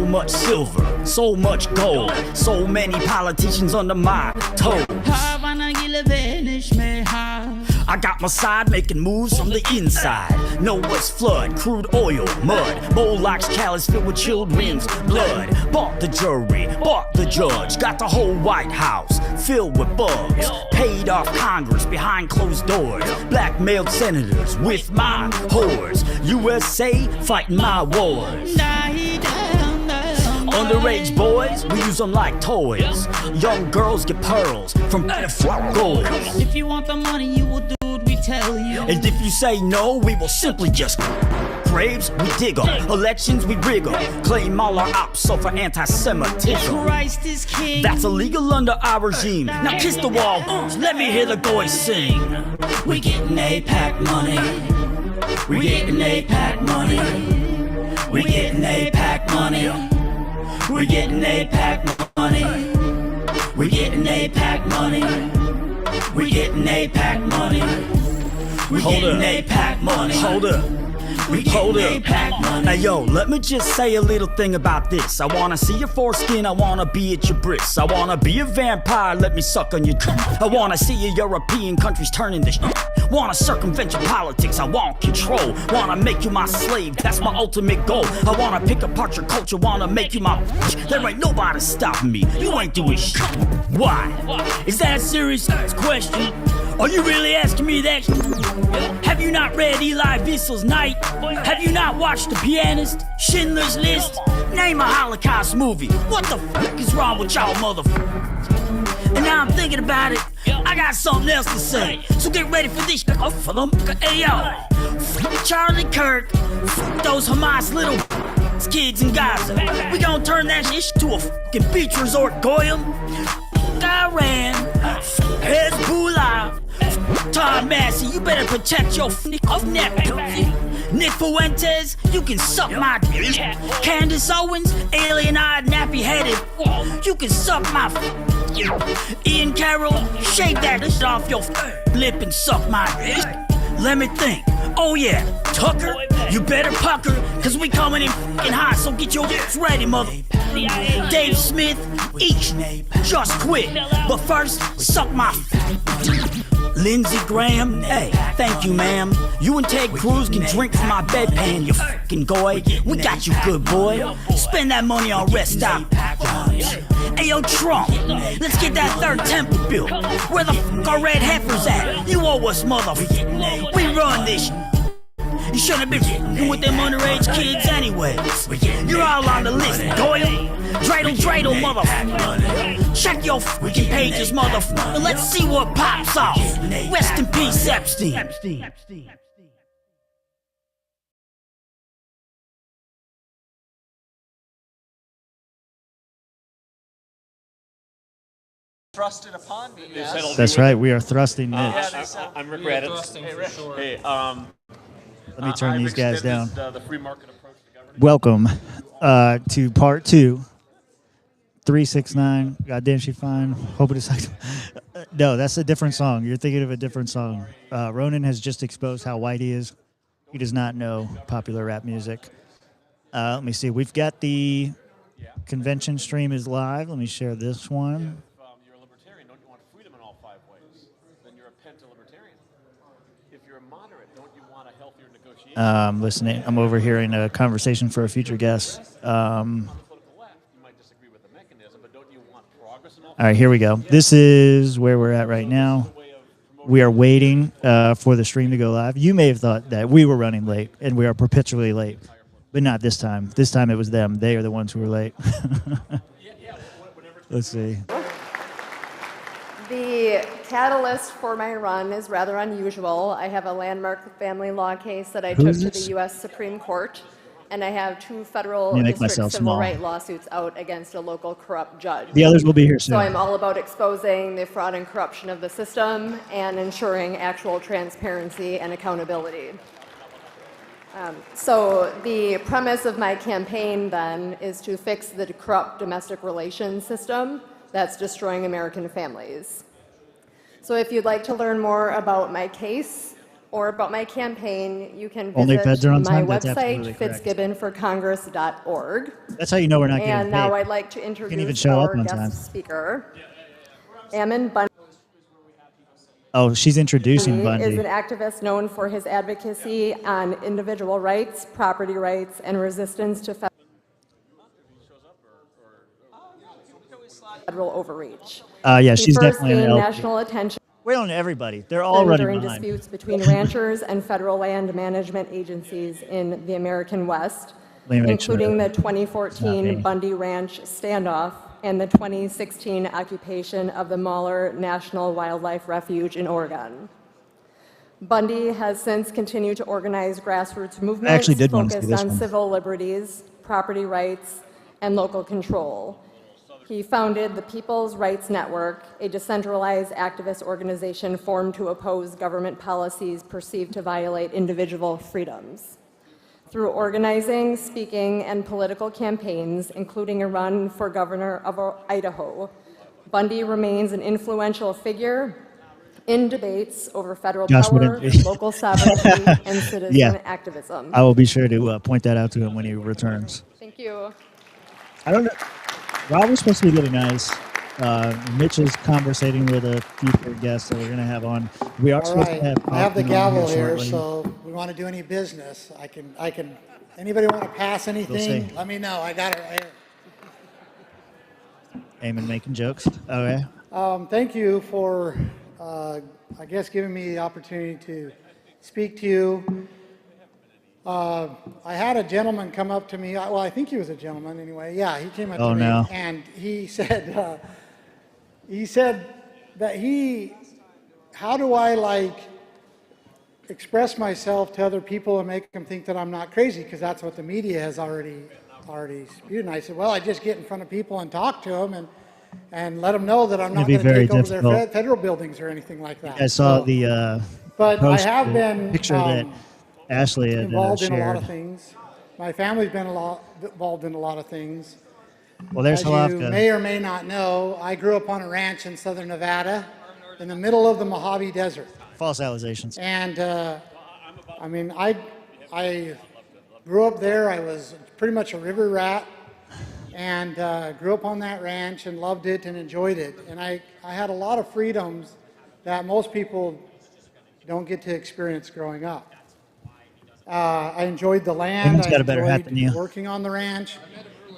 much silver, so much gold, so many politicians under my toes. I got my side making moves from the inside. Know what's flood, crude oil, mud, Moloch's chalice filled with children's blood. Bought the jury, bought the judge, got the whole White House filled with bugs. Paid off Congress behind closed doors, blackmailed senators with my whores. USA fighting my wars. Underage boys, we use them like toys. Young girls get pearls from gold. If you want the money, you will do what we tell you. And if you say no, we will simply just graves, we dig them. Elections, we rig them. Claim all our ops, so for anti-Semitism. Christ is king. That's illegal under our regime. Now kiss the wall, let me hear the goys sing. We getting APAC money. We getting APAC money. We getting APAC money. We getting APAC money. We getting APAC money. We getting APAC money. We getting APAC money. Hold up. Hold up. Hey yo, let me just say a little thing about this. I wanna see your foreskin, I wanna be at your brists. I wanna be a vampire, let me suck on your I wanna see your European countries turning this. Wanna circumvent your politics, I want control. Wanna make you my slave, that's my ultimate goal. I wanna pick apart your culture, wanna make you my. There ain't nobody stopping me, you ain't doing shit. Why? Is that a serious question? Are you really asking me that? Have you not read Elie Wiesel's Night? Have you not watched The Pianist? Schindler's List? Name a Holocaust movie. What the fuck is wrong with y'all motherfuckers? And now I'm thinking about it, I got something else to say. So get ready for this. For them. Hey yo, Charlie Kirk, those Hamas little kids in Gaza. We gonna turn that shit to a fucking beach resort, Goyim. Iran, Hezbollah, Tom Massey, you better protect your neck. Nick Fuentes, you can suck my dick. Candace Owens, alien-eyed, nappy-headed, you can suck my Ian Carroll, shake that shit off your lip and suck my dick. Let me think. Oh yeah, Tucker, you better pucker, cause we coming in fucking hot, so get your ready, mother. Dave Smith, each, just quit. But first, suck my Lindsey Graham, hey, thank you, ma'am. You and Ted Cruz can drink from my bedpan, you fucking goy. We got you good, boy. Spend that money on rest stop. Hey, yo, Trump, let's get that third temple built. Where the fuck are red heifers at? You owe us, motherfucker. We run this. You shouldn't have been with them underage kids anyway. You're all on the list, Doyle. Dreidel, motherfucker. Check your fucking pages, motherfucker. Let's see what pops off. Rest in peace, Epstein. Thrusted upon me. Yes. That's right. We are thrusting Mitch. I'm Rick Raditz. Hey, let me turn these guys down. The free market approach to government. Welcome to part 2. 369. Goddamn, she fine. Hope it is. No, that's a different song. You're thinking of a different song. Ronan has just exposed how white he is. He does not know popular rap music. Let me see. We've got the convention stream is live. Let me share this one. You're a libertarian, don't you want freedom in all 5 ways? Then you're a penta-libertarian. If you're a moderate, don't you want a healthier negotiation? Listening. I'm overhearing a conversation for a future guest. All right, here we go. This is where we're at right now. We are waiting for the stream to go live. You may have thought that we were running late, and we are perpetually late, but not this time. This time it was them. They are the ones who were late. Let's see. The catalyst for my run is rather unusual. I have a landmark family law case that I took to the U.S. Supreme Court, and I have 2 federal district civil rights lawsuits out against a local corrupt judge. The others will be here soon. So I'm all about exposing the fraud and corruption of the system and ensuring actual transparency and accountability. So the premise of my campaign then is to fix the corrupt domestic relations system that's destroying American families. So if you'd like to learn more about my case or about my campaign, you can Only visit feds are on my time? That's website, absolutely correct. fitzgibbonforcongress.org. That's how you know we're not getting And now paid. I'd like to even introduce show up our on time. guest speaker. Ammon Bundy Oh, she's introducing is Bundy. an activist known for his advocacy on individual rights, property rights, and resistance to federal overreach. Yeah, He she's first definitely an gained LP. national attention Wait on everybody. They're all running during behind. disputes between ranchers and federal land management agencies in the American West, Let me make sure including the it's not 2014 me. Bundy Ranch standoff and the 2016 occupation of the Malheur National Wildlife Refuge in Oregon. Bundy has since continued to organize grassroots movements actually did want to see focused this on one. civil liberties, property rights, and local control. He founded the People's Rights Network, a decentralized activist organization formed to oppose government policies perceived to violate individual freedoms. Through organizing, speaking, and political campaigns, including a run for governor of Idaho, Bundy remains an influential figure in debates over federal Josh power, wouldn't- local sovereignty, and citizen Yeah. activism. I will be sure to point that out to him when he returns. Thank you. I don't know. Rob was supposed to be really nice. Mitch is conversating with a future guest that we're going to have on. We are All supposed right, to have I have the Kaufman on gavel here, shortly. so if we want to do any business, I can, anybody want to pass anything? see. Let me know, I got it right here. Ammon making jokes. Okay. Thank you for, I guess, giving me the opportunity to speak to you. I had a gentleman come up to me, well, I think he was a gentleman anyway. Yeah, he came up Oh, to me no. and he said that how do I express myself to other people and make them think that I'm not crazy, because that's what the media has already spewed. And I said, well, I just get in front of people and talk to them and let them know that I'm not be going to very take over their difficult. federal buildings or anything like that. I saw So- the but post, I have the been picture that Ashley had involved in a lot shared. of things. My family's been involved in a lot of things. Well, there's As you Halavka. may or may not know, I grew up on a ranch in southern Nevada in the middle of the Mojave Desert. False allegations. And I grew up there. I was pretty much a river rat and grew up on that ranch and loved it and enjoyed it. And I had a lot of freedoms that most people don't get to experience growing up. I enjoyed the land. Ammon's got a better hat than you. Working on the ranch,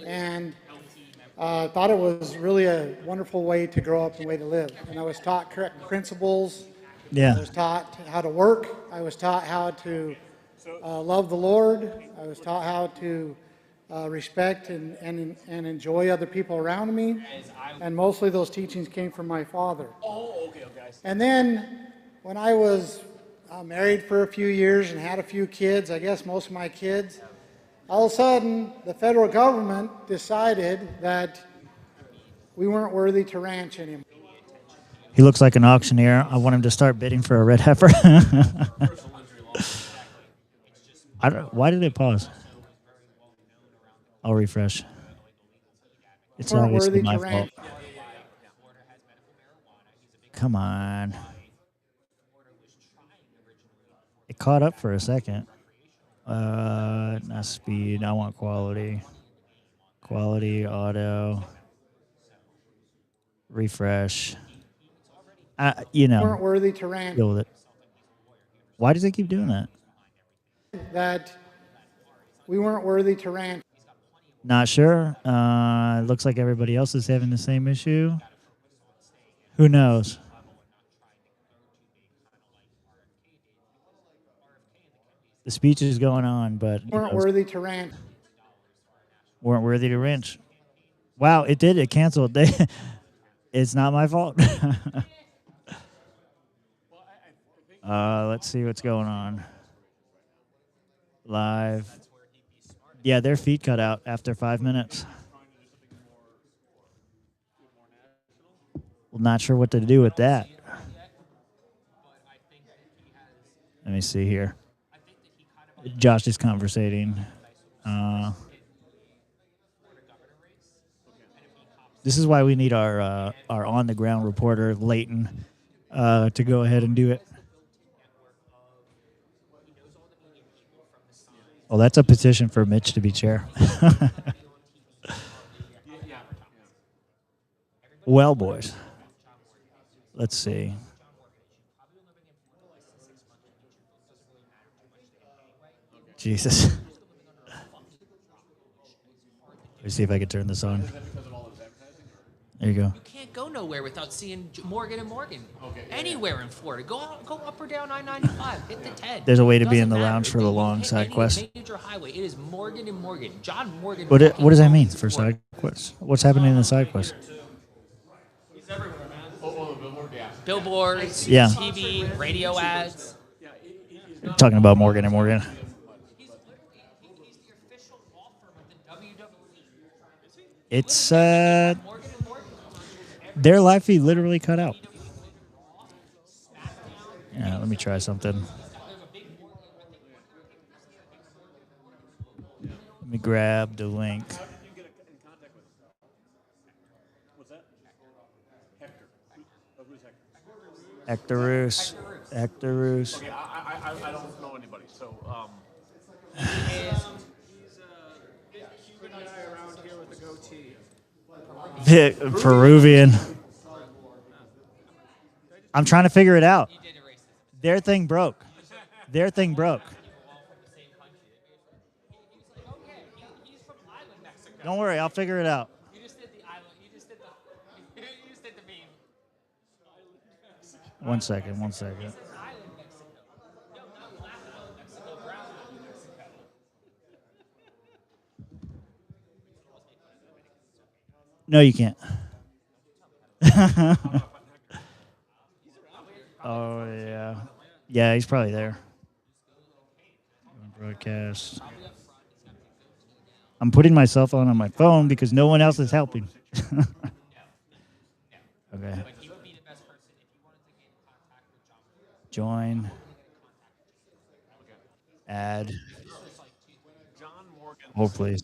and thought it was really a wonderful way to grow up and way to live. And I was taught correct principles. Yeah. I was taught how to work. I was taught how to love the Lord. I was taught how to respect and enjoy other people around me. And mostly those teachings came from my father. And then when I was married for a few years and had a few kids, I guess most of my kids, all of a sudden the federal government decided that we weren't worthy to ranch anymore. He looks like an auctioneer. I want him to start bidding for a red heifer. Why did it pause? I'll refresh. It's Weren't obviously worthy my to fault. ranch. Come on. It caught up for a second. Not speed. I want quality. Quality, auto. Refresh. Weren't worthy to ranch. Deal with it. Why does it keep doing that? That we weren't worthy to ranch. Not sure. It looks like everybody else is having the same issue. Who knows? The speech is going on, but Weren't worthy to ranch. weren't worthy to wrench. Wow, it did. It canceled. It's not my fault. Let's see what's going on. Live. Yeah, their feed cut out after 5 minutes. Well, not sure what to do with that. Let me see here. Josh is conversating. This is why we need our on-the-ground reporter, Leighton, to go ahead and do it. Well, that's a petition for Mitch to be chair. Well, boys, let's see. Jesus. Let me see if I can turn this on. There you go. You can't go nowhere without seeing Morgan and Morgan. Anywhere in Florida. Go up or down I-95. Hit the 10. There's a way to be in the Doesn't lounge matter. for the You long hit side any quest. Major highway. It is Morgan and Morgan. John Morgan. What does that mean for side quests? What's happening in the side quest? Billboards, Yeah. TV, radio ads. Talking about Morgan and Morgan. He's the official law firm of the WWE. It's their life he literally cut out. Yeah, let me try something. Let me grab the link. Hector Roos. Hector Roos. Okay, I don't know anybody, so Peruvian. I'm trying to figure it out. Their thing broke. Their thing broke. Don't worry, I'll figure it out. You just did the island. You just did the meme. One second, one second. No, you can't. Oh, yeah. Yeah, he's probably there. Broadcast. I'm putting my cell phone on my phone because no one else is helping. Okay. Join. Add. John Morgan. Hold, please.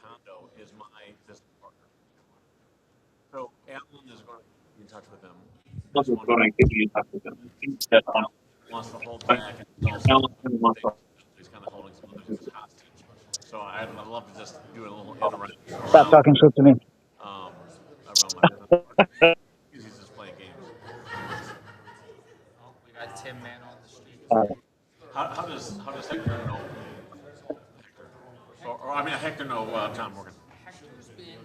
Condo is my business partner. So Ammon is going to be in touch with them. Wants to hold back and he's kind of holding some other things hostage. So I'd love to just do a little interaction. Stop talking shit to me. Around my business partner. He's just playing games. We got Tim Man on the street. How does Hector know Hector? Or I mean Hector know John Morgan? Hector's been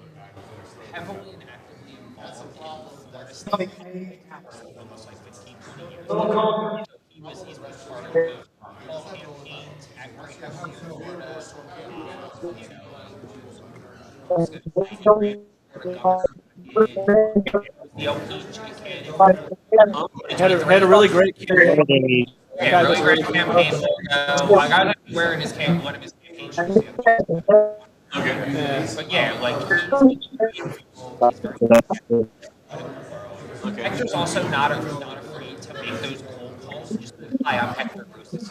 heavily and actively involved in the Florida state. Almost like 15, 20 years ago. He's been part of the campaigns very heavily in Florida. Had a really great campaign. Yeah, really great campaign logo. I got him wearing one of his campaign shirts. Okay. But yeah, like Hector's also not afraid to make those cold calls. Just hi, I'm Hector Bruce.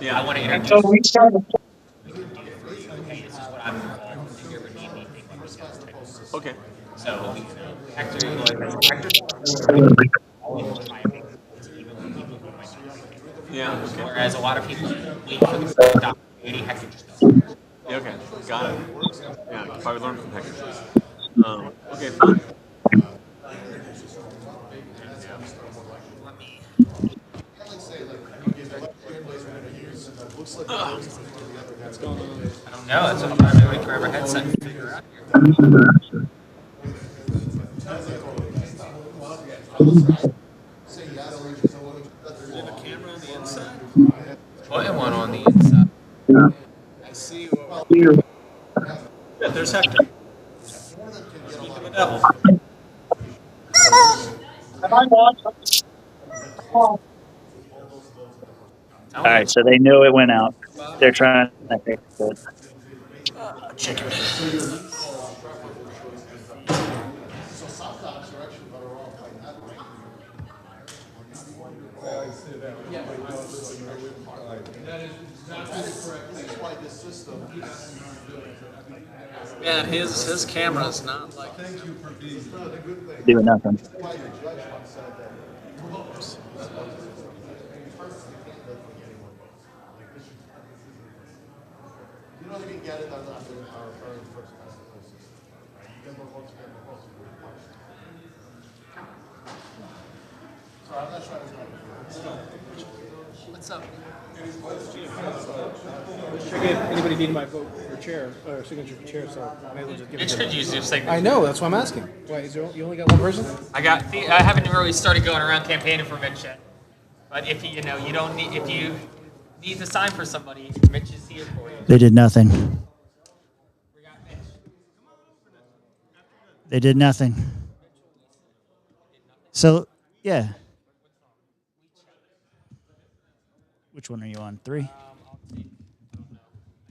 I want to introduce you. We can do it for you. Hey, this is what I'm involved with. If you ever need anything, let me know. Okay. So Hector's all in try and make it even when people might not like it. Yeah. Okay. Whereas a lot of people wait for the first opportunity, Hector just doesn't. Yeah, okay. Got it. Yeah, if I would learn from Hector. Okay, fine. I don't know. That's what I'm trying to like grab a headset and figure out here. Put one on the inside. I see you. Yeah, there's Hector. Speak of the devil. All right, so they knew it went out. They're trying to fix it. Chicken. Yeah, his camera's not like. Doing nothing. What's up? Anybody need my vote for chair or signature for chair? So I may as well just give Mitch it. could use your signature. I know. That's why I'm asking. Why is there? You only got one person? I haven't really started going around campaigning for Mitch yet. But if you know, you don't need, if you need to sign for somebody, Mitch is here for you. They did nothing. We got Mitch. They did nothing. So, yeah. Which one are you on? 3?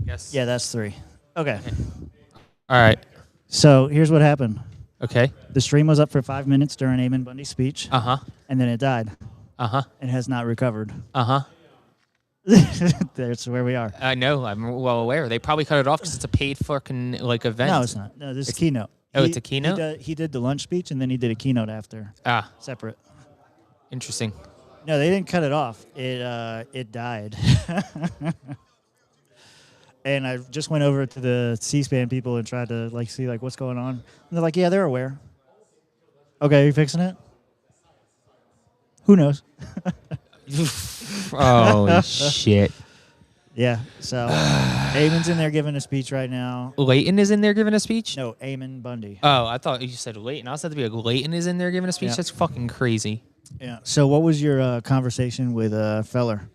Yes. Yeah, that's 3. Okay. All right. So here's what happened. Okay. The stream was up for 5 minutes during Ammon Bundy's speech. Uh-huh. And then it died. Uh-huh. And has not recovered. Uh-huh. That's where we are. I know. I'm well aware. They probably cut it off because it's a paid fucking event. No, it's not. No, this is keynote. Oh, it's a keynote? He did the lunch speech, and then he did a keynote after. Ah. Separate. Interesting. No, they didn't cut it off. It died. And I just went over to the C-SPAN people and tried to see what's going on. And they're like, yeah, they're aware. Okay, are you fixing it? Who knows? Oh, shit. Yeah, so Ammon's in there giving a speech right now. Leighton is in there giving a speech? No, Ammon Bundy. Oh, I thought you said Leighton. I was about to be like, Leighton is in there giving a speech? Yeah. That's fucking crazy. Yeah. So what was your conversation with Feller?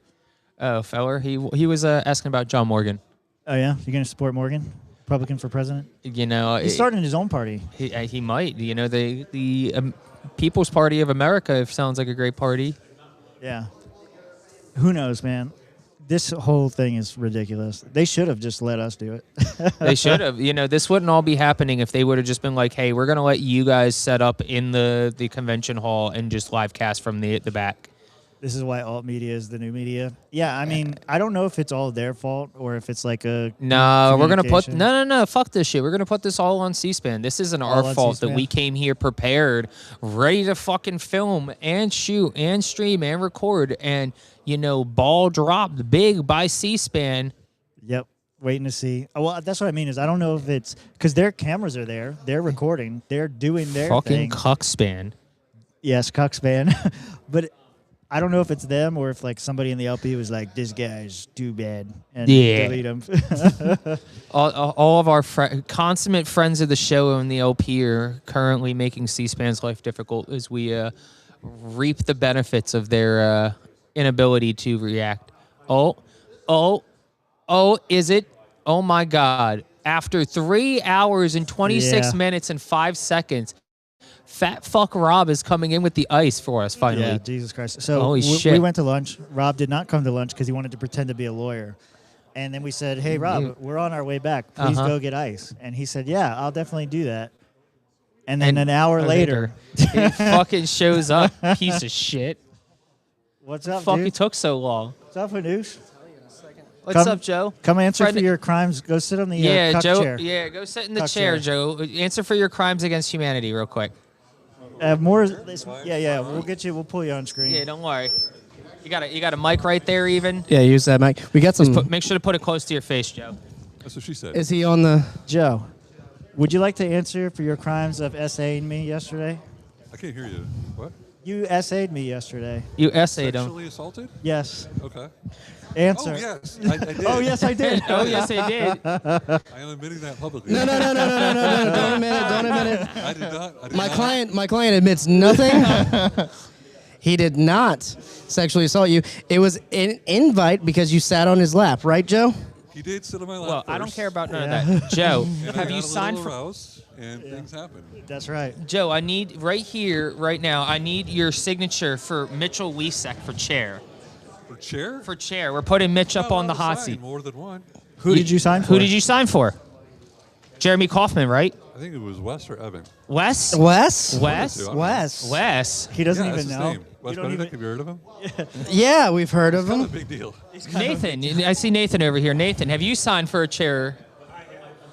Oh, Feller? He was asking about John Morgan. Oh, yeah? You're going to support Morgan? Republican for president? You know, He's starting his own party. He might. You know, the People's Party of America sounds like a great party. Yeah. Who knows, man? This whole thing is ridiculous. They should have just let us do it. They should have. You know, this wouldn't all be happening if they would have just been like, hey, we're going to let you guys set up in the convention hall and just live cast from the back. This is why alt media is the new media. Yeah, I mean, I don't know if it's all their fault or if it's like a No, we're gonna put communication. no. Fuck this shit. We're gonna put this all on C-SPAN. This isn't All our on fault that C-SPAN? we came here prepared, ready to fucking film and shoot and stream and record, and ball dropped big by C-SPAN. Yep, waiting to see. Oh, well, that's what I mean is I don't know if it's because their cameras are there, they're recording, they're doing their Fucking thing. cuckspan. Yes, Cuckspan. But I don't know if it's them or if somebody in the LP was like, this guy's too bad and delete him. all of our consummate friends of the show in the LP are currently making C-SPAN's life difficult as we reap the benefits of their inability to react. Is it? Oh my God. After 3 hours and 26 minutes and 5 seconds, Fat fuck Rob is coming in with the ice for us finally. Yeah, Jesus Christ. So Holy we shit. went to lunch. Rob did not come to lunch because he wanted to pretend to be a lawyer. And then we said, hey, Rob, we're on our way back. Please go get ice. And he said, yeah, I'll definitely do that. And then an hour later, he fucking shows up, piece of shit. What's up, Fuck, dude? it took so long. What's up, Hanoush? What's up, Joe? Come answer Friend- for your crimes. Go sit on the cuck Joe. chair. Yeah, go sit in the Cuck chair, chair. Joe. Answer for your crimes against humanity, real quick. More. Yeah. We'll get you. We'll pull you on screen. Yeah, don't worry. You got a mic right there, even. Yeah, use that mic. We got some. Make sure to put it close to your face, Joe. That's what she said. Is he on the? Joe, would you like to answer for your crimes of essaying me yesterday? I can't hear you. What? You essayed me yesterday. You essayed him. Sexually assaulted? Yes. Okay. Answer. Oh, yes. I did. Oh, yes, I did. Oh, yes, I did. I am admitting that publicly. No. Don't admit it. I did not. My client admits nothing. He did not sexually assault you. It was an invite because you sat on his lap, right, Joe? He did sit on my lap Well, first, I don't care about none of that. Joe, and I have got you a signed little for? aroused, and things happened. That's right. Joe, I need right here, right now. I need your signature for Mitchell Wiesek for chair. For chair? For chair. We're putting Mitch up No, on the I'll hot sign seat. More than one. Who did you sign for? Who did you sign for? Jeremy Kaufman, right? I think it was Wes or Evan. Wes? Wes? Wes? I don't know. Wes? He doesn't Yeah, even that's his know. name. Wes You don't Benedict, even- have you heard of him? Yeah, we've heard of Not a him. big deal. Nathan. I see Nathan over here. Nathan, have you signed for a chair?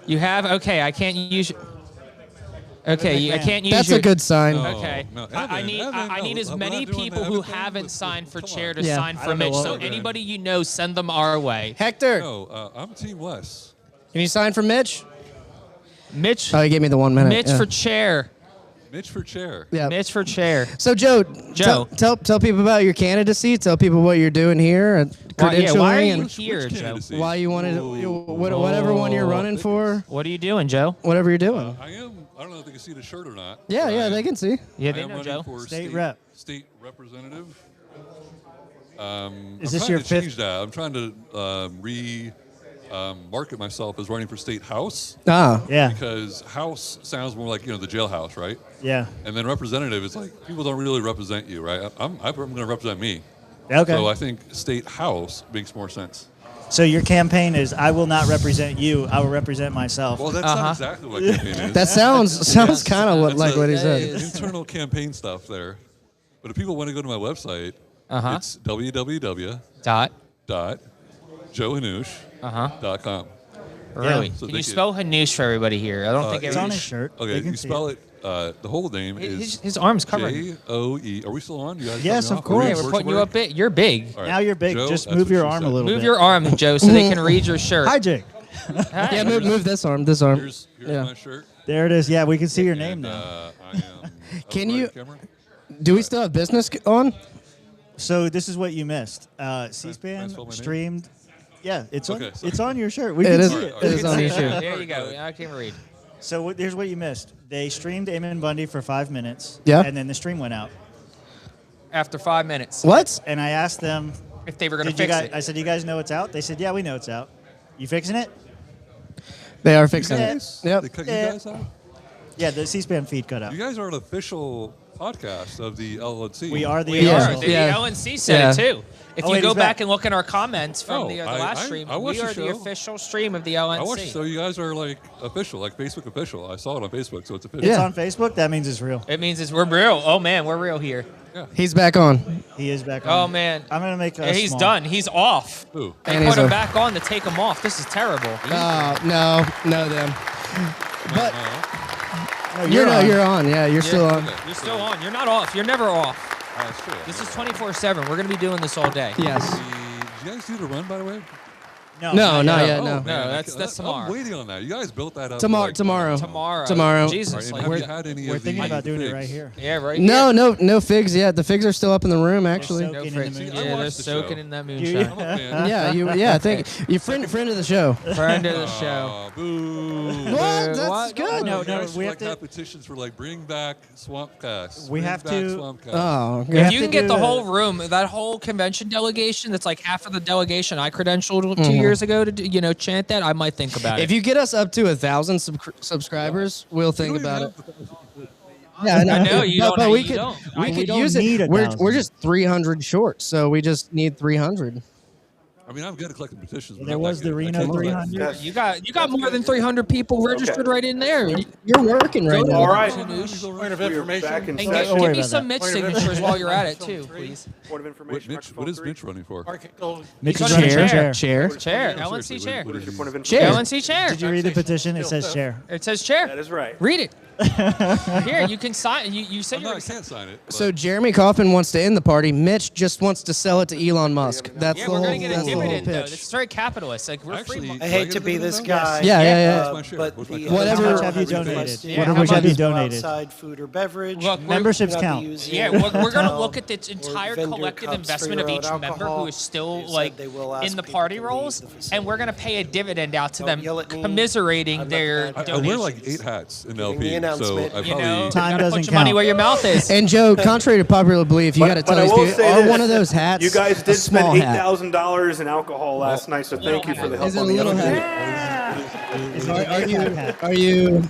You have? Okay, I can't use... Okay, I can't use That's your... a good sign. No. Okay. No, I need Evan, I need no, as we're many not doing people the who Evan thing haven't with- signed for come chair on. to Yeah. sign I for don't know Mitch. what So we're doing. anybody you know, send them our way. Hector. No, I'm Team Wes. Can you sign for Mitch? Mitch. Oh, he gave me the 1 minute. Mitch yeah. for chair. Mitch for chair. Yeah. Mitch for chair. So Joe, Joe. tell people about your candidacy. Tell people what you're doing here at credentialing Why are you and here, Joe? why you wanted whatever one you're running for. What are you doing, Joe? Whatever you're doing. I don't know if they can see the shirt or not. Yeah, they can see. Yeah, I they am know, running Joe. for State rep. State representative. Is this your fifth? Change that. I'm trying to market myself as running for state house. Ah. Yeah. Because house sounds more like the jailhouse, right? Yeah. And then representative is like people don't really represent you, right? I'm going to represent me. Okay. So I think state house makes more sense. So your campaign is, I will not represent you. I will represent myself. Well, that's not exactly what campaign is. That sounds kind of what he said. Internal campaign stuff there. But if people want to go to my website, it's www.joehanoush.com. Really? So Can they you spell Hanoush for everybody here? I don't think It's on everybody. his shirt. Okay, They can you see spell it. The whole name is His arm's covered. Joe. Are we still on? You guys Yes, cut me of off? Are we course. Yeah, first we're putting you word? up big. You're big. All right. Now you're big. Joe, Just that's move what your she arm a said. little Move bit. your arm, Joe, so they can read your shirt. Hi, Jake. Yeah, move this arm. This arm. Here's Yeah. my shirt. There it is. Yeah, we can see your name And, now. I am. Can right you- on camera? Do we still have business on? So this is what you missed. Can I C-SPAN spell my name? streamed. Yeah, it's on. Okay, sorry. It's on your shirt. We It can is. see All it. right, It is on your shirt. There you go. I can't read. So here's what you missed. They streamed Ammon Bundy for 5 minutes. Yeah. And then the stream went out. After 5 minutes. What? And I asked them, If they were going to "Did you fix guys?" it. I said, "You guys know it's out?" They said, "Yeah, we know it's out." You fixing it? They are fixing Yeah. it. Yep. They cut you Yeah. guys out? Yeah, the C-SPAN feed cut out. You guys are an official podcast of the LLC. We are the We Yeah. are. official. The Yeah. LNC said Yeah. it too. If Oh, you wait, go he's back back. and look at our comments from Oh, the I- last I- stream, I watched we the are the show. official stream of the I LNC. watched. So you guys are like official, like Facebook official. I saw it on Facebook, so it's official. It's Yeah. on Facebook. That means it's real. It means we're real. Oh man, we're real here. He's back on. He is back Oh on. man, I'm gonna make. He's small. done. He's off. Who? They And put he's him a- back on to take him off. This is terrible. No, them. But No, you're on. you're on. Yeah, you're still on. You're still on. You're not off. You're never off. Oh, that's true. This is 24/7. We're gonna be doing this all day. Yes. Did you guys do the run, by the way? No, not yet. Oh, No. man, that's tomorrow. I'm waiting on that. You guys built that up. Tomorrow. like- Tomorrow. Tomorrow. Tomorrow. Jesus. All right, and like, have you had any We're of thinking the about doing it figs? right here. yeah, right. No, here. no figs yet. The figs are still up in the room, actually. soaked. No Soaking in frigs. the moonshine. I Yeah, they're watched the soaking show. in that You- moonshine. I'm a fan. Yeah, I think you're friend of the show. Friend of the show. Oh, boo. What? That's What? good. No, You guys we should have to. have petitions for like bring back Swampcast. We Bring have back to- Swampcast. Oh, We have If you to can get do the a- whole room, that whole convention delegation, that's like half of the delegation I credentialed 2 years ago to chant that, I might think about it. if you get us up to 1,000 subscribers, we'll think You don't about even it. Yeah, I know. I know, you but, don't- we you could don't. we We could don't use need it. 1,000. We're just 300 short, so we just need 300. I mean, I'm good at collecting petitions. but There not that was the good. I Reno can't do that. 300. you got more than 300 people registered right in there. You're working right now. All right. Point of We're information. back in And Don't session. give worry me about some that. Mitch signatures while you're at it too, please. Point of What, information. Mitch, what is Mitch running for? Mitch He's is on running the for chair. Chair. Chair, No, LNC seriously, chair. what is Your he- point of Chair. information. LNC chair. Did you read the petition? It says chair. It says chair. That is right. Read it. Here, you can sign. You said I'm you not, were. I can't sign it. but- So Jeremy Coffin wants to end the party. Mitch just wants to sell it to Elon Musk. That's Yeah, the we're whole. gonna get a That's the whole dividend though. pitch. It's very capitalist. Like we're Actually, free. do I I hate get to a be this dividend guy. Yeah, yeah, yeah. What's my share? But What's my the share? Whatever- How much have you donated? Yeah, What how much have much- you donated? Outside food or beverage. Look, Memberships You're not count. using Yeah, we're going to hotel look at the or entire vendor collective cups investment for of your each own member alcohol. who is still You said like they will ask in the people party to leave rolls, the and facility. we're going to pay a dividend out to Don't them, yell at me. commiserating I'm their not I wear donations. like 8 hats in the LP, so announcement. I You probably. know, Time gotta doesn't put your money count. where your mouth is. And Joe, contrary to popular belief, you got to But tell I these will people, say are this, one of those hats? You guys a did small spend hat? $8,000 in alcohol last night, so thank you for the help Is it a on the little other hat? end. Is Are it an you? APAC hat? Are you?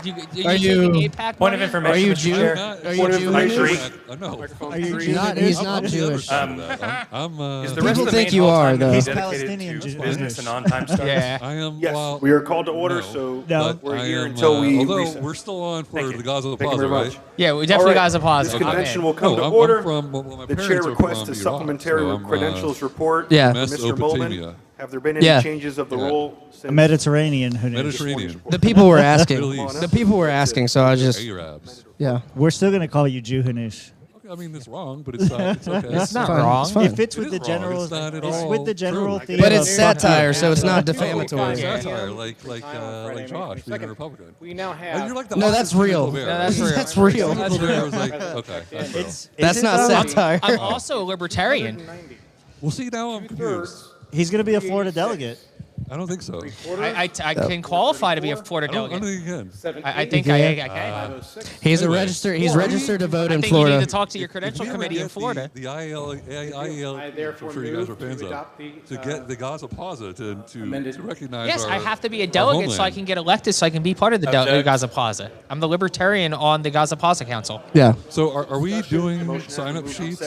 Are you- taking APAC Point of money? information. Are you Mr. Jew? Chair. Are you Point of Jewish? information. No. Are you He's Jewish? Not. He's I'm not on the other Jewish. side of that. I'm Is the People rest of the think main you hall are, time though. gonna be He's dedicated Palestinian to Jew- business Jewish. and on-time starts? Yeah. I am. Yes, well, we are called to order, no. so No. we're I here am, until we although recess. we're still on for Thank you. the Gaza Thank you Plaza, very right? much. Yeah, we definitely All right, guys a positive. This I'm convention in. will come to I'm order. from, well, my The chair parents are requests from a Iraq, supplementary so I'm, credentials report. Yeah. Mr. Mesopotamia. Molman, have there been any Yeah. changes of the Yeah. role since A Mediterranean. Who knows? Mediterranean. The people were asking. Middle East. The people were asking, so I just Arabs. yeah. We're still gonna call you Jew Hanush. Okay, I mean, it's wrong, but it's not. It's okay. It's not fine. wrong. It's fine. It fits It with is the wrong. general. It's not at It's all with the general true. theme. But of it's fuck you. satire, so it's not No, defamatory. satire, like Josh being a Republican. We now Oh, have. you're like the No, that's opposite of real. Colbert. No, that's real. That's real. That's real. I was like, okay, that's real. That's Is it not though? satire. I'm also a libertarian. Well, see, now I'm confused. He's going to be a Florida delegate. I don't think so. I can qualify to be a Florida I don't delegate. think you can. I think I can. He's Anyway. registered to vote I in think you Florida. need to talk to your If credential we ever committee in get Florida. The IEL, I'm sure you guys are fans of, to get the Gaza Plaza to recognize Yes, our, I have to be a our delegate so I homeland. can get elected so I can be part of the Gaza Plaza. I'm the libertarian on the Gaza Plaza Council. Yeah. So are we doing sign-up sheets?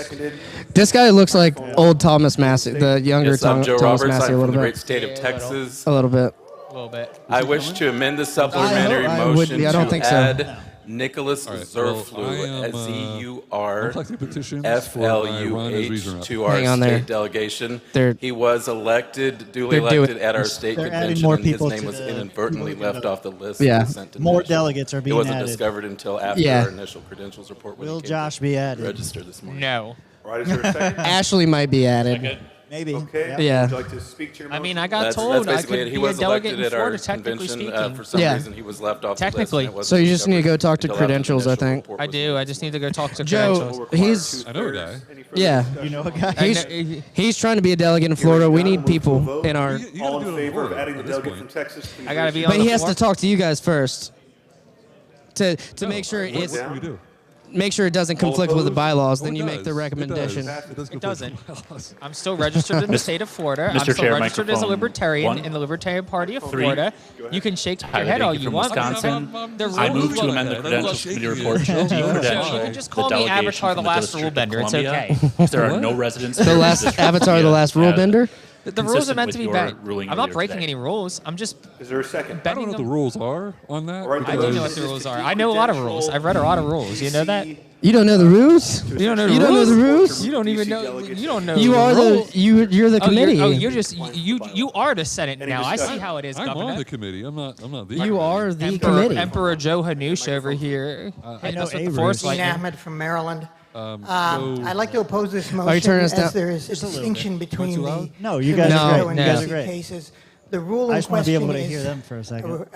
This guy looks like old Thomas Massey, the younger Yes, I'm Joe Thomas Roberts. Massey I'm a from the little great bit. state of Texas. A little bit. A little bit. I wish to amend the supplementary I would motion be. I don't to think so. add Nicholas All right, Zurfluh, well, I am, I'm collecting petitions for my run as regional rep. to our Hang on there. state delegation. They're- He was duly They're doing- elected at our state They're adding convention, more and his people name to was the- inadvertently left off the list. Yeah. and sent to More national. delegates are being It wasn't added. discovered until after Yeah. our initial credentials report. when Will it came Josh to be added? register this morning. No. All right, is there a second? Ashley might be added. Maybe. Okay. Yeah. Would you like to speak to your I mean, motion? I got That's told I basically could it. He be a was delegate elected in at our Florida, technically convention. speaking. For some Yeah. reason, he was left off Technically. the list. and it So you just need to go wasn't talk to discovered until credentials, I after the think. report I was do. I released. just need to go talk to Joe, credentials. he's I know a guy. yeah. You know a guy? He's trying to be a delegate in Florida. We need people in our. You All gotta in do it favor of Florida adding the at this delegate point. from Texas? Please I gotta raise be your on But the he has floor? to talk to you guys first. To make sure What it's do we do? make sure it doesn't conflict with the bylaws. Then Oh, it you make the does. recommendation. It does. It doesn't. I'm still registered in the state of Florida. I'm Mr. still Chair, registered as a microphone libertarian one. in the Libertarian Party of Three. Florida. You can shake your Tyler head all Dickey you from want. Wisconsin. The I rules- move to amend the Look, credentials committee report to Joe, you credential can just the call me delegation Avatar the from Last District Rule of Bender. It's Columbia. okay. If there are no residents. The last Avatar, the last rule bender. The rules are meant to be bent. ruling I'm not earlier breaking today. any rules. I'm just Is there a second? I don't bending know what the them. rules are on that. Right, I do know what the rules are. I know a lot of rules. I've read a lot of rules. You know that? You don't know the rules. You don't know the You don't know rules? the rules. You don't even know. You don't know. You the are rules. you're the committee. You're just you are the Senate Any now. I see discussion? how it is, I'm Governor. on the committee. I'm not the. You are the Emperor, committee. Emperor Joe Hanush over here. I know That's what the Avery. Force Dean Lightning. Ahmed from Maryland. So- I'd like to oppose this you motion turning us down? as there is a Just a little distinction between too the loud? No, you guys are No, great. no. You guys are DC great. cases. The rule I in just want to be able question to hear is, them for a second.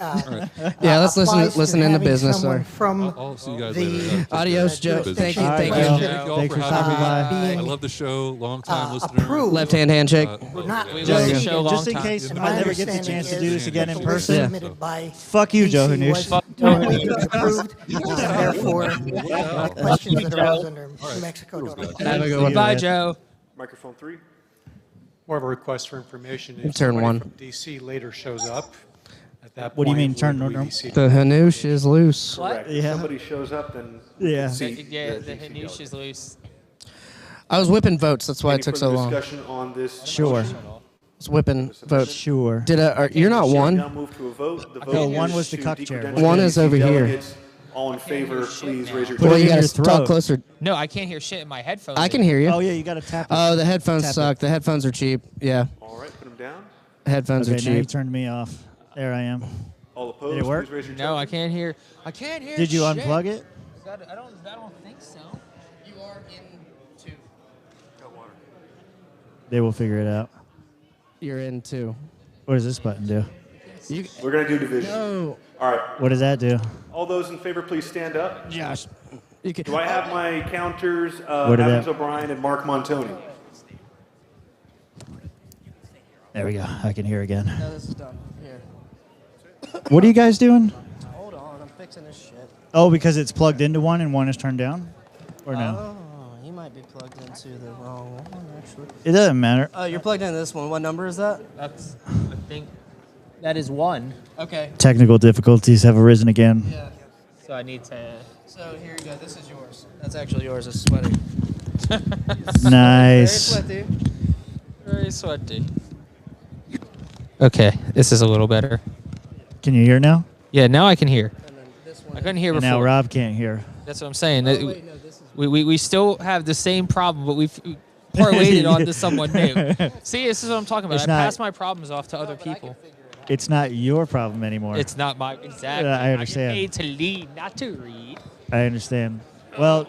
Yeah, let's applies to listen into having business. someone Sorry. from I'll see you guys the later. Adios, Joe. Business. Thank you. All right, Thank Joe. you. Thank you all Thanks for for having stopping me. by. I love the show. Long time listener. approved. Left-hand handshake. Well, We Joe, will see see. show long just in time. case My I never get the understanding chance to is do this again in that the list person. submitted by Fuck you, Joe DC Hanush. was totally approved, and therefore, the questions that arose under New Mexico don't apply. Have a good one. Bye, Joe. Microphone 3. More of a request for information. If Turn somebody one. from DC later shows up, at that What do you point, mean, turn would we normal? be seated? The Hanush is loose. What? Correct. Yeah. If somebody shows up, then Yeah. see Yeah, the DC Hanush delegate. is loose. I was whipping votes. That's why Any it took further so long. I discussion on this? Sure. was whipping votes. Sure. You're not Now one. move to a vote. The vote No, one is was the to cuck chair. decredential One is DC over here. delegates. All in favor, please raise your Put it Well, in you your got to throat. talk closer. No, I can't hear shit in my headphones. I can hear you. Oh yeah, you got to tap it. Oh, the headphones Tap it. suck. The headphones are cheap. Yeah, All right, put them down. headphones are Okay, now you cheap. turned me off. There I am. All opposed, Did it work? please raise your No, I token. can't hear. I can't hear. Did you shit. unplug it? I don't think so. You are in two. They will figure it out. You're in two. What does this button do? We're going to do division. No. All right. What does that do? All those in favor, please stand up. Josh. You can, Do I have my counters, What did Evans that- O'Brien and Mark Montoni? There we go. I can hear again. No, this is done. Here. What are you guys doing? Hold on. I'm fixing this shit. Oh, because it's plugged into one and one is turned down? Or no? Oh, you might be plugged into the wrong one, actually. It doesn't matter. Oh, you're plugged into this one. What number is that? That's. I think that is one. Okay. Technical difficulties have arisen again. Yeah. So I need to. So here you go. This is yours. That's actually yours. It's sweaty. Nice. Very sweaty. Very sweaty. Okay, this is a little better. Can you hear now? Yeah, now I can hear. And then this one. I couldn't hear And before. now Rob can't hear. That's what I'm saying. Oh, wait, no, this is. We still have the same problem, but we've parlayed it onto someone new. See, this is what I'm talking about. It's I not- pass my problems off to other people. It's not your problem anymore. It's not my exactly. Yeah, I understand. I get paid to lead, not to read. I understand. Well,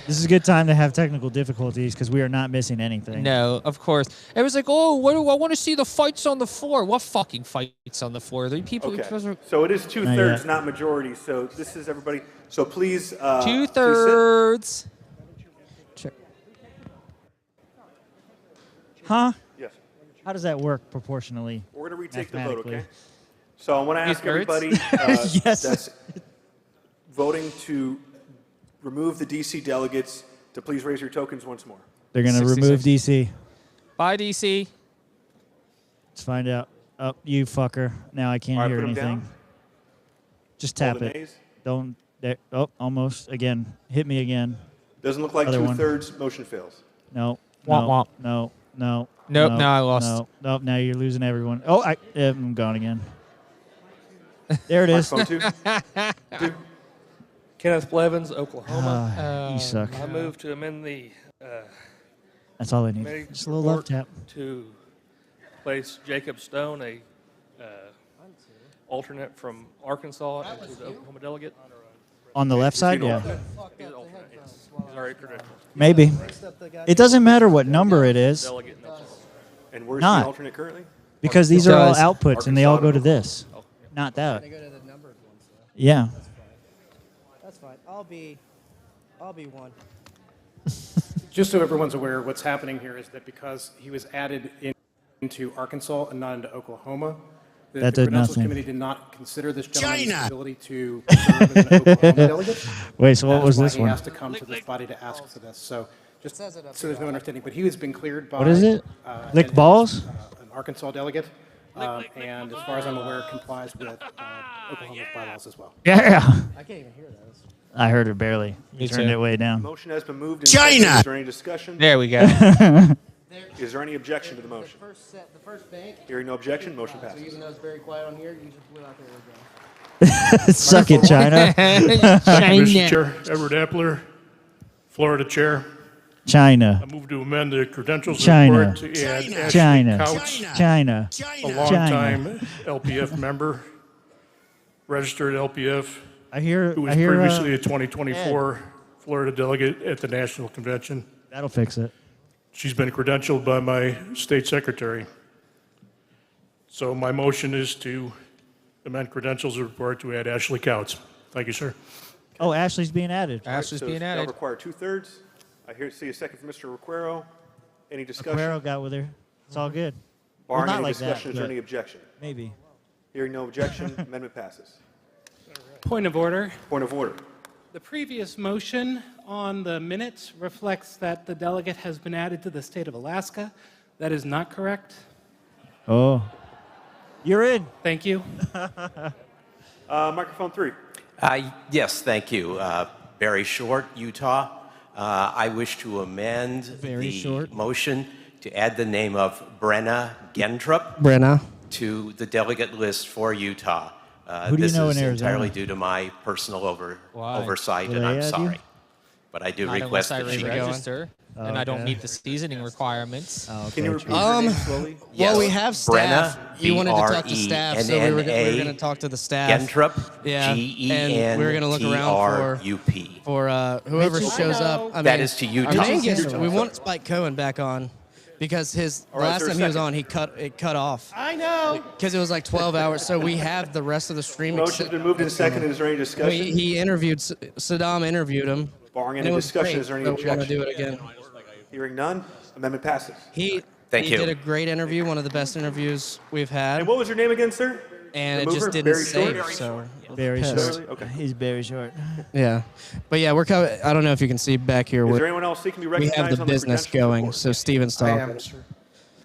This is a good time to have technical difficulties because we are not missing anything. No, of course. It was like, oh, what do I want to see the fights on the floor? What fucking fights on the floor? There are people. Okay. So it is 2/3, not majority. So this is everybody. So please. 2/3. Huh? Yes. How does that work proportionally? We're going to retake the vote, okay? So I want to ask It hurts. everybody Yes. that's voting to remove the DC delegates to please raise your tokens once more. They're going to 66. remove DC. Bye, DC. Let's find out. Oh, you fucker. Now I can't All right, hear put 'em anything. down. Just All tap the it. nays. Don't. There, oh, almost. Again. Hit me again. Doesn't look like Other one. 2/3. Motion fails. No. Womp no, womp. No. No. Nope, no, now I lost. No. Nope, now you're losing everyone. Oh, I'm gone again. There it is. Microphone 2. Kenneth Blevins, Oklahoma. You suck. I move to amend the That's all I need. committee Just a little love report tap. to place Jacob Stone, a alternate from Arkansas, into the Oklahoma delegate. On the left side, yeah. He's an alternate. He's already credentialed. Maybe. It doesn't matter what number it is. Delegate, no. And where's Not. the alternate currently? Because these are all Does. outputs, and they all go to this. Not that. Yeah. That's fine. I'll be one. Just so everyone's aware, what's happening here is that because he was added into Arkansas and not into Oklahoma, That the did Credentials nothing. Committee did not consider this gentleman's ability to serve as an Oklahoma delegate. Wait, so what That's was why this he one? has to come to this body to ask for this. So just so there's no understanding, but he has been cleared by What is it? Lick an balls? Arkansas delegate, and as far as I'm aware, complies with Oklahoma's bylaws as well. Yeah. I can't even hear those. I heard it barely. You Me turned too. it way down. Motion has been moved. And seconded. Is there any discussion? There we go. Is there any objection to the motion? The first bank. Hearing no objection, motion So passes. even though it's very quiet on here, you just blew out there again. Suck it, China. Mr. Chair, Edward Appler, Florida Chair. China. I move to amend the credentials China. report to add Ashley China. Couch, China. a longtime LPF member, registered LPF, I hear. who was I hear. previously a 2024 Florida delegate at the National Convention. That'll fix it. She's been credentialed by my state secretary. So my motion is to amend credentials report to add Ashley Couch. Thank you, sir. Oh, Ashley's being added. Ashley's So being that'll added. require 2/3. I see a second from Mr. Requero. Any discussion? Aquero got with her. It's all good. Barring Well, not any like that, discussion, is there but any objection? maybe. Hearing no objection, amendment passes. Point of order. Point of order. The previous motion on the minutes reflects that the delegate has been added to the state of Alaska. That is not correct. Oh. You're in. Thank you. Microphone 3. Yes, thank you. Barry Short, Utah. I wish to amend the motion to add the name of Brenna Gentrup to the delegate list for Utah. Who do you this know is in Arizona? entirely due to my personal oversight, Will and they I'm add you? sorry. But I do Not request unless I that she re-register, and I don't Okay. meet the seasoning requirements. Oh, okay. Can you repeat your name slowly? Well, we have staff. Brenna, You wanted to talk to staff, so we were going to talk to the staff. Gentrup, Yeah, and we were going to look around G-E-N-T-R-U-P. for whoever shows up. I That mean, is to our Utah. main guest, we want Spike Cohen back on because his All right, last is there a time he was second? on, it cut off I know. because it was like 12 hours. So we have the rest of the stream. Motion's been moved and seconded. Is there any discussion? He interviewed Saddam interviewed him. Barring and any it was discussion, great, is there any so we want to objection? do it again. Hearing none, amendment passes. He Thank you. did a great interview, one of the best interviews we've had. And what was your name again, sir? And The it just mover? didn't Barry save. Short? So Very pissed. short. Okay. He's very short. Yeah, but yeah, we're coming. I don't know if you can see back here. Is there anyone else seeking to be We recognized have the on the business credentials going. report? So Steven's I talking. am, sir.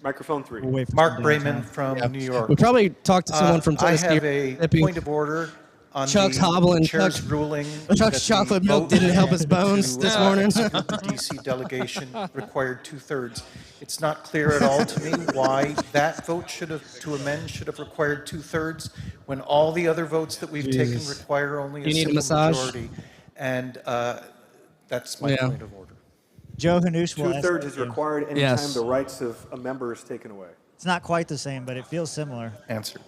Microphone 3. We'll wait for Mark some Brayman downtime. from New York. We probably talked to someone from I Tennessee. have a Mississippi. point of order on Chuck's the hobbling. chair's Chuck's- ruling. Chuck's that the chocolate milk vote didn't help his bones to, this morning. exclude the DC delegation required 2/3. It's not clear at all to me why that vote to amend should have required 2/3 when all the other votes that we've taken Jesus. require only a You need a simple massage? majority. And that's my Yeah. point of order. Joe Hanush will 2/3 is escort you. required anytime Yes. the rights of a member is taken away. It's not quite the same, but it feels similar. Answer.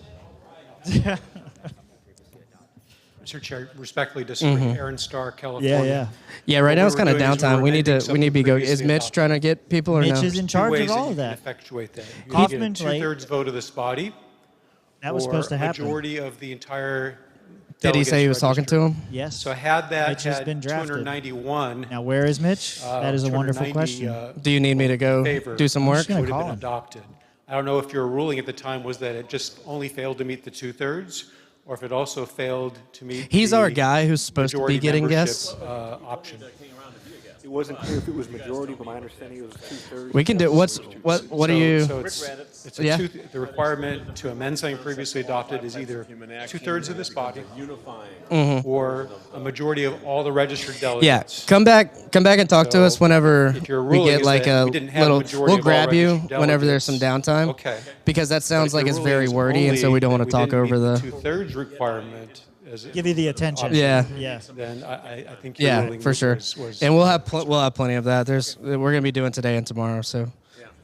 Mr. Chair, respectfully disagree. Mhm. Aaron Starr, California. Yeah. Yeah, right What now we it's were kind of doing is we downtime. were We need to amending we need to be something go. Is previously Mitch adopted. trying to get people or Mitch no? is in Two charge ways of all that of you can that. effectuate that. You Kaufman's need a late. two-thirds vote of this body. That was or supposed to a happen. majority of the entire. Did he say he was talking to him? Yes. So had that Mitch has had been drafted. 291. Now, where is Mitch? That is a wonderful 290, question. Do you need me to go favor, do some I'm work? just gonna would have call been him. adopted. I don't know if your ruling at the time was that it just only failed to meet the two-thirds, or if it also failed to meet. He's the our guy who's supposed to be majority getting membership, guests. Option. It wasn't clear if it was majority, but my understanding it was two-thirds. We can do what do you? So it's a Yeah. the requirement to amend something previously adopted is either two-thirds of this body Mhm. or a majority of all the registered Yeah, delegates. come back and talk to us whenever if your we ruling get is like that a we didn't have a little. majority We'll of all grab you registered whenever there's some delegates. downtime. Okay. Because that sounds But like if it's your very ruling is wordy, and so we don't only want to that talk didn't over meet the. two-thirds requirement. Give you the attention. Yeah. Yeah. Then I think your Yeah, ruling for sure. was And we'll have plenty of that. We're gonna be doing today and tomorrow. So.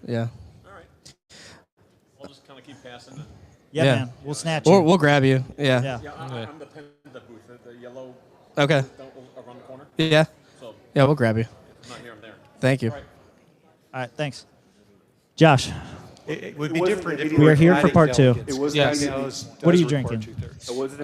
Yeah. All right. We'll just kind of keep passing it. Yeah, Yeah. man. We'll snatch Or you. we'll grab you. Yeah. Yeah. I'm the pen of the booth, the yellow. Okay. Around the corner. Yeah. So Yeah, we'll grab you. I'm not here, I'm there. Thank you. All right. All right, thanks. Josh, It would be different if we are here for adding part two. delegates. It was Yes. What are you drinking? It wasn't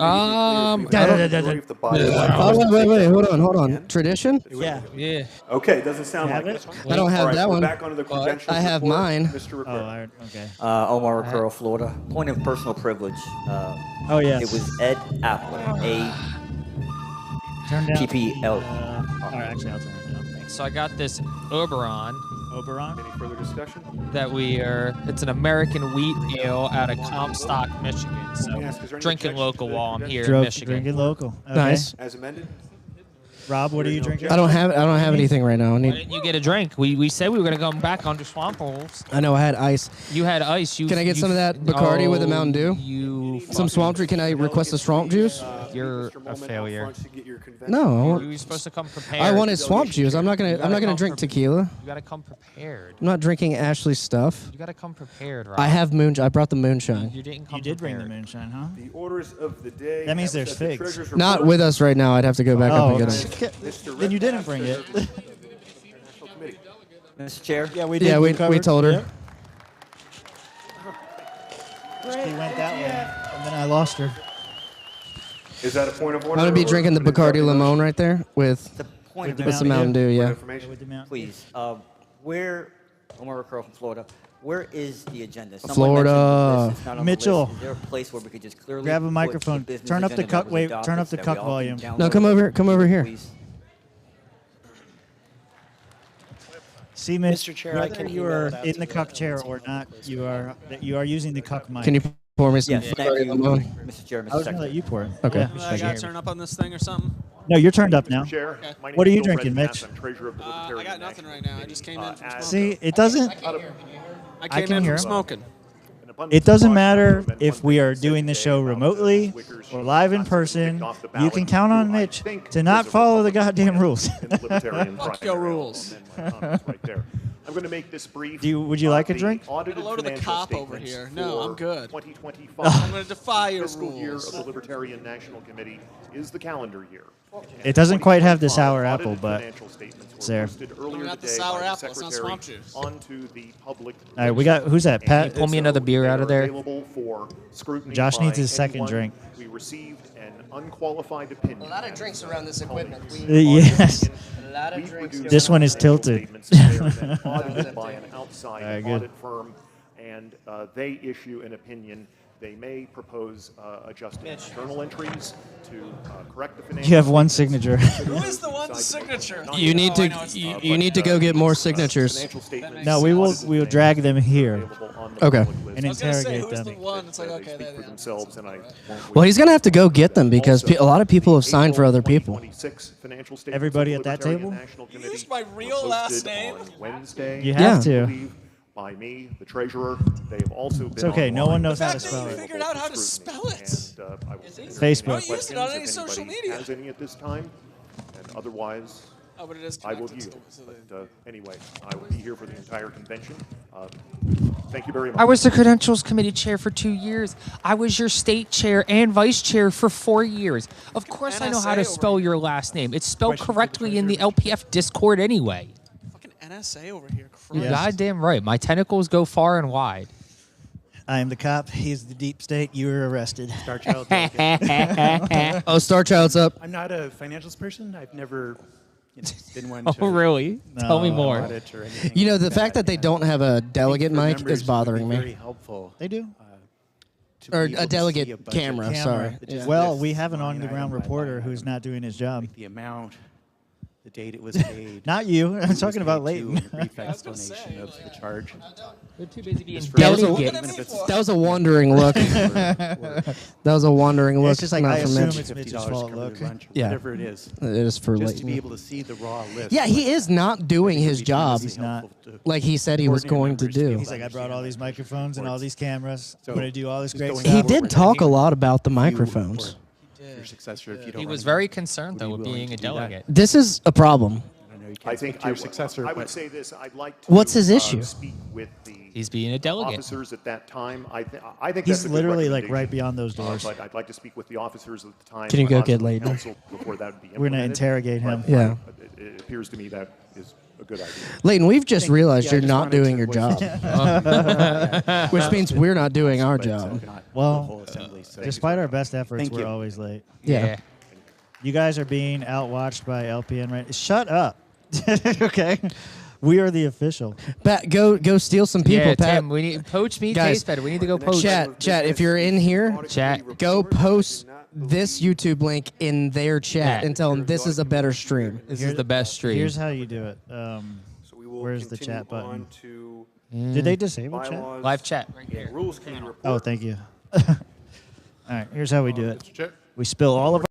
Hold on. Tradition? Yeah. Yeah. Okay, doesn't sound You have like it? it. I don't have All right, that we're one. back onto the credentials I have report. mine. Mr. Oh, Ricard. okay. Omar Recurro, Florida. Point of personal privilege. Oh, yes. It was Ed Apple, Turn down. PPL. All right, actually, I'll turn it down. So I got this Oberon Oberon? Any further discussion? that it's an American wheat ale out of Comstock, Michigan. So Let me ask, is there any drinking objection local to the while I'm here in Dro- Michigan. Drinking local. Okay. Nice. As amended? Rob, what are you drinking? I don't have anything right now. I Why need. didn't you get a drink? We said we were gonna come back under swamp rules. I know I had ice. You had ice. Can I get some of that Bacardi with a Mountain Dew? You Some swamp juice. Can I request a swamp juice? You're a failure. No. You were supposed to come prepared. I wanted swamp juice. I'm not gonna drink tequila. You gotta come prepared. I'm not drinking Ashley's stuff. You gotta come prepared, right? I have moonshine. I brought the moonshine. You didn't come You did bring prepared. the moonshine, huh? The orders of the day. That means have there's set the figs. treasurer's Not report. with us right now. I'd have to go back up and get okay. them. Then you didn't bring it. Mr. Chair? Yeah, we did. Yeah, we covered. told her. Yep. She went that way, and then I lost her. Is that a point of I'm order? gonna be or drinking the an Bacardi executive Limon motion? right there with The point of the with some Mountain Dew. Yeah. Information? With the Mountain. Please, where, Omar Recurro from Florida, where is the agenda? Someone Florida. mentioned the list is not on the Mitchell. list. Is there a place where we could just clearly Grab a put microphone. the business Turn up the agenda that cuck. was Wait. adopted Turn up so the that we cuck all volume. can No, download come it? over here. Please. See, Mitch, Mr. Chair, I can you email are it out in to the the cuck chair or not, you are using the cuck mic. Can you pour me some Yes, thank Bacardi you, Limon? Mr. Chair, I Mr. was gonna let Secretary. you pour it. Okay. Yeah. I got to turn up on this thing or something? No, you're turned up now. Chair, my name What are is you Bill drinking, Redpath. Mitch? I'm treasurer of the Libertarian I got nothing National right now. I Committee. just came in from As smoking. See, it doesn't. I I came can in hear from him. smoking. an abundance It doesn't of matter caution and if one we thing are said doing the today show about remotely Wickers or live in not simply person. kicked off the You ballot, can count on who I Mitch think to not was a follow the Republican goddamn rules. in the Libertarian Fuck your primary. rules. And then my comments right there. I'm going to make this brief. Would you like a The drink? audited Hello to the financial cop over statements here. No, I'm for good. 2025. I'm going to defy your fiscal year of rules. the Libertarian National Committee is the calendar year. It doesn't quite have the 2025 sour audited apple, but financial statements were it's there. posted earlier Not the today sour by apple, it's not Secretary swamp juice. onto the public. All right, we got who's that? Pat. Pull me another beer out of there. Available for scrutiny Josh by needs his second anyone. drink. We received an unqualified opinion. A lot of drinks around this equipment. Yes. A lot of drinks. This one is tilted. Audited by an outside All right, good. audit firm, and they issue an opinion. They may propose adjusted journal entries to correct the financial. You have one statements. signature. Who is the one signature? You need Oh, I to know it's you need to go get more signatures. No, we will drag them here. Okay. And I was going to say, interrogate who's the them. one? It's like, okay, Speak there for they are. themselves, and I won't Well, he's gonna have to go get them because a lot of people have signed for other people. 2026 financial statements Everybody of the at that Libertarian table? National You Committee used my real were last posted name? on Wednesday. You have I to. believe, by me, the treasurer. They have also been. It's okay, no online one knows The how to fact that spell you it. figured out how to spell it. And, I will entertain Facebook. Don't use it on any questions if social anybody media. Has any at this time, and otherwise. Oh, but it is I will connected yield. to the- But anyway, I will be here for the entire convention. Thank you very much. I was the Credentials Committee chair for 2 years. I was your state chair and vice chair for 4 years. Of course I know how to spell your last name. It's spelled correctly in the LPF Discord anyway. Fucking NSA over here. You're Yes. goddamn right. My tentacles go far and wide. I am the cop. He's the deep state. You were arrested. Star Child delegate. Oh, Star Child's up. I'm not a financials person. I've never been one Oh, to really? Tell me more. audit or anything You know, like the that. fact that they don't have a delegate For mic members, is bothering it would be me. Very helpful. They do. To Or be a able to delegate see a budget camera, sorry. that just Well, lists we have an line on-the-ground item by reporter line who's item, not doing his job. like the amount, the date it was paid. Not you. who I'm was talking about paid to, Leighton. and a brief explanation of the charge. They're too busy being Just for- That was, delegate. even if it's- that was a wandering look. That was a wandering look. It's just like, not I from assume Mitch. it's Mitch's $50 fault. to cover Look. their lunch or Yeah. whatever it is. It is for Just to be Leighton. able to see the raw list. Yeah, he is not doing his He's job not. like he said he was going to do. He's like, I brought all these microphones and all these cameras. I'm going to do all this great going stuff. He did talk a lot about the microphones. Your successor, if you don't He was run very again, concerned, would though, be with willing being to a do that. delegate. This is a problem. I know you I can't speak think to your successor, I would but say this. I'd like to. What's his issue? Speak with the He's being a delegate. officers at that time. I think He's that's a good literally like recommendation. right beyond those doors. But I'd like to speak with the officers at the time. Can you go get possibly Leighton? council before that would be We're gonna implemented. interrogate him. But, Yeah. It appears to me that is a good idea. Leighton, we've just realized yeah, I you're just not wanted doing to your voice job. Which means we're not doing our but, job. not the Well, whole assembly, so- despite our best efforts, Thank we're you. always late. Yeah. You guys are being outwatched by LPN right. Shut up. Okay. We are the official. Pat, go steal some people, Yeah, Pat. Tim, we need poach me Guys, taste better. We need to go poach. Chat, if you're in here, Chat. go post this YouTube link in their chat Yeah. and tell them this is a better stream. This is the best stream. Here's how you do it. So we will Where's the continue chat button? on to Did they disable chat? bylaws, Live chat right here. Rules Committee report. Oh, thank you. All right, here's how we do it. Mr. Chair? We spill all of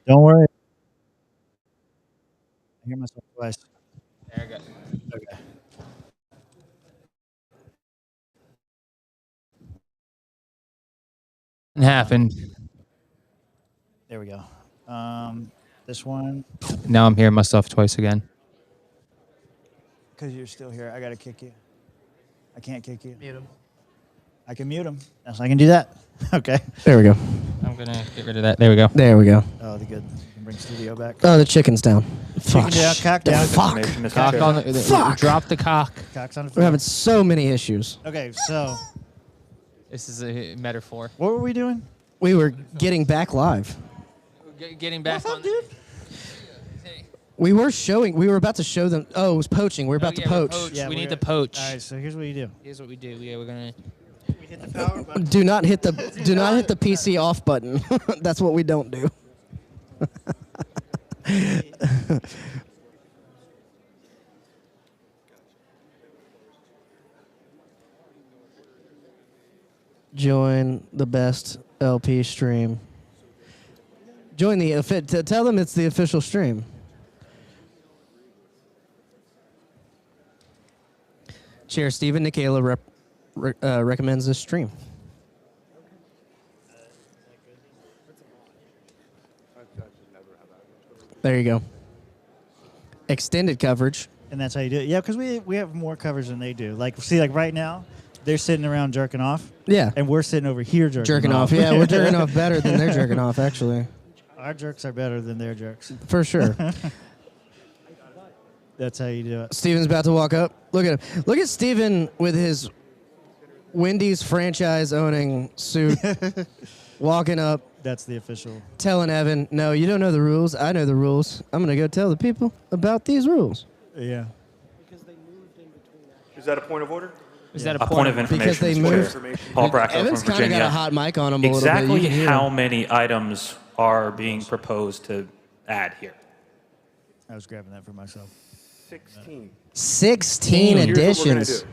Don't worry. I hear myself twice. There we go. Okay. Happened. There we go. This one. Now I'm hearing myself twice again. Because you're still here, I gotta kick you. I can't kick you. Mute him. I can mute him. Yes, I can do that. Okay. There we go. I'm gonna get rid of that. There we go. There we go. Oh, the good. You can bring studio back. Oh, the chicken's down. Chicken down, cock The down. fuck. Cock on the, Fuck. Drop the cock. Cock's on the We're floor. having so many issues. Okay, so This is a metaphor. what were we doing? We were getting back live. Getting back on. dude? We were about to show them. Oh, it was poaching. We're about to poach. Yeah, we we're need to gonna- poach. All right, so here's what you do. Here's what we do. Yeah, we're gonna. We hit the power button. Do not hit the PC off button. That's what we don't do. Join the best LP stream. Join the tell them it's the official stream. Chair Stephen Nikala recommends this stream. There you go. Extended coverage. And that's how you do it. Yeah, because we have more coverage than they do. Like, see, like right now, they're sitting around jerking off. Yeah. And we're sitting over here Jerking off. Yeah, we're jerking off better than they're jerking off, actually. Our jerks are better than their jerks. For sure. That's how you do it. Steven's about to walk up. Look at him. Look at Steven with his Wendy's franchise owning suit. Walking up. That's the official. Telling Evan, no, you don't know the rules. I know the rules. I'm going to go tell the people about these rules. Yeah. Is that a point of order? Is that A point of Because information. they Chair. moved. Paul Bracco Evan's from kind of Virginia. got a hot mic on him a little bit. Exactly You can hear how him. many items are being proposed to add here? I was grabbing that for myself. 16. 16 Here's what we're gonna additions. do.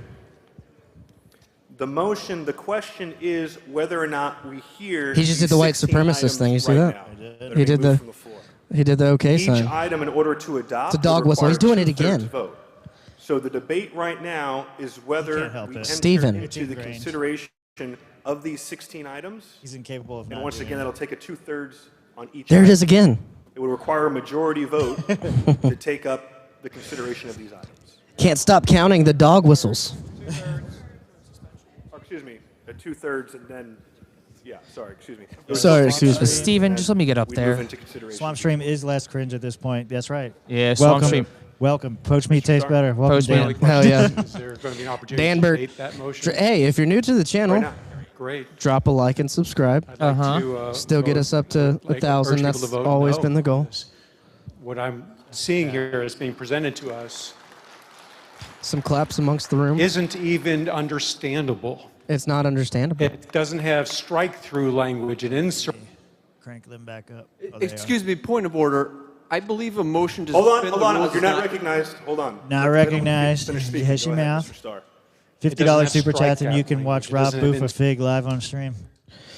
The question is whether or not we hear. He just did these the white 16 supremacist items thing. You see right that? now that are He being did moved the. from the floor. He did the okay Each sign. item, in order to adopt, It's a dog would whistle. He's require doing it two-thirds again. vote. So the debate right now is whether we enter Steven. into the consideration of these 16 items. He's incapable of. And not once doing again, it. that'll take a 2/3 on each. There it item. is again. It would require a majority vote to take up the consideration of these items. Can't stop counting the dog whistles. Or, excuse me, a 2/3 and then, yeah, sorry, excuse me. Sorry, excuse me. Steven, just let me get up We there. move into consideration. Swamp Stream is less cringe at this point. That's right. Yeah, Swamp Welcome. Stream. Welcome. Poach meat tastes better. Welcome, Poach meat. Dan. Hell yeah. Is there going to be an opportunity Dan to Burt. debate that motion? Hey, if you're new to the channel, Right now. Great. drop a like and subscribe. I'd like to, Still get vote- us up to like, 1,000. urge people That's to vote always no. been the goal. What I'm seeing here is being presented to us Some claps amongst the room. isn't even understandable. It's not understandable. It doesn't have strike-through language and insert. Crank them back up. Oh, they are. Excuse me, point of order. I believe a motion to Hold on, suspend hold the on. rules You're is not recognized. Hold on. Not Let him recognized. finish speaking. Hush Go your ahead, mouth. Mr. Starr. $50 have super chat, and strikeout you can watch language. It Rob doesn't have Boof a fig live on stream.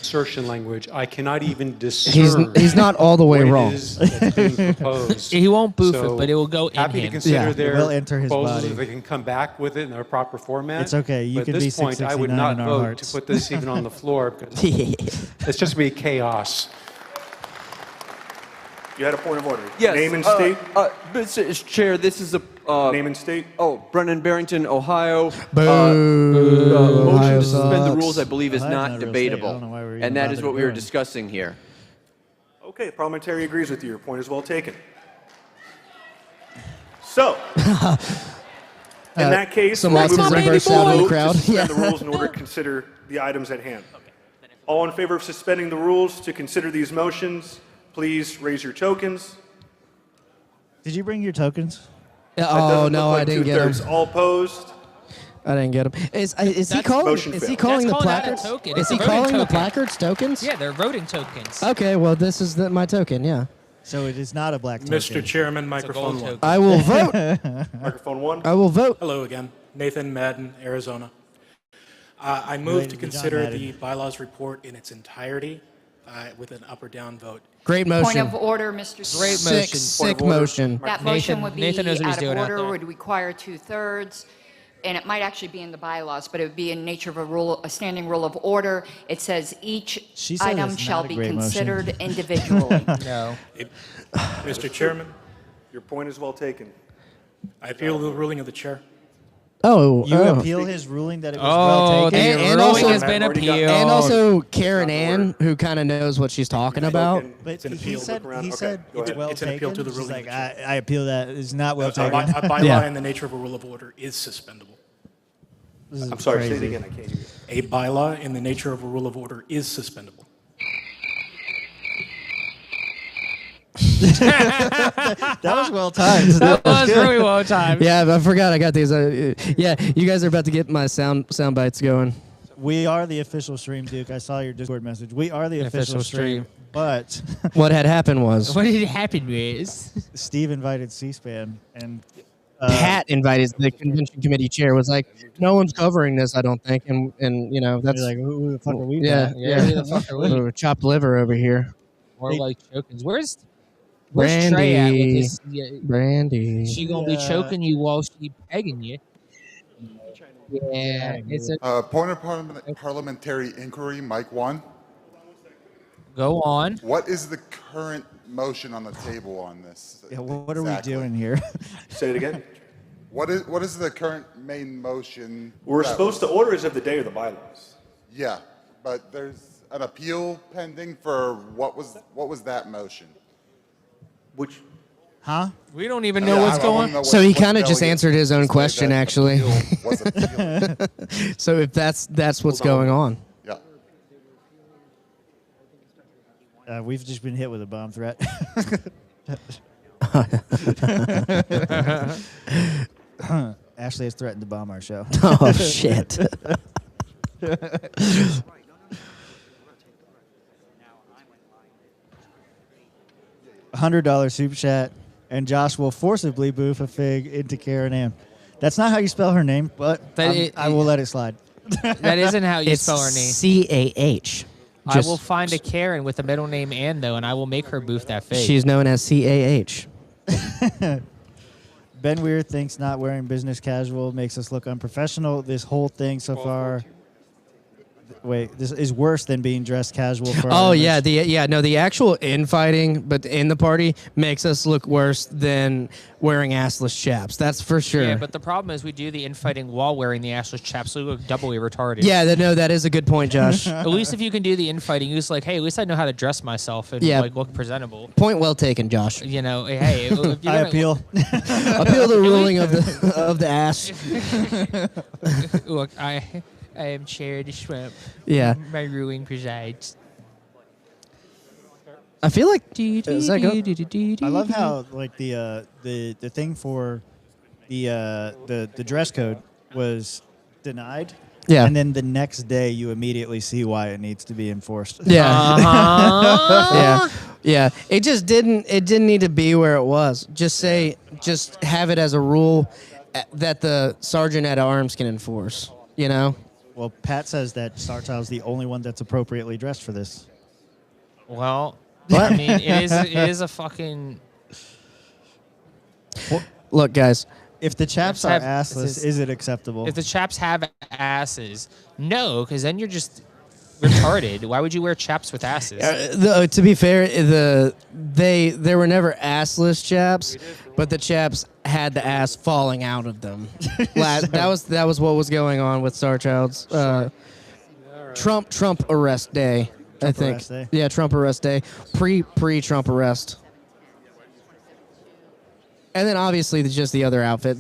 Insertion language. I cannot even discern. He's not all the way what it wrong. is that's being proposed. He won't boof So, it, but it will go in happy to him. consider Yeah. their It will enter his proposals body. if they can come back with it in their proper format. It's okay. You But can at be this point, I would 669 not in our vote hearts. to put this even on the floor because it's just going to be chaos. You had a point of order. Yes. Name and state. Mr. Chair, this is a Name and state. Oh, Brennan Barrington, Ohio. Boo. Motion Ohio to suspend the sucks. rules, I believe, is Ohio's not not a real state. I debatable, don't know why we're even and that is bothered what we were doing. discussing here. Okay, the parliamentary agrees with you. Your point is well taken. So, in that case, some we autism would burst out in the vote crowd. to suspend Yeah. the rules in order to consider the items at hand. All in favor of suspending the rules to consider these motions, please raise your tokens. Did you bring your tokens? That Oh doesn't no, look like I didn't get him. 2/3. All opposed. I didn't get him. Is he That's- calling? Motion Is he failed. calling That's the called out a placards? token. Is It's he a voting calling the token. placards tokens? Yeah, they're voting tokens. Okay, well this is my token. Yeah. So it is not a black token. Mr. Chairman, It's a microphone gold one. token. I will vote. Microphone one. I will vote. Hello again. Nathan Madden, Arizona. I move Related to to John consider Madden. the bylaws report in its entirety. with an up or down vote. Great motion. Point of order, Mr. Great Chairman. motion. Sick motion. That motion would be Nathan knows what he's out doing of out order, there. would require 2/3, and it might actually be in the bylaws, but it would be in nature of a standing rule of order. It says each She said item it's shall not a be great motion. considered individually. No. Mr. Chairman, Your point is well taken. I appeal the ruling of the chair. Oh, You oh. appeal his ruling that it was Oh, well the taken? And ruling also- has been appealed. And also Karen Ann, who kind of knows what she's talking about. But It's an he appeal. said, Look around. he Okay, said go it's ahead. well It's an taken. appeal to the She's ruling like, of the I appeal that. It's not well A taken. bylaw Yeah. in the nature of a rule of order is suspendable. This is I'm sorry, say it crazy. again, I can't hear you. A bylaw in the nature of a rule of order is suspendable. That was well timed. That was good. really well timed. Yeah, I forgot I got these. Yeah, you guys are about to get my sound bites going. We are the official stream, Duke. I saw your Discord message. We are the official stream. But What had happened was What did happen was Steve invited C-SPAN, and Pat invited the convention committee chair. Was like, no one's covering this, I don't think, and you know that's you're like, who the fuck are we? yeah, Pat? Yeah, who the fuck are we? Ooh, chopped liver over here. more They- like chokings. Where's Trey at with Brandy, his? Yeah, Brandy. she gonna be choking you while she pegging you. Yeah, it's a Point of parliamentary inquiry, Mike 1. go on. What is the current motion on the table on this? Yeah, what are exactly? we doing here? Say it again. What is the current main motion? We're that supposed to order as of the day of the bylaws. Yeah, but there's an appeal pending for what was that motion? Which? Huh? We don't even know what's I wanna going. know So what- he what kind of just delegate answered his own said question, that actually. appeal was appealed. So if that's what's going on. Yeah. We've just been hit with a bomb threat. Ashley has threatened to bomb our show. Oh shit. $100 super chat, and Josh will forcibly boof a fig into Karen Ann. That's not how you spell her name, but I will let it slide. That isn't how you It's spell her name. CAH. I will find a Karen with a middle name Ann though, and I will make her boof that fake. She's known as CAH. Ben Weir thinks not wearing business casual makes us look unprofessional. This whole thing so far. Wait, this is worse than being dressed casual for our Oh image. yeah, the actual infighting, but in the party makes us look worse than wearing assless chaps. That's for sure. Yeah, but the problem is we do the infighting while wearing the assless chaps, so we look doubly retarded. Yeah, no, that is a good point, Josh. At least if you can do the infighting, you're just like, hey, at least I know how to dress myself and Yeah. like look presentable. Point well taken, Josh. You know, hey, if you're I gonna- appeal. Appeal the ruling of the ass. Look, I am Chair of the Shrimp. Yeah. My ruling presides. I feel like is that go? I love how like the thing for the dress code was denied. Yeah. And then the next day you immediately see why it needs to be enforced. Yeah. Uh-huh. Yeah. Yeah. It just didn't need to be where it was. Just have it as a rule that the sergeant at arms can enforce, you know? Well, Pat says that Sartow's the only one that's appropriately dressed for this. Well, What? I mean, it is a fucking. Look, guys. If the chaps Chaps are have- assless, is it acceptable? If the chaps have asses, no, because then you're just retarded. Why would you wear chaps with asses? To be fair, there were never assless chaps, but the chaps had the ass falling out of them. That was what was going on with Starchild's Trump arrest day. I Trump think. arrest day. Yeah, Trump arrest day. Pre Trump arrest. And then obviously just the other outfit.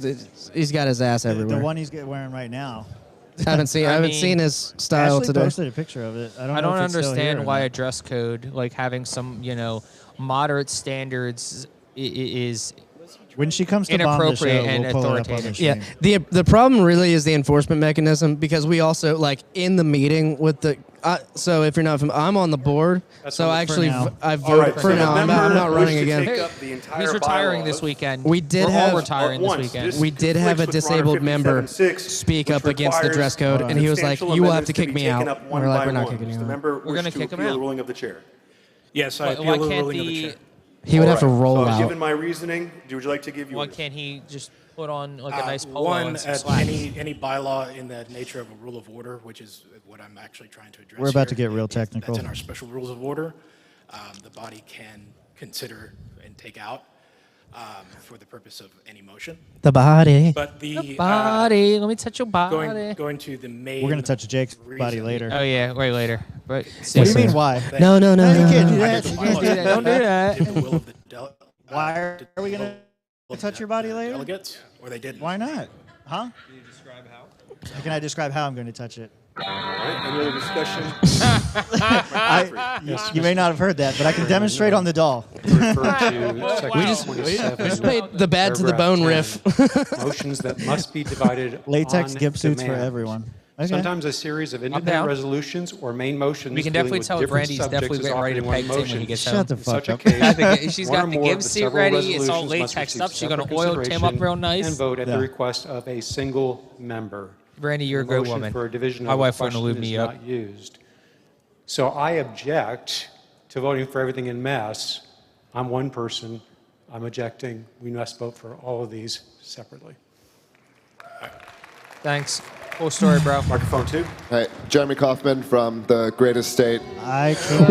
He's got his ass everywhere. The one he's wearing right now. I haven't seen his style Ashley today. posted a picture of it. I don't know if it's still here understand or why not. a dress code, like having some, moderate standards, is When she comes to bomb the show, Inappropriate and we'll pull it up on the authoritative. stream. Yeah, the problem really is the enforcement mechanism because we also like in the meeting with the. So if you're not, I'm on the board. So I actually I voted for now. I'm not running again. He's retiring this weekend. We did We're have all retiring this weekend. We did have a disabled member speak up against the dress code, and he was like, "You will have to kick me out." We're like, "We're not kicking you out." We're gonna kick him out. The ruling of the chair. Yes, I Why appeal the can't ruling of the the- chair. He would have to roll so out. Given my reasoning, would you like to give you? Why can't he just put on like a nice polo One, and some slacks? any bylaw in the nature of a rule of order, which is what I'm actually trying to address. We're about to here, get real technical. That's in our special rules of order. The body can consider and take out for the purpose of any motion. The body. But the body. Let me touch your body. Going to the main. We're gonna touch Jake's body later. Oh yeah, way later. But What do you mean? Why? No, you can't do I that. did You the can't do bylaws. that. Don't do that. Did the will of the Why are we gonna touch your body later? Delegates, or they didn't. Why not? Huh? Can you describe how? Can I describe how I'm going to touch it? All right. Any other discussion? You may not have heard that, but I can demonstrate on the doll. We just played the bad to the bone riff. Motions that must be divided Latex on gimp suits for demand. everyone. Okay. Sometimes a series of down. independent resolutions or main motions. We can dealing definitely with tell different Brandy's subjects definitely is getting ready to offered in peg one Tim when he motion. gets Shut home. the In fuck such a up. case, She's one got or the more give of the suit several ready. It's all resolutions must latex receive up. She's gonna separate oil Tim up real consideration nice. and vote at Yeah. the request of a single member. Brandy, you're a The good motion woman. For a division My of wife the wouldn't question lube me is up. not used. So I object to voting for everything in mass. I'm one person. I'm objecting. We must vote for all of these separately. Thanks. Full story, bro. Microphone 2. Hey, Jeremy Kaufman from the greatest state. I can't.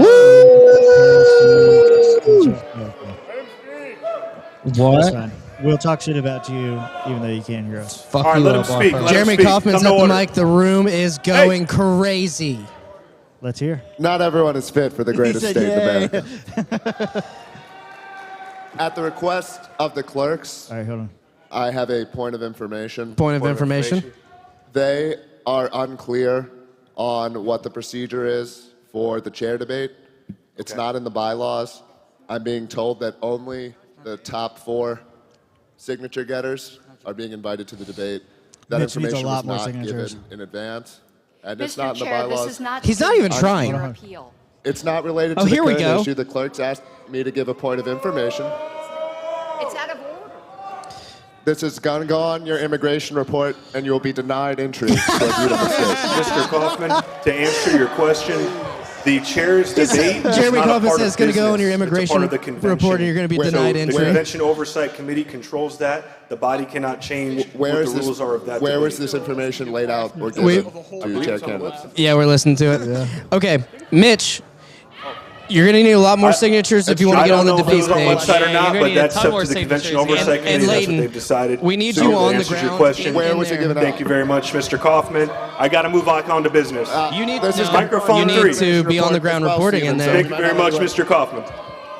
That's What? fine. We'll talk shit about you, even though you can't hear us. Fuck All right, you let him up, speak. Arthur. Let him Jeremy speak. Kaufman's Come to at the order. mic. The room is going crazy. Let's hear. Not everyone is fit for the greatest said state in yay. America. At the request of the clerks, All right, hold on. I have a point of information. Point of information. They are unclear on what the procedure is for the chair debate. It's not in the bylaws. I'm being told that only the top 4 signature getters are being invited to the debate. That Mitch needs a information lot was more not signatures. given in advance, and it's Mr. not in the Chair, bylaws. this is not. He's not even to trying. your appeal. It's not related to Oh, the here we current go. issue. The clerks asked me to give a point of information. It's out of order. This is going to go on your immigration report, and you will be denied entry to a beautiful state. Mr. Kaufman, to answer your question, the chair's debate is Jeremy not a Kaufman part says of it's gonna go on your business. It's a immigration part of the convention. report and you're gonna be So denied The entry. Convention Oversight Committee controls that. The body cannot change Where what is the this? rules are of that Where debate. was this information laid out or We- given to chair candidates? Yeah, we're listening to it. Okay, Mitch, you're gonna need a lot more signatures if you want to I get on don't the know if it debate was on stage. website or Yeah, not, you're gonna but need a that's ton up more to the Convention signatures. Oversight And Committee. That's Leighton, what they've decided. we need So you that on the answers your ground question. Where was it given out? Thank you very much, Mr. Kaufman. I got to move on to business. You need, This is no, microphone you need 3. to be on the ground As well, reporting in Stephen, there. Thank you very much, Mr. Kaufman.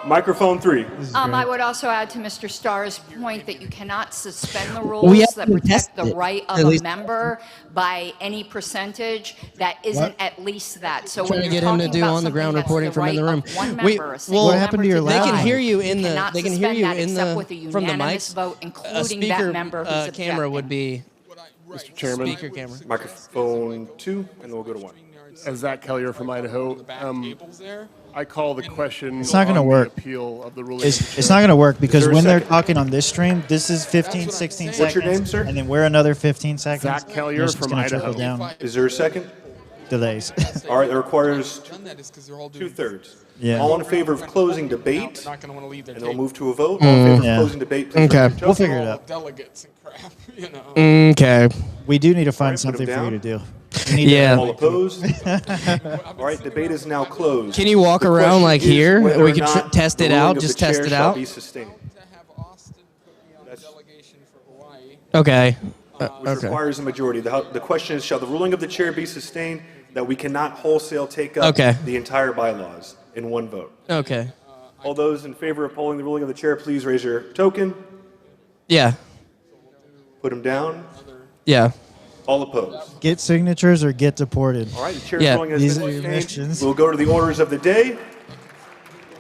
Microphone 3. I would also add to Mr. Starr's point that you cannot suspend the We rules have that to protect test the it, right at of a least. member by any percentage that isn't at least that. So Trying when to you're get him to talking do about on the ground something that's reporting from in the right room. of one We- member, a well, single what happened to member your They last can decide, hear you you in the. cannot They can hear suspend you that in except the with a from the unanimous mics. vote, A including speaker that member who's camera would objecting. be Mr. Chairman, speaker camera. Microphone 2, and then we'll go to 1. Zach Kellier from Idaho. I call the question. It's not going to on the work. Appeal of the ruling. It's not going to work because there a when they're second? talking on this stream, this is 15, 16 seconds. What's your name, sir? And then we're another 15 seconds. Zach and Kellier it's just from gonna trickle Idaho. down Is there a second? delays. All right, that requires 2/3. Yeah. All in favor of closing debate, Not going to want to leave their and we'll table. move to a vote. All in favor Yeah. of closing debate, please Okay. raise your We'll token. figure it out. Delegates and crap, you know. Okay. We do need to find All right, put 'em something for you to down. do. We need Yeah. All opposed? All right, debate is now closed. Can you walk The around question like is here? whether We or could not test the it ruling out. of Just the test chair it shall out. be sustained. To have Austin put me on the delegation for Hawaii. Okay. Which Okay. requires a majority. The question is, shall the ruling of the chair be sustained that we cannot wholesale take up Okay. the entire bylaws in one vote? Okay. All those in favor of upholding the ruling of the chair, please raise your token. Yeah. Put them down. Yeah. All opposed. Get signatures or get deported. All right, the chair's Yeah, ruling has these been are your sustained. missions. We'll go to the orders of the day.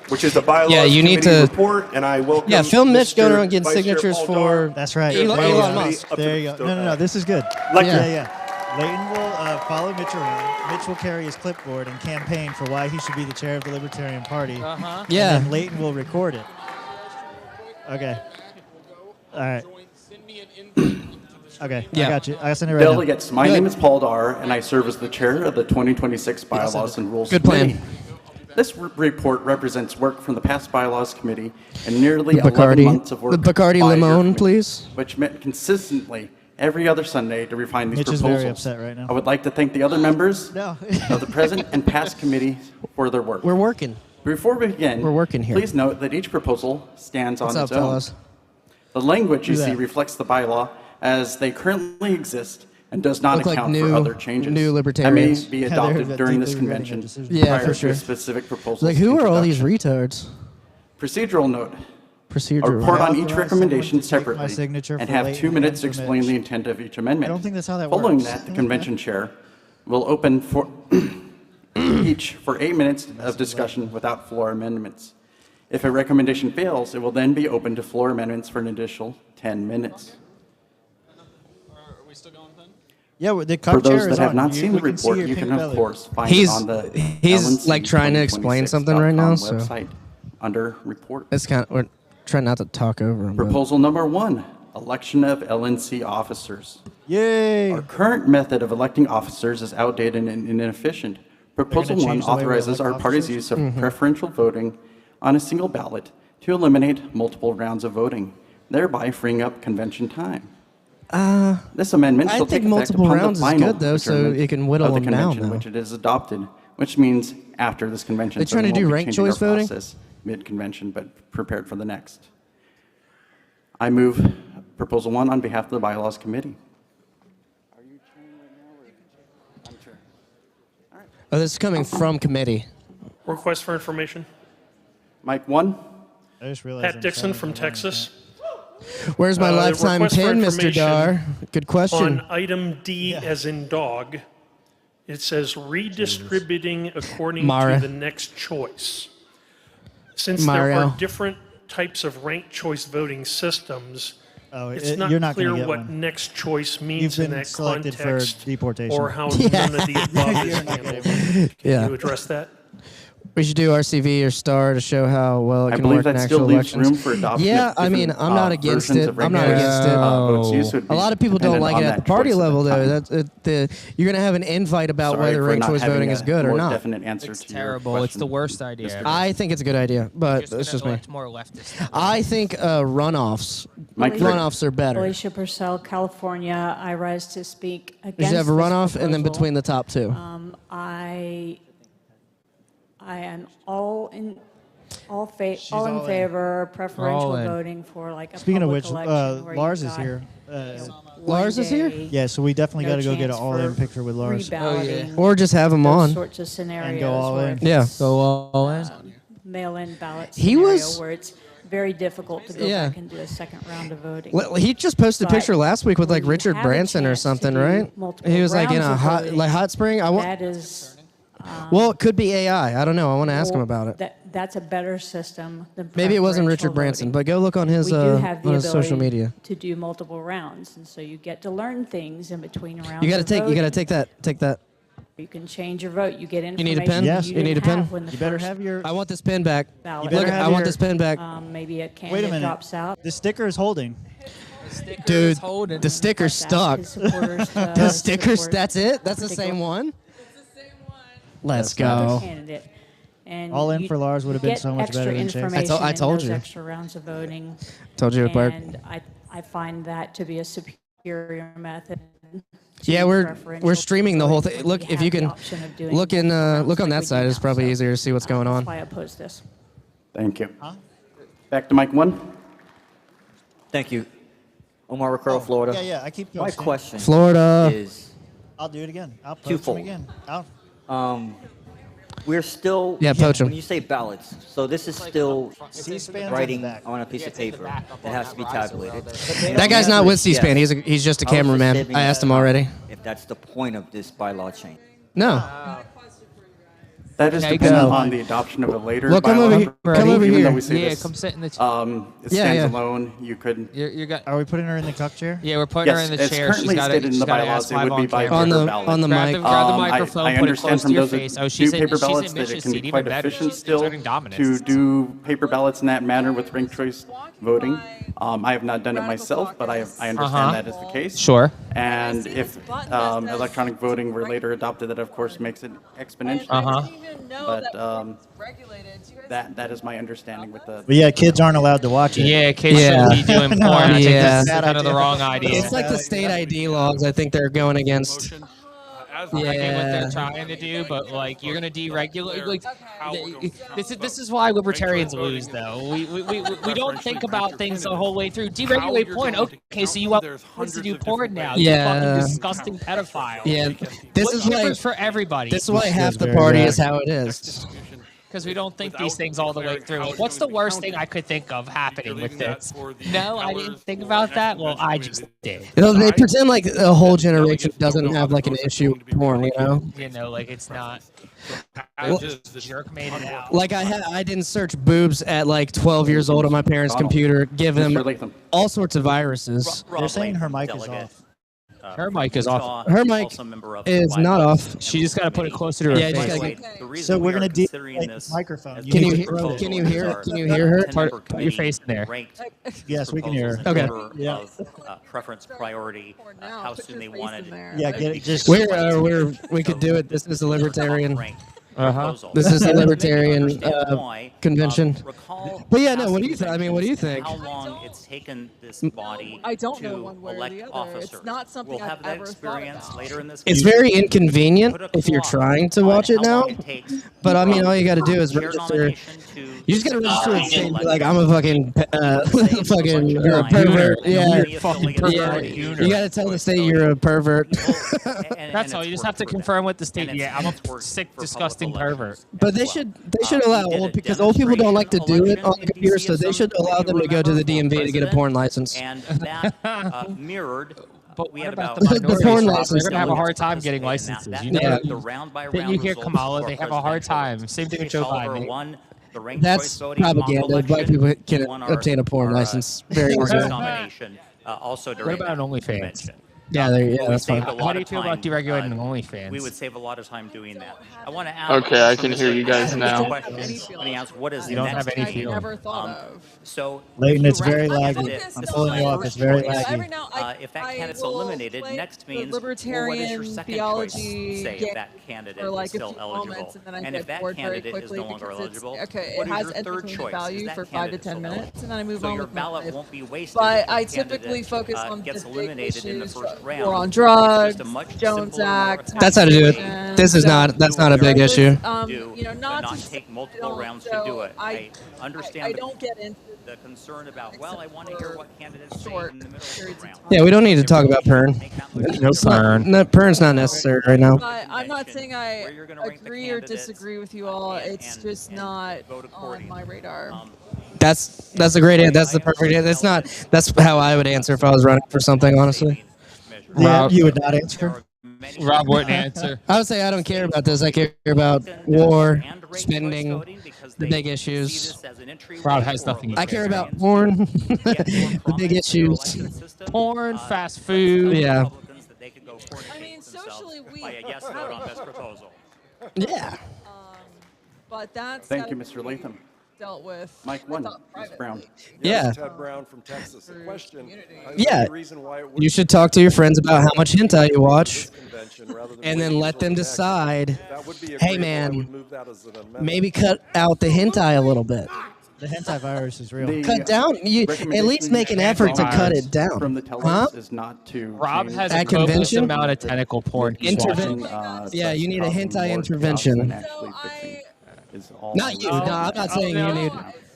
which is the bylaws Yeah, you need committee to- report, and I welcome Yeah, film Mitch going Mr. around getting Vice Chair signatures Paul for Dar. That's right. Elon Musk. There you go. No, this is good. Like yeah. Leighton will follow Mitch around. Mitch will carry his clipboard and campaign for why he should be the chair of the Libertarian Party. Uh-huh. Yeah. And then Leighton will record it. Okay. All right. Okay, Yeah. I got you. I send it right now. Delegates, my name is Paul Dar, and I serve as the chair of the 2026 Bylaws and Rules Good plan. Committee. This report represents work from the past Bylaws Committee and nearly The 11 months of work the Bacardi by your Limon, committee, please. which met consistently every other Sunday to refine these Mitch is proposals. very upset right now. I would like to thank the other members No. of the present and past committee for their work. We're working. Before we begin, We're working here. please note that each proposal stands What's on up, its own. fellas? The language you Do see that. reflects the bylaw as they currently exist and does not Look like account new- for other changes new that may libertarians. be Yeah, they're adopted during this deeply regretting convention that decision. Yeah, prior for to sure. a specific proposal. Like, who are all these retards? Procedural note. Procedure. A report on each Authorize recommendation someone to take my separately signature and for have Leighton 2 minutes to and for explain Mitch. the intent of each amendment. I don't think that's how that Following works. that, the convention chair will open for each for 8 minutes of discussion without floor amendments. If a recommendation fails, it will then be open to floor amendments for an additional 10 minutes. Yeah, the For cup those chair that is have on. not seen we the can see report, your you pink can, of belly. course, find He's- it on the he's, like, trying to explain something right now, so- website under report. It's kind of, we're trying not to talk over him. but- Proposal number 1, election of LNC officers. Yay! Our current method of electing officers is outdated and inefficient. Proposal 1 change the way we authorizes elect our party's officers? use of Mm-hmm. preferential voting on a single ballot to eliminate multiple rounds of voting, thereby freeing up convention time. This amendment I shall think take effect multiple upon rounds the is final good, though, so adjournment it can whittle of the them down convention, now. which it is adopted, which means after this convention. They so trying we to do won't be ranked changing our choice voting? process mid-convention, but prepared for the next. I move Proposal 1 on behalf of the Bylaws Committee. Oh, this is coming from committee. Request for information. Mike 1. I just realized Pat I'm Dixon signing from for mine. Texas. Where's my lifetime request for pin, Mr. information Dar? Good question. On item D as in dog, it says redistributing according Mara. to the next choice. Since there Mario. are different types of ranked choice voting systems, Oh, it's not you're not clear gonna get what one. next choice means You've in been that selected for context, deportation. or how Yeah. none of the above is You're not gonna handled. Can Yeah. you address that? We should do RCV or STAR to show how well it I can believe work in that actual still leaves elections. room for adoption Yeah, of I mean, different, I'm not against versions it. of I'm not regular, against it. votes used would A be lot of people don't dependent like on it that at the party choice at the level, though. time. You're going to have an invite about Sorry whether for ranked not choice having voting a is good or more not. definite answer It's to your terrible. It's question, the worst idea. Mr. I think it's a good idea, but Just that's just gonna me. elect more leftists. I think runoffs. Mike Frick. Runoffs are better. Alicia Purcell, California. I rise to speak You against should have a this runoff and then proposal. between the top two. I am all in all in in. favor of All preferential in. voting for like a Speaking of public which, election where Lars you've is got, here. Lars is here? Yeah, so we definitely no got to go get an chance all-in for picture with Lars. reballoting, Or just have him those on. sorts of scenarios And go all where in. if Yeah. it's, Go all in. mail-in ballot He scenario was- where it's very difficult to go Yeah. back and do a second round of voting. Well, he just posted a But picture last week with like when you Richard have a Branson or chance to something, do right? multiple He was like in rounds a of hot, voting, like hot spring. that is. Well, it could be AI. I don't know. I want to ask him about it. That's a better system than Maybe it wasn't preferential Richard Branson, voting. but go look on his We do have the on his social ability media. to do multiple rounds, and so you get to learn things in between rounds. You got to of take. You got to voting. take that. You can change your vote. You get You information. need a pen. Yes. You need a pen. You better have your. I want this pen back. Ballot. Look, I want this pen back. Maybe a Wait a candidate minute. drops out. The sticker is holding. Dude, the sticker's stuck. his supporters to The sticker's. support That's it. That's the particular same one. Let's other go. candidate. And All in you for Lars would have been get so much extra better than Chase. information I told in those you. extra rounds of voting. Told you it worked. And I find that to be a superior method. Yeah, to we're preferential streaming the whole voting thing. when Look, we if you have the can option of doing look in multiple look on rounds that like we side. do It's now. probably So, easier to see what's going That's on. why I oppose this. Thank you. Back to Mike 1. Thank you. Omar Recaro, Florida. Yeah, I keep My going. question Florida. is I'll do it again. I'll poach twofold. him again. We're still Yeah, poach 'em. when you say ballots, so this is still C-SPAN's writing on the back. on a piece of paper that has to be tabulated. That guy's not with C-SPAN. He's just a I was cameraman. saving I asked him already. if that's the point of this bylaw change. No. That is Okay, dependent go. on the adoption of a later Well, come bylaw. over here. Come over Even here. though we say Yeah, this, come sit in the it Yeah, stands yeah. alone. You could. You got. Are we putting her in the cuck chair? Yeah, we're putting her Yes, in the it's chair. currently stated in the bylaws it would be by camera. paper ballot. On the grab mic. The, grab the microphone, I put it understand close from to your those that face. Oh, do she's in, paper she's ballots in that it Mitch's can seat, be even quite better. efficient She's still exerting dominance. to do paper ballots in that manner with ranked choice voting. I have not done it myself, but I understand that is the case. Sure. And if electronic voting were later adopted, that of course makes it exponential. But that is my understanding with the. But yeah, kids aren't allowed to watch it. Yeah, kids shouldn't be doing porn. I think Yeah. that's kind of the wrong idea. It's like the state ID laws. I think they're going against. I get what they're trying to do, but like you're gonna deregulate. Like this is why libertarians lose, though. We don't think about things the whole way through. Deregulate porn. Okay, so you want kids to do porn now? You fucking disgusting pedophile. Yeah, this What's is why different for everybody. This is why half the party is how it is. Because we don't think these things all the way through. Like, what's the worst thing I could think of happening with this? No, I didn't think about that. Well, I just did. You know, they pretend like a whole generation doesn't have like an issue with porn. You know. You know, like it's not. Jerk made it out. Like I didn't search boobs at like 12 years old on my parents' computer, give them all sorts of viruses. They're saying her mic is off. Her mic is off. Her mic is not off. She just got to put it closer to her Yeah, face. just gotta So we're gonna deactivate the microphone. Can you hear her? Can you hear her? Put your face in there. Yes, we can hear her. Okay. Yeah. Preference priority, how soon they wanted. Yeah, get it. Just we could do it. This is a libertarian. Proposal. This is a libertarian convention. Recall But yeah, no. What do you think? I mean, what do you think? how long it's taken this body I don't to know one way or elect the other. officers. It's not something we'll I've have that ever thought experience about. later in this. It's meeting. very inconvenient Put a if you're clock trying to on watch it how now. long it takes But I mean, all you got to do is chair register. nomination to You just got to register and say, elect like, I'm a fucking, fucking, you're a pervert. Yeah, You're a fucking pervert. You got to tell the state you're a pervert. That's all. You just have to confirm with the state. Yeah, I'm a sick, disgusting pervert. But they should allow because old people don't like to do it on the computer, so they should allow them to go to the DMV to get a porn license. And that mirrored. But we had what about about the minorities, porn Rob? license? They're gonna have a hard time getting licenses. You know, Yeah. the round-by-round you hear results Kamala, for they have a hard time. Same thing with Joe Oliver Biden. won the ranked That's choice voting mock propaganda. White election. people can He won our- obtain a porn our, license very our easily. nomination, also What during about that OnlyFans? convention. Yeah, that's fine. How do you feel about deregulating OnlyFans? We would save a lot of time doing that. I want to ask. Okay, I can hear you guys now. Questions. Let me ask, what is You the don't next have any meeting? feeling. Never thought of. So, Leighton, if it's you very recognize laggy. that I'm this pulling is you my off. It's first very choice, Every laggy. now if that I candidate's will eliminated, play next the means, well, what is your libertarian second theology choice say game if that candidate for like is still a few eligible? moments, and then I And get if that bored very candidate is quickly no longer because eligible, okay, what it is has your third entertainment choice? value Is that for 5 to candidate 10 still minutes, eligible? and then I move So on your with my ballot life. won't be wasted But if the I typically candidate, focus on gets the big eliminated in the issues, first round. war on It's drugs, just a much Jones simpler, more Act. That's how to do it. taxation, This is so- not. That's not a big Do issue. You know, not to take multiple don't- rounds to so do it. I understand I don't get into the concern about, well, I want to hear what candidates say in the middle of the round. Yeah, we don't need to talk about Pern. It's not- no, Pern's not necessary right now. But I'm not saying I agree or disagree with you all. It's just not on my radar. That's a great answer. That's the perfect answer. That's not. That's how I would answer if I was running for something. Honestly, Yeah, you would not answer. Rob wouldn't answer. I would say I don't care about this. I care about war, spending, the big issues. Rob has nothing. I care about porn, the big issues. Porn, fast food. Yeah. I mean, socially, we. By a yes vote on this proposal. Yeah. But that's Thank you, gotta Mr. be Latham. dealt with. Mike I 1, thought Ms. privately. Brown. Yeah. Ted Brown from Texas. The question. Yeah. The reason why it You should talk to your friends about how much hentai you watch, and then let them decide. Hey, man, maybe cut out the hentai a little bit. The hentai virus is real. Cut down. You at least make an effort to cut it down. From the telex is not to Rob change has At a copious convention? amount of tentacle porn. he's Interven- watching. Yeah, you need a hentai more intervention. than actually fixing is all Not you. No, I'm not saying you need.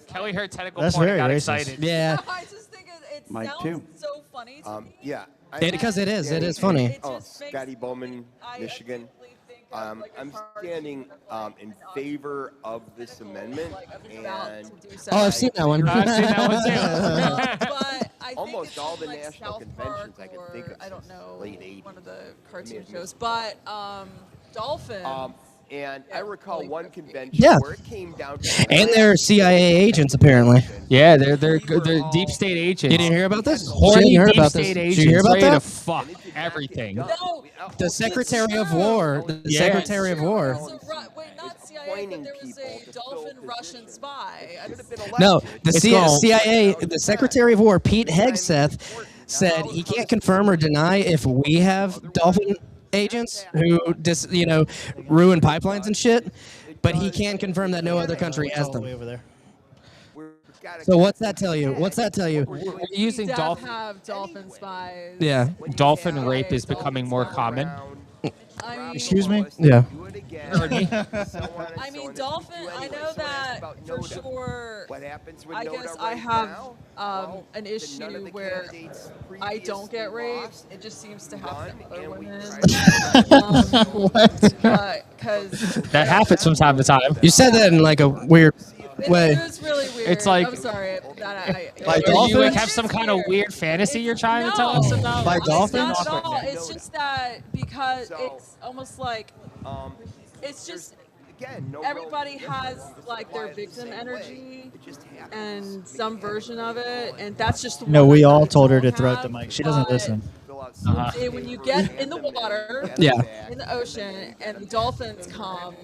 Kelly heard tentacle That's porn and very got racist. excited. Yeah. I just think it Mike sounds too. so funny to me. Yeah. Because it is. It is funny. Oh, Scotty Bowman, Michigan. I'm standing in favor of this amendment, and Oh, I've seen that one. I've seen that one too. But I think almost it's all the like national South conventions Park I can or, think of I don't since know, late 80s. one of the cartoon shows. But Dolphin. And I recall one convention Yeah. where it came down to And they're CIA agents, apparently. Yeah, they're deep state agents. You didn't hear about this? Horny She hadn't heard deep about state this. agents Did you hear about ready to that? fuck everything. No, The Secretary of War. The Yes. Secretary of War. wait, not CIA, but there was a dolphin Russian spy. No, the It's called- CIA, the Secretary of War, Pete Hegseth, said he can't confirm or deny if we have dolphin agents who ruin pipelines and shit, but he can confirm that no other country has them. Over there. So what's that tell you? What's that tell you? We're using dolphin. Have dolphin spies. Yeah. Dolphin rape is becoming more common. I mean, Excuse me? Yeah. I mean, dolphin. I know that for sure. I guess I have an issue where I don't get raped. It just seems to happen to other women. Because That happens from time to time. You said that in like a weird way. it was really weird. It's like- I'm sorry. You like have some kind of weird fantasy you're trying to tell us about? By It's dolphins? not at all. It's just that because it's almost like it's just everybody has like their victim energy and some version of it, and that's just the No, one we that all I told her don't to throw have, the mic. She doesn't but listen. When you get in the water, Yeah. in the ocean, and the dolphins come,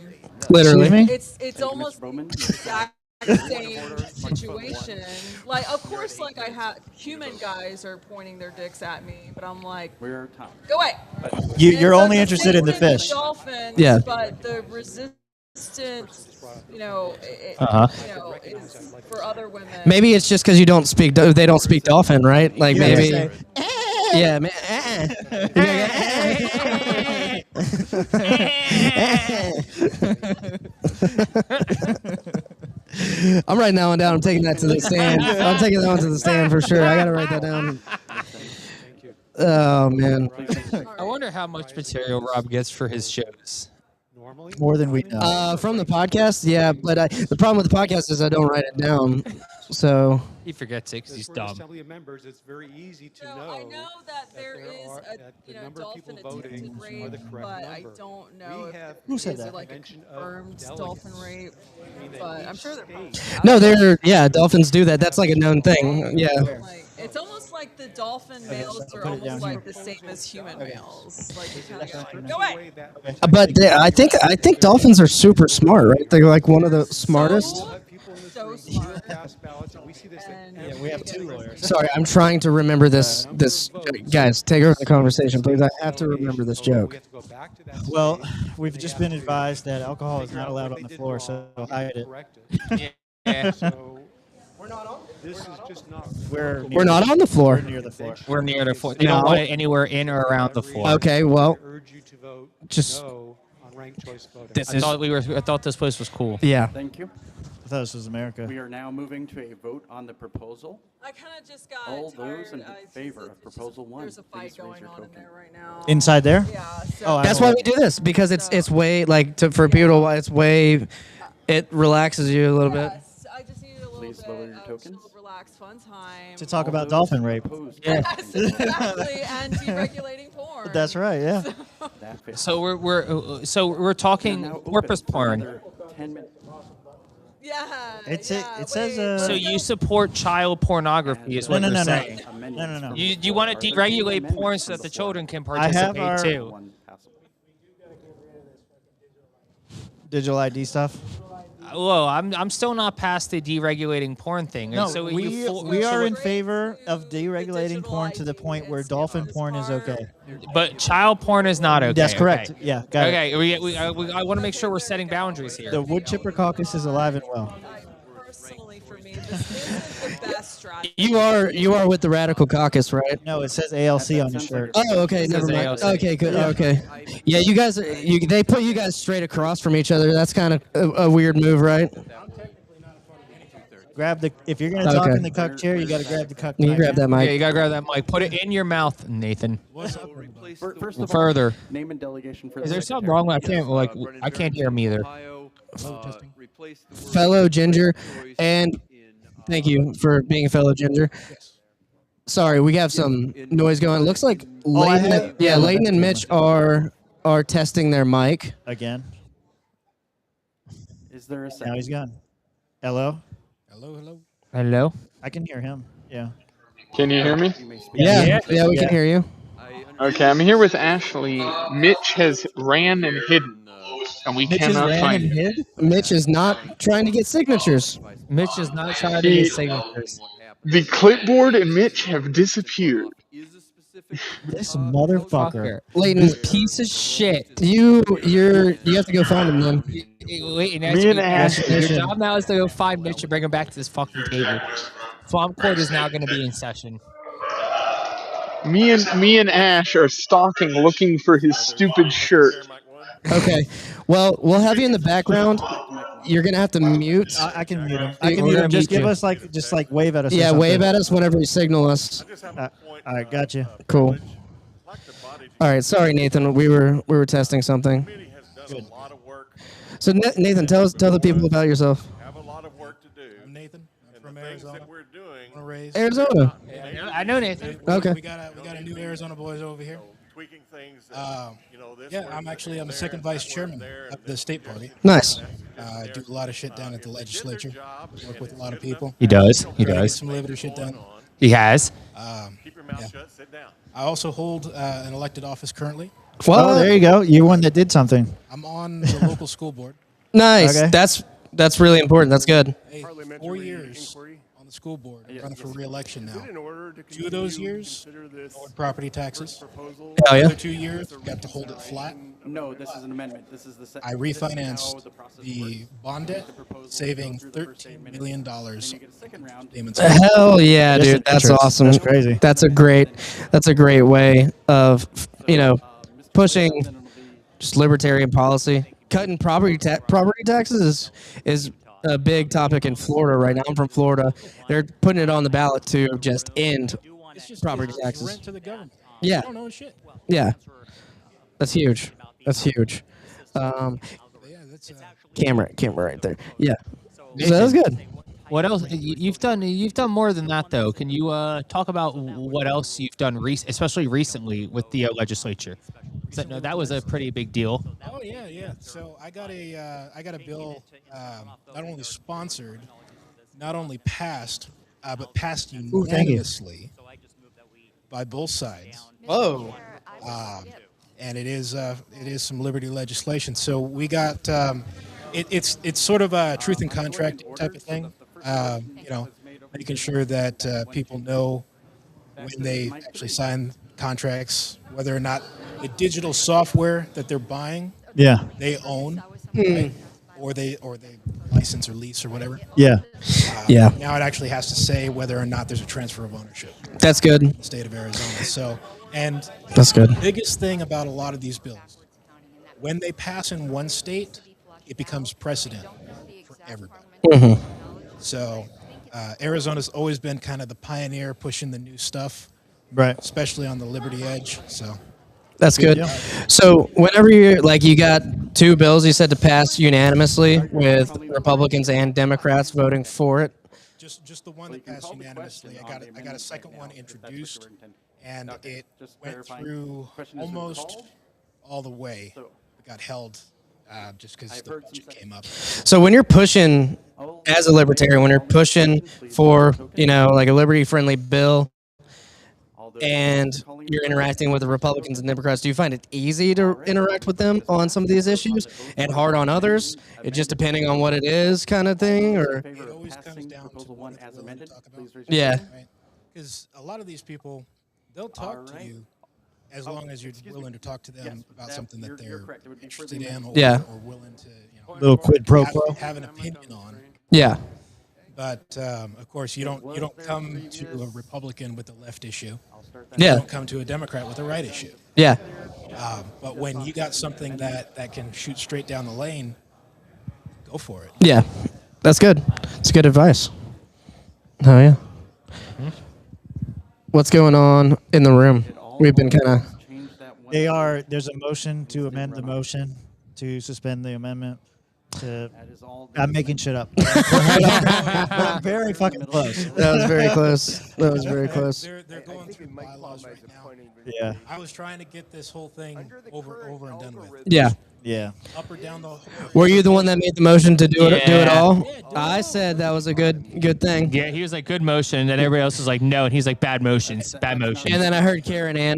Literally. Excuse me? it's almost the exact same situation. Like, of course, like I have human guys are pointing their dicks at me, but I'm like, We're time. go away. You're And only it's interested in the same thing with fish. Dolphins, Yeah. But the resistance, is for other women. Maybe it's just because you don't speak. They don't speak dolphin, right? Like You gotta maybe. say, Yeah. I'm writing that one down. I'm taking that to the stand. I'm taking that one to the stand for sure. I gotta write that down. Oh man. I wonder how much material Rob gets for his shows. more than we know. From the podcast, yeah. But the problem with the podcast is I don't write it down. So He forgets it because he's For dumb. Assembly of members, it's very easy to know. I know that there is that the number of people dolphin voting attempted are rape, the correct but I number. don't know if Who said is it that? like a Convention of confirmed delegates. dolphin rape. But I'm sure they're no, dolphins do that. That's like a known thing. Yeah. like it's almost like the dolphin males are put it down almost like here. the same as human males. Like you kind of go away. But I think dolphins are super smart, right? They're like one of the smartest. So smart. Yeah, we have 2 lawyers. Sorry, I'm trying to remember this. Guys, take over the conversation, please. I have to remember this joke. Well, we've just been advised that alcohol is not allowed on the floor, so hide it. Yeah. So we're not on. This is just not. We're not on the floor. We're near the floor. We're near the floor. They don't want it anywhere in or around the floor. Okay, well, Urge you to vote just no on ranked choice voting. I thought this place was cool. yeah. Thank you. I thought this was America. We are now moving to a vote on the proposal. I kind of just got All tired. those in favor of proposal 1, There's a fight please raise going your on in token. there right now. Inside there? Yeah. So Oh, I That's don't why know. we do this because it's way like for people. It's way. It relaxes you a little bit. Yes, I just needed a little Please bit lower your of tokens. chill, relaxed, fun time. To talk All about those dolphin rape. opposed, Yes, exactly, and deregulating porn. That's right, yeah. that fails. So we're We are talking now open porpoise for porn. another 10 minutes. Yeah. It yeah, says wait. So you support child pornography, is what No, you're no, no. saying. No. You want to deregulate porn so that the children can participate our- too. Digital ID stuff. Whoa, I'm still not past the deregulating porn thing. No, so we are in favor of deregulating porn to the point where dolphin porn is okay. But child porn is not okay. That's correct. Okay. Yeah, got it. Okay, I want to make sure we're setting boundaries here. The wood chipper caucus is alive and well. Personally, for me, this isn't the best strategy. You are with the Radical Caucus, right? No, it says ALC on your shirt. Oh, okay, never mind. Okay, good. Okay, yeah, you guys, they put you guys straight across from each other. That's kind of a weird move, right? If you're gonna talk Okay. in the cuck chair, you gotta grab the cuck. You mic. grab that mic. Yeah, you gotta grab that mic. Put it in your mouth, Nathan. First of Further. all, name and delegation for Is the there something secretary. wrong? I can't hear him either. Fellow Ginger, and thank you for being a fellow Ginger. Sorry, we have some noise going. Looks like Leighton, Leighton and Mitch are testing their mic again. Is there a second? Now he's gone. Hello? Hello. Hello? I can hear him. Yeah. Can you hear me? Yeah, we can hear you. Okay, I'm here with Ashley. Mitch has ran and hidden, and we cannot find him. Mitch is not trying to get signatures. Mitch is not trying to get signatures. The clipboard and Mitch have disappeared. This motherfucker. Leighton, Piece of shit. you have to go find him then. Wait, Me and Ash. your job now is to go find Mitch and bring him back to this fucking table. Farm court is now going to be in session. Me and Ash are stalking, looking for his stupid shirt. Okay. Well, we'll have you in the background. You're gonna have to mute. I can mute him. I can mute him. Just give us just wave at us. Yeah, wave at us whenever you signal us. All right, gotcha. Cool. All right, sorry, Nathan. We were testing something. Good. So Nathan, tell the people about yourself. I'm Nathan. I'm from Arizona. Arizona. Yeah, I know Nathan. Okay. We got a new Arizona boys over here. Yeah, I'm a second vice chairman of the state party. Nice. I do a lot of shit down at the legislature. Work with a lot of people. He does. He Try to get does. some liberty shit done. He has. Keep your mouth shut. Sit down. I also hold an elected office currently. Oh, there you go. You're one that did something. I'm on the local school board. Nice. Okay. That's really important. That's good. Hey, 4 years on the school board. I'm running for re-election now. 2 of those years, lowered property taxes. Hell yeah. The other 2 years, got to hold it flat. No, this is an amendment. This is the. I refinanced the bond debt, saving $13 million. Payments. Hell yeah, Just dude. That's interest. awesome. That's crazy. That's a great way of pushing just libertarian policy. Cutting property taxes is a big topic in Florida right now. I'm from Florida. They're putting it on the ballot to just end property taxes. Rent to the government. Yeah. You don't own shit. Yeah. That's huge. Camera right there. Yeah. So that was good. What else? You've done more than that, though. Can you talk about what else you've done, especially recently with the legislature? That was a pretty big deal. Oh yeah. So I got a bill not only sponsored, not only passed, but passed unanimously by both sides. Whoa. And it is some liberty legislation. So we got it's sort of a truth in contract type of thing. Making sure that people know when they actually sign contracts, whether or not the digital software that they're buying, they own, right? or they license or lease or whatever. Yeah. Now it actually has to say whether or not there's a transfer of ownership. That's good. In the state of Arizona. So, and that's good. The biggest thing about a lot of these bills, when they pass in one state, it becomes precedent for everybody. Mm-hmm. So, Arizona's always been kind of the pioneer pushing the new stuff, right? Especially on the liberty edge. So, that's good. So, whenever you got 2 bills you said to pass unanimously with Republicans and Democrats voting for it. Just the one that passed unanimously. I got a second one introduced, and it went through almost all the way. It got held just because the budget came up. So when you're pushing as a libertarian, when you're pushing for like a liberty-friendly bill, and you're interacting with the Republicans and Democrats, do you find it easy to interact with them on some of these issues and hard on others? It just depending on what it is, kind of thing, or it always comes down to what as amended. Yeah. Because a lot of these people, they'll talk to you as long as you're willing to talk to them about something that they're interested in, or willing to little quid pro quo, have an opinion on. Yeah. But of course, you don't come to a Republican with a left issue. Yeah. You don't come to a Democrat with a right issue. Yeah. But when you got something that can shoot straight down the lane, go for it. Yeah. That's good. It's good advice. Oh yeah. What's going on in the room? We've been kind of. There's a motion to amend the motion to suspend the amendment. I'm making shit up. I'm very fucking close. That was very close. They're going through bylaws right now. Yeah. I was trying to get this whole thing over and done with. Yeah. Yeah. Up or down the. Were you the one that made the motion to do it? Do it Yeah. all? I said that was a good thing. Yeah, he was like, good motion, and then everybody else was like, no, and he's like, bad motions, bad motions. And then I heard Karen Ann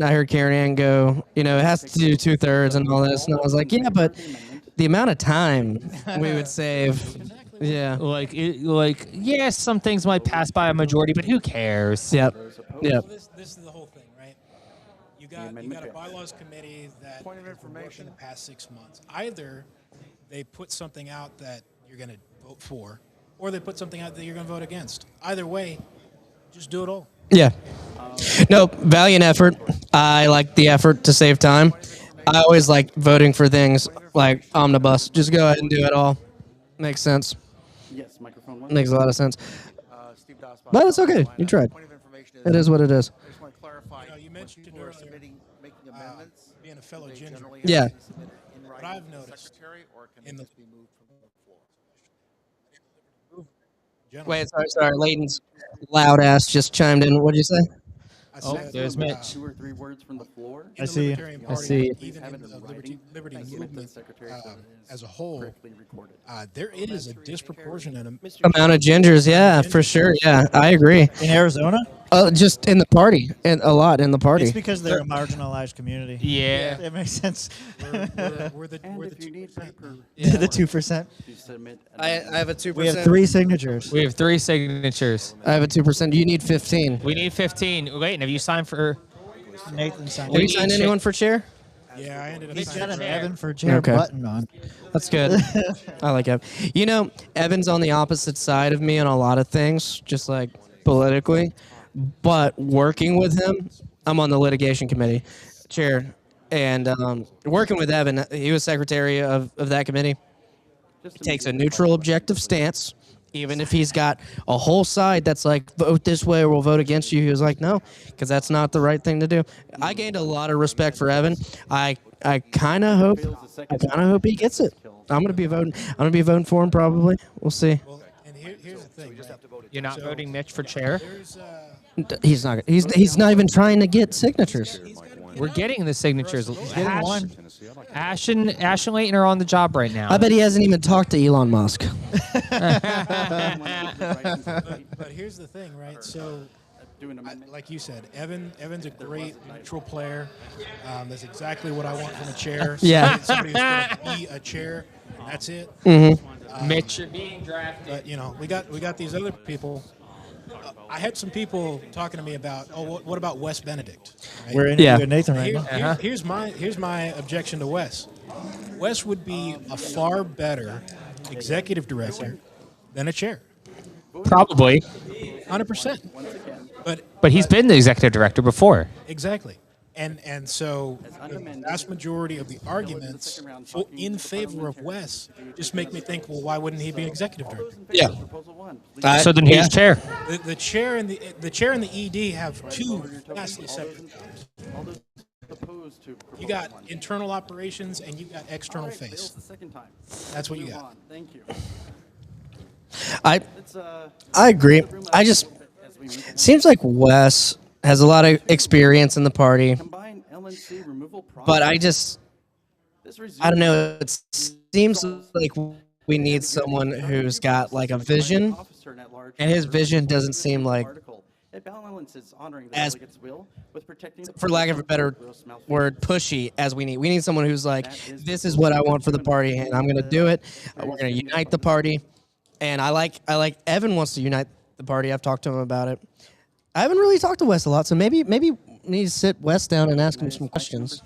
go, it has to do 2/3 and all this, and I was like, yeah, but the amount of time we would save. Yeah. Yeah, some things might pass by a majority, but who cares? Yep. Yep. This is the whole thing, right? You got a bylaws committee that has been working the past 6 months. Either they put something out that you're going to vote for, or they put something out that you're going to vote against. Either way, just do it all. Yeah. No, valiant effort. I like the effort to save time. I always like voting for things like omnibus. Just go ahead and do it all. Makes sense. Yes, microphone one. Makes a lot of sense. But it's okay. You tried. It is what it is. I just want to clarify. You mentioned people are submitting, making amendments. Being a fellow ginger. Yeah. What I've noticed in the Wait, sorry. Leighton's loud ass just chimed in. What'd you say? Oh, there's Mitch. 2 or 3 words from the floor. I see you. I see. Even in the liberty movement as a whole, there is a disproportionate Amount of gingers, yeah, for sure. Yeah, I agree. In Arizona? Just in the party, and a lot in the party. It's because they're a marginalized community. Yeah. It makes sense. we're the 2%. Yeah, the 2%. I have a 2%. We have 3 signatures. We have 3 signatures. I have a 2%. You need 15. We need 15. Wait, have you signed for? Nathan signed. Have you signed anyone for chair? Yeah, I ended up. He's got an chair. Evan for chair Okay. button on. That's good. I like Evan. Evan's on the opposite side of me on a lot of things, just like politically. But working with him, I'm on the litigation committee, chair, and working with Evan, he was secretary of that committee. He takes a neutral, objective stance, even if he's got a whole side that's like, vote this way or we'll vote against you. He was like, no, because that's not the right thing to do. I gained a lot of respect for Evan. I kind of hope he gets it. I'm gonna be voting for him probably. We'll see. And here's the thing. You're not voting Mitch for chair? He's not. He's not even trying to get signatures. We're getting the signatures. getting one. Ash and Leighton are on the job right now. I bet he hasn't even talked to Elon Musk. But here's the thing, right? So, like you said, Evan's a great neutral player. That's exactly what I want from a chair. Yeah. Somebody who's going to be a chair. That's it. Mm-hmm. Mitch, you're being drafted. But we got these other people. I had some people talking to me about, what about Wes Benedict? Right? We're interviewing Nathan right now. Here's my objection to Wes. Wes would be a far better executive director than a chair. Probably. 100%. But he's been the executive director before. Exactly. And so the vast majority of the arguments in favor of Wes just make me think, well, why wouldn't he be an executive director? Yeah. So then he's chair. The chair and the ED have 2 vastly separate jobs. You got internal operations and you got external face. That's what you got. Thank you. I agree. I just seems like Wes has a lot of experience in the party, but I don't know. It seems like we need someone who's got like a vision, and his vision doesn't seem like as, for lack of a better word, pushy as we need. We need someone who's like, this is what I want for the party, and I'm going to do it. We're going to unite the party, and I like Evan wants to unite the party. I've talked to him about it. I haven't really talked to Wes a lot, so maybe we need to sit Wes down and ask him some questions.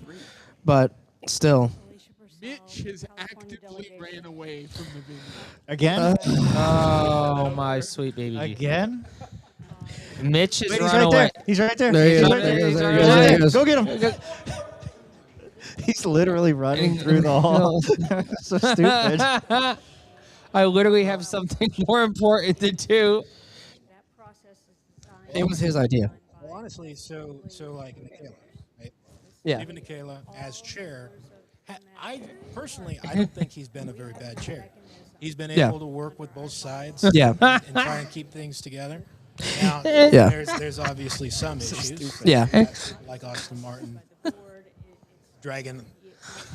But still. Mitch has actively ran away from the video. Again? Oh, my sweet baby. Again? Mitch has Wait, run away. He's right there. There he He's is. right There he there. is. He's There right he is. there. There he is. Go get him. He's literally running through the hall. So stupid. I literally have something more important to do. It was his idea. Well, honestly, so like Michaela, right? Yeah. Stephen Michaela as chair. I personally, I don't think he's been a very bad chair. He's been able to work with both sides. Yeah. And try and keep things together. Now, Yeah. there's obviously some issues. Yeah. Like Austin Martin dragging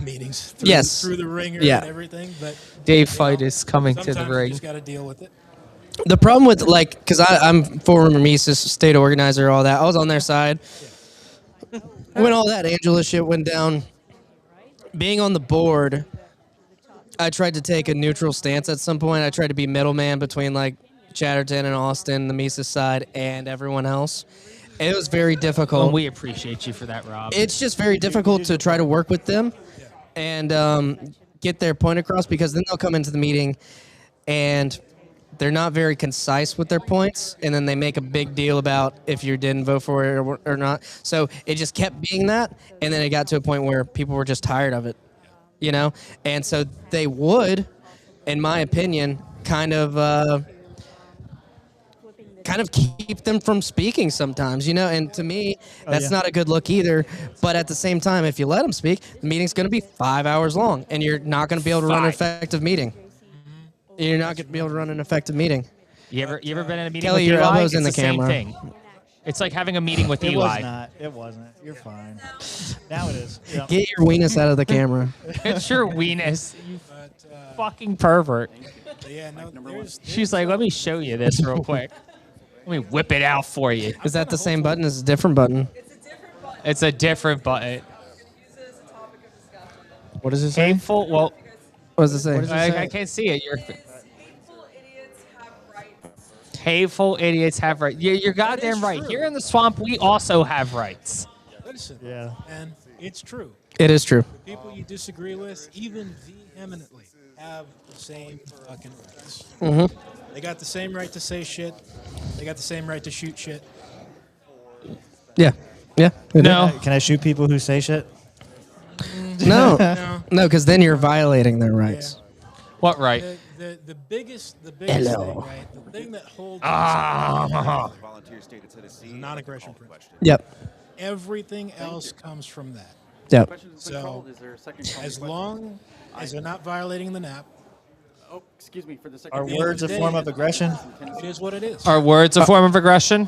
meetings. Yes. Through the ringer Yeah. and everything, but Dave Fight is coming to the sometimes you ring. just got to deal with it. The problem with, like, because I'm former Mises state organizer, all that. I was on their side. When all that Angela shit went down, being on the board, I tried to take a neutral stance at some point. I tried to be middleman between, like, Chatterton and Austin, the Mises side, and everyone else. And it was very difficult. Well, we appreciate you for that, Rob. It's just very difficult to try to work with them and get their point across, because then they'll come into the meeting and they're not very concise with their points, and then they make a big deal about if you didn't vote for it or not. So it just kept being that, and then it got to a point where people were just tired of it, you know? And so they would, in my opinion, kind of keep them from speaking sometimes, you know? And to me, that's not a good look either. But at the same time, if you let them speak, the meeting's going to be 5 hours long, and you're not going to be able to run an effective meeting. You're not going to be able to run an effective meeting. You ever been in a meeting Kelly, with your Eli? elbow's in It's the same camera. thing. It's like having a meeting with It Eli. was not. It wasn't. You're fine. Now it is. Yeah. Get your weenus out of the camera. It's your weenus, you fucking pervert. Yeah, no, She's like, let me show you this real quick. Let me whip it out for you. Is that the same button? Is it a different button? It's a different button. What does it say? Hateful. Well, what does it say? I can't see it. Hateful idiots have rights. You're goddamn right. true. Here in the swamp, we also have rights. Listen, Yeah. and it's true. It is true. The people you disagree with, even vehemently, have the same fucking rights. Mm-hmm. They got the same right to say shit. They got the same right to shoot shit. Yeah. Yeah. No. Can I shoot people who say shit? No. No, because then you're violating their rights. What right? The biggest Hello. thing, right? The thing that holds Volunteer state of Tennessee. non-aggression principle. Yep. Everything else comes from that. Yep. So, is there a second call As question? long as they're not violating the NAP, Oh, excuse me for the second. Are words a form of aggression? it is what it is. Are words a form of aggression?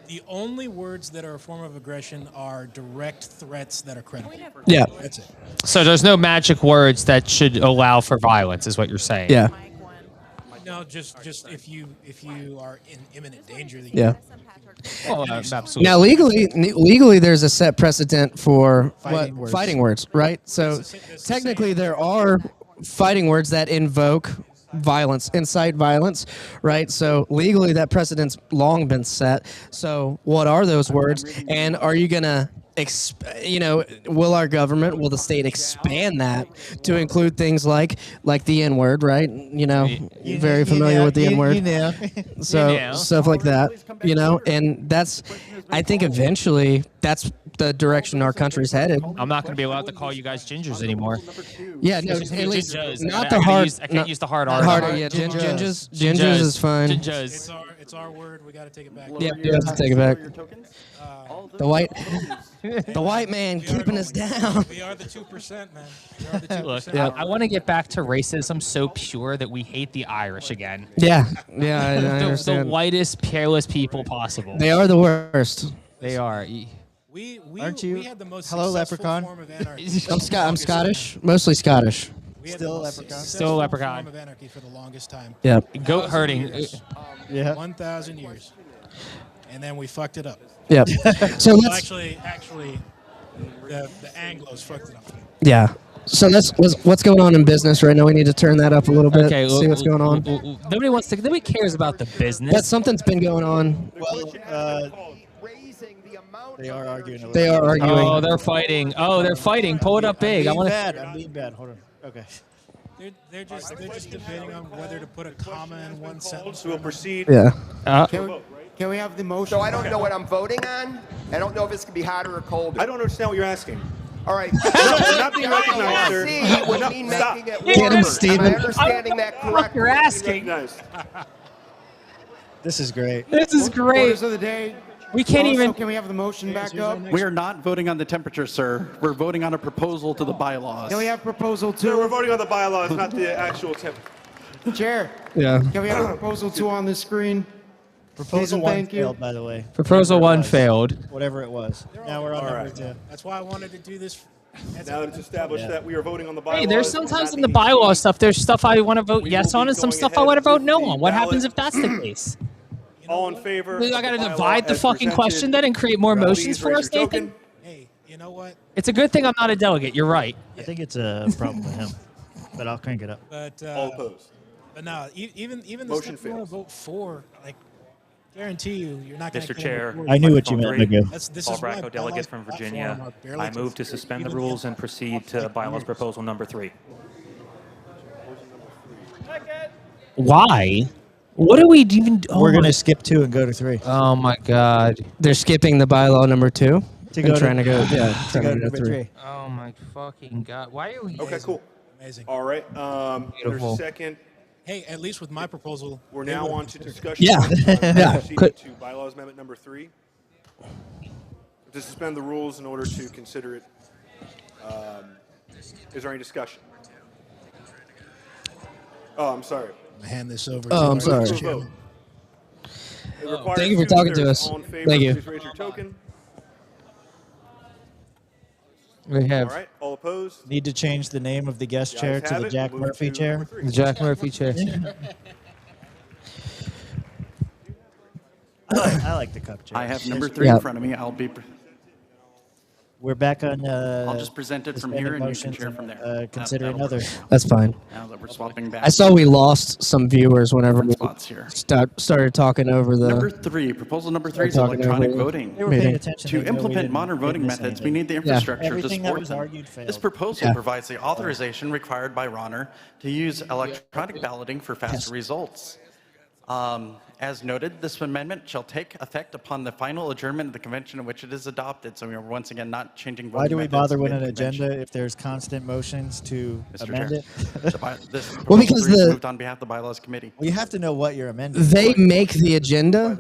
The only words that are a form of aggression are direct threats that are credible. Yeah. That's it. So there's no magic words that should allow for violence, is what you're saying. Yeah. No, just if you are in imminent danger. Then Yeah. Oh, absolutely. Now, legally, there's a set precedent for Fighting words. right? So technically, there are fighting words that invoke violence, incite violence, right? So legally, that precedent's long been set. So what are those words? And are you gonna, will our government, will the state expand that to include things like the N word, right? You know, very familiar with the N word. So stuff like that, and that's, I think eventually that's the direction our country's headed. I'm not going to be allowed to call you guys gingers anymore. Yeah, no, Just at least gingers. not I the can't hard. use- I can't use the hard not R. harder, yeah, gingers. Gingers is fine. Gingers. It's our word. We got to take it back. Yeah, you have to take it back. The white man keeping us down. We are the 2%, man. We are the 2%. Look, Yeah. I want to get back to racism so pure that we hate the Irish again. Yeah, I The understand. whitest, peerless people possible. They are the worst. They are. Aren't you? We had the most Hello, successful leprechaun. form of anarchy. I'm Scottish, mostly Scottish. We had Still the a most leprechaun? successful Still a leprechaun. form of anarchy for the longest time. Yeah. Goat herding. Yeah. 1,000 years. And then we fucked it up. Yeah. So Well, let's. actually, the Anglos fucked it up. Yeah. So that's what's going on in business right now. We need to turn that up a little bit. Okay, See what's going on. Nobody cares about the business. But something's been going on. Well, they are arguing a little They are bit. arguing. Oh, they're fighting. Pull it up big. I'm being bad. Hold on. Okay. They're just debating on whether to put a comma in one sentence. We'll proceed. Yeah. Can we have the motion? So I don't know what I'm voting on. I don't know if it's going to be hotter or colder. I don't understand what you're asking. All right. We're not being recognized, sir. C would No, mean stop. making it Get him, warmer. Am Stephen. I understanding that correctly? You're asking. Recognized. This is great. This is great. Orders of the day. We can't Also, even. Can we have the motion back up? We are not voting on the temperature, sir. We're voting on a proposal to the bylaws. Can we have proposal Sir, we're 2? voting on the bylaws, not the actual temp. Chair, Yeah. can we have proposal 2 on the screen? Proposal one thank you. failed, by the way. Proposal Whatever it one was. failed. Whatever it was. Now we're on All number right. 2. That's why I wanted to do this. Now that it's established that we are voting on the bylaws. Hey, there's sometimes in the bylaw stuff, there's stuff I want to vote yes on and some stuff I want to vote no on. What happens if that's the case? All in favor? I got to divide the fucking question then and create more motions for us, Nathan? Hey, you know what? It's a good thing I'm not a delegate. You're right. I think it's a problem with him, but I'll crank it up. But All opposed. But no, even the Motion stuff you want to vote for, like, guarantee you're not going to. Mr. Chair, I knew what you meant, Paul Magoo. Bracco, delegate from Virginia. I move to suspend the rules and proceed to bylaws proposal number 3. Why? What are we even? Oh We're my- gonna skip 2 and go to 3. Oh my God. They're skipping the bylaw number 2 To and go to- trying to go. Yeah, to trying go to to go number 3. Oh my fucking God. Why are we? Okay, cool. Amazing. All right. There's Beautiful. a second. Hey, at least with my proposal, We're they now were- on to discussion. Yeah. Yeah. Proceeding Could- to bylaws amendment number 3. To suspend the rules in order to consider it. Is there any discussion? Oh, I'm sorry. I hand this over. Oh, to I'm our sorry. Vice Chairman. It requires Thank you for 2/3. talking to us. All in favor, Thank you. please raise your token. We have All right. All opposed? Need to change the name of the guest The chair ayes to have the it. Jack We'll move Murphy to chair. number 3. the Jack Murphy chair. I like the cup chair. I have number 3 Yeah. in front of me. I'll be. We're back on. I'll just present it from here, and you can suspended share motions from and, there. consider That'll work another. right now. That's fine. Now that we're swapping back. I saw we lost some viewers whenever we spots here. started talking over the. Number 3, proposal number 3 is Talking electronic over- voting. They were paying meeting. attention. To they know we implement didn't- modern voting didn't miss methods, we anything. need the infrastructure to Everything that support was them. argued failed. This proposal Yeah. provides the authorization required by Ronner to use electronic balloting for faster results. As noted, this amendment shall take effect upon the final adjournment of the convention in which it is adopted. So we are once again not changing voting Why do we methods bother with an mid-convention. agenda if there's constant motions to Mr. amend Chair, it? this Well, proposal because 3 is the- moved on behalf of the Bylaws Committee. Well, you have to know what you're amending. They make the agenda,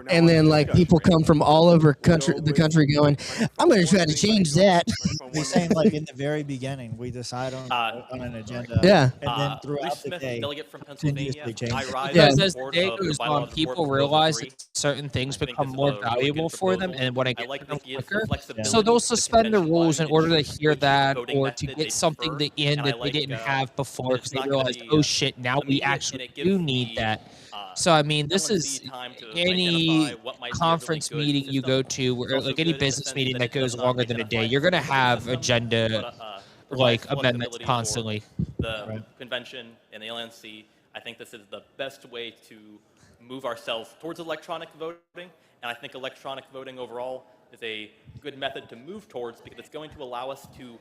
and then like people come from all over the country going, "I'm going to try to change that." We're saying like in the very beginning, we decide on an agenda. Yeah. And then throughout the day, delegate from Pennsylvania. continuously change it. Because as the day goes on, people realize that certain things become more valuable for them and want to get to them quicker. So they'll suspend the rules in order to hear that or to get something in that they didn't have before because they realize, oh shit, now we actually do need that. So I mean, this is any conference meeting you go to, or like any business meeting that goes longer than a day, you're gonna have agenda like amendments constantly. The convention and the LNC, I think this is the best way to move ourselves towards electronic voting, and I think electronic voting overall is a good method to move towards because it's going to allow us to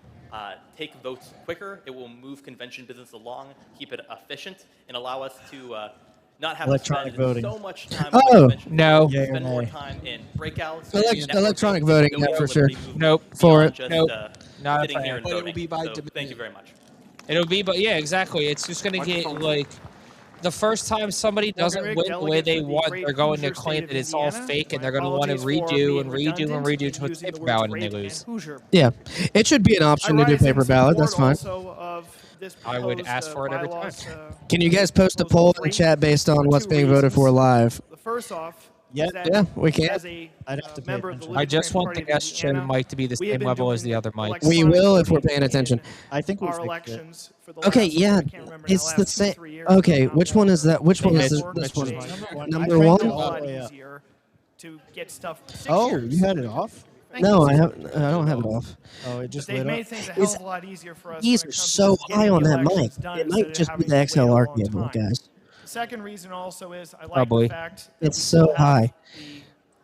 take votes quicker. It will move convention business along, keep it efficient, and allow us to not have Electronic to spend voting. so much time Oh, on convention. no. Yay or Spend more nay? time in breakouts. Electronic voting, Going yeah, to for able to sure. be moved Nope. For beyond it. just, Nope. Not sitting a here fan. and But it will voting. be by So, demand. thank you very much. It'll be, but yeah, exactly. It's just gonna get like the first time somebody doesn't win the way they want, they're going to claim that it's all fake, and they're going to want to redo and redo and redo to a paper ballot, and they lose. Yeah, it should be an option to do paper ballot. That's fine. I would ask for it every time. Can you guys post a poll in chat based on what's being voted for live? First off, Yeah, yeah, we can. as a I'd have to pay member of the attention. I just Libertarian want Party the of guest chair Indiana, mic to be the we have same been level as doing the other mics. We will if we're paying attention. I think we'll our fix it. elections for the Okay, last, yeah, I can't remember now, it's the last 2 or same. 3 years. Okay, which one is that? Which one is Mitch. this one? I Number cranked one? it A all the lot way up. easier to get stuff 6 Oh, years. you had it off? Thank No, you. I have. I don't have it off. Oh, it But just they've lit made up. things a hell of a lot easier for us. These when are it comes so to high getting on the that mic. elections done It instead might of just be having the to wait a XLR long cable, time. guys. The second reason also is I like Probably. the fact that It's we so have high. the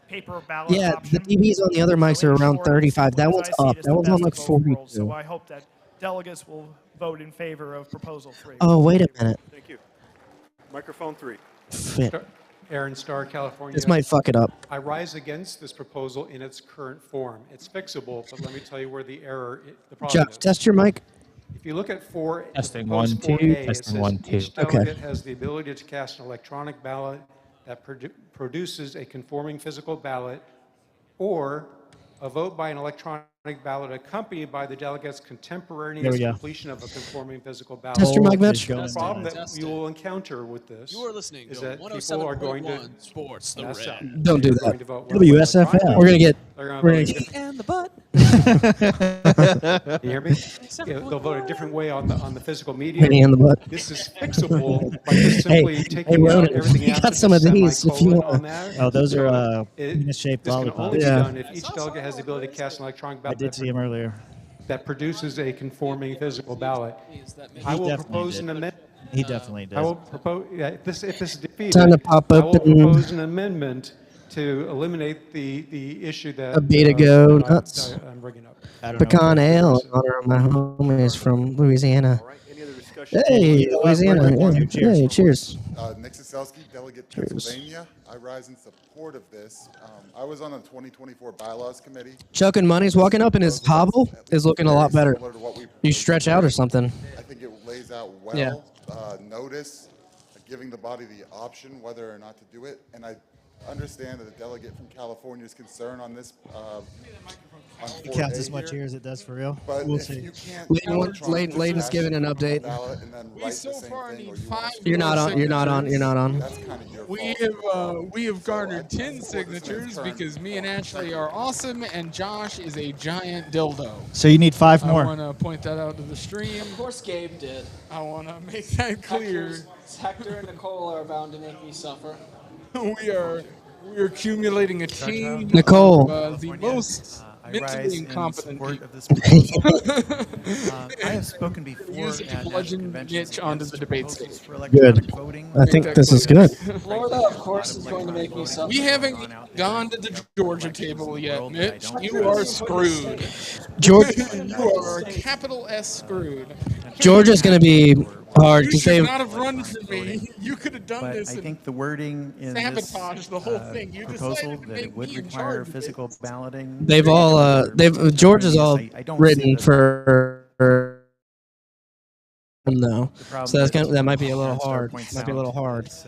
paper ballot Yeah, option. the DBs on the other mics are around 35. That one's up. That one's on like 42. So I hope that delegates will vote in favor of proposal 3. Oh, wait a minute. Thank you. Microphone 3. Shit. Aaron Starr, California. This might fuck it up. I rise against this proposal in its current form. It's fixable, but let me tell you where the problem Jeff, is. test your mic. If you look at Testing proposed 1 2, 4A, it testing says 1 2. each Okay. delegate has the ability to cast an electronic ballot that produces a conforming physical ballot or a vote by an electronic ballot accompanied by the delegate's There contemporaneous we go. completion of a conforming physical ballot. Test your mic, Mitch. The problem that you will encounter with this You are listening is to that people are going to 107.1 Sports, the mess up. Red. Don't do They're going that. to vote WSFM. We're gonna get. They're gonna We're vote gonna a get. different- And the butt. You hear me? Yeah, they'll vote a different way on the physical medium. Penny in the butt. This is fixable by just simply Hey, taking out Ronan, everything you after got some the of these if you semicolon want. on there. Oh, those So are it- penis-shaped this can only lollipops. be Yeah. done if each delegate has the ability to cast an electronic I ballot did see him earlier. that produces a conforming physical ballot. I He will definitely propose did. an amendment. He definitely did. I will propose, if this is defeated, Time to pop I will open propose an amendment to eliminate the issue that a beta go that nuts. I'm bringing up. Pecan ale in honor of my homies from Louisiana. Hey, Louisiana. Yeah. Hey, cheers. Nick Soselsky, Delegate Pennsylvania. I rise in support of this. I was on the 2024 Bylaws Committee. Chuck and Money's walking up, and his hobble is looking a lot better. You stretch out or something. I think it lays out well, Yeah. notice, giving the body the option whether or not to do it. And I understand that the delegate from California's concern on this. On It counts 4A as much here. here as it does for real. But We'll if see. you can't Layden's giving an update. We so far need 5 You're not on. You're not on. You're not on. We have garnered 10 signatures because me and Ashley are awesome and Josh is a giant dildo. So you need 5 I more. want to point that out to the stream. Of course Gabe did. I want to make that clear. Hector and Nicole are bound to make me suffer. we are accumulating a team Nicole. of the most I rise mentally in incompetent support people. of this proposal. I have spoken before Use at national bludgeon conventions Mitch onto against the debate proposals stage. for electronic Good. voting. I think this is good. Florida, of course, is going to make me suffer. We haven't gone to the Georgia table yet, Mitch. You are screwed. George- You are capital S screwed. Georgia's gonna be hard You because should they. not have run for me. You could have done But this I and think the wording in this sabotage the whole thing. You proposal decided to that make it would me in require charge of it. physical balloting. They've all. They've. Georgia's all I don't see written that- for. No. The problem So that's that that might be a little John Starr hard. points Might be a little out hard. is,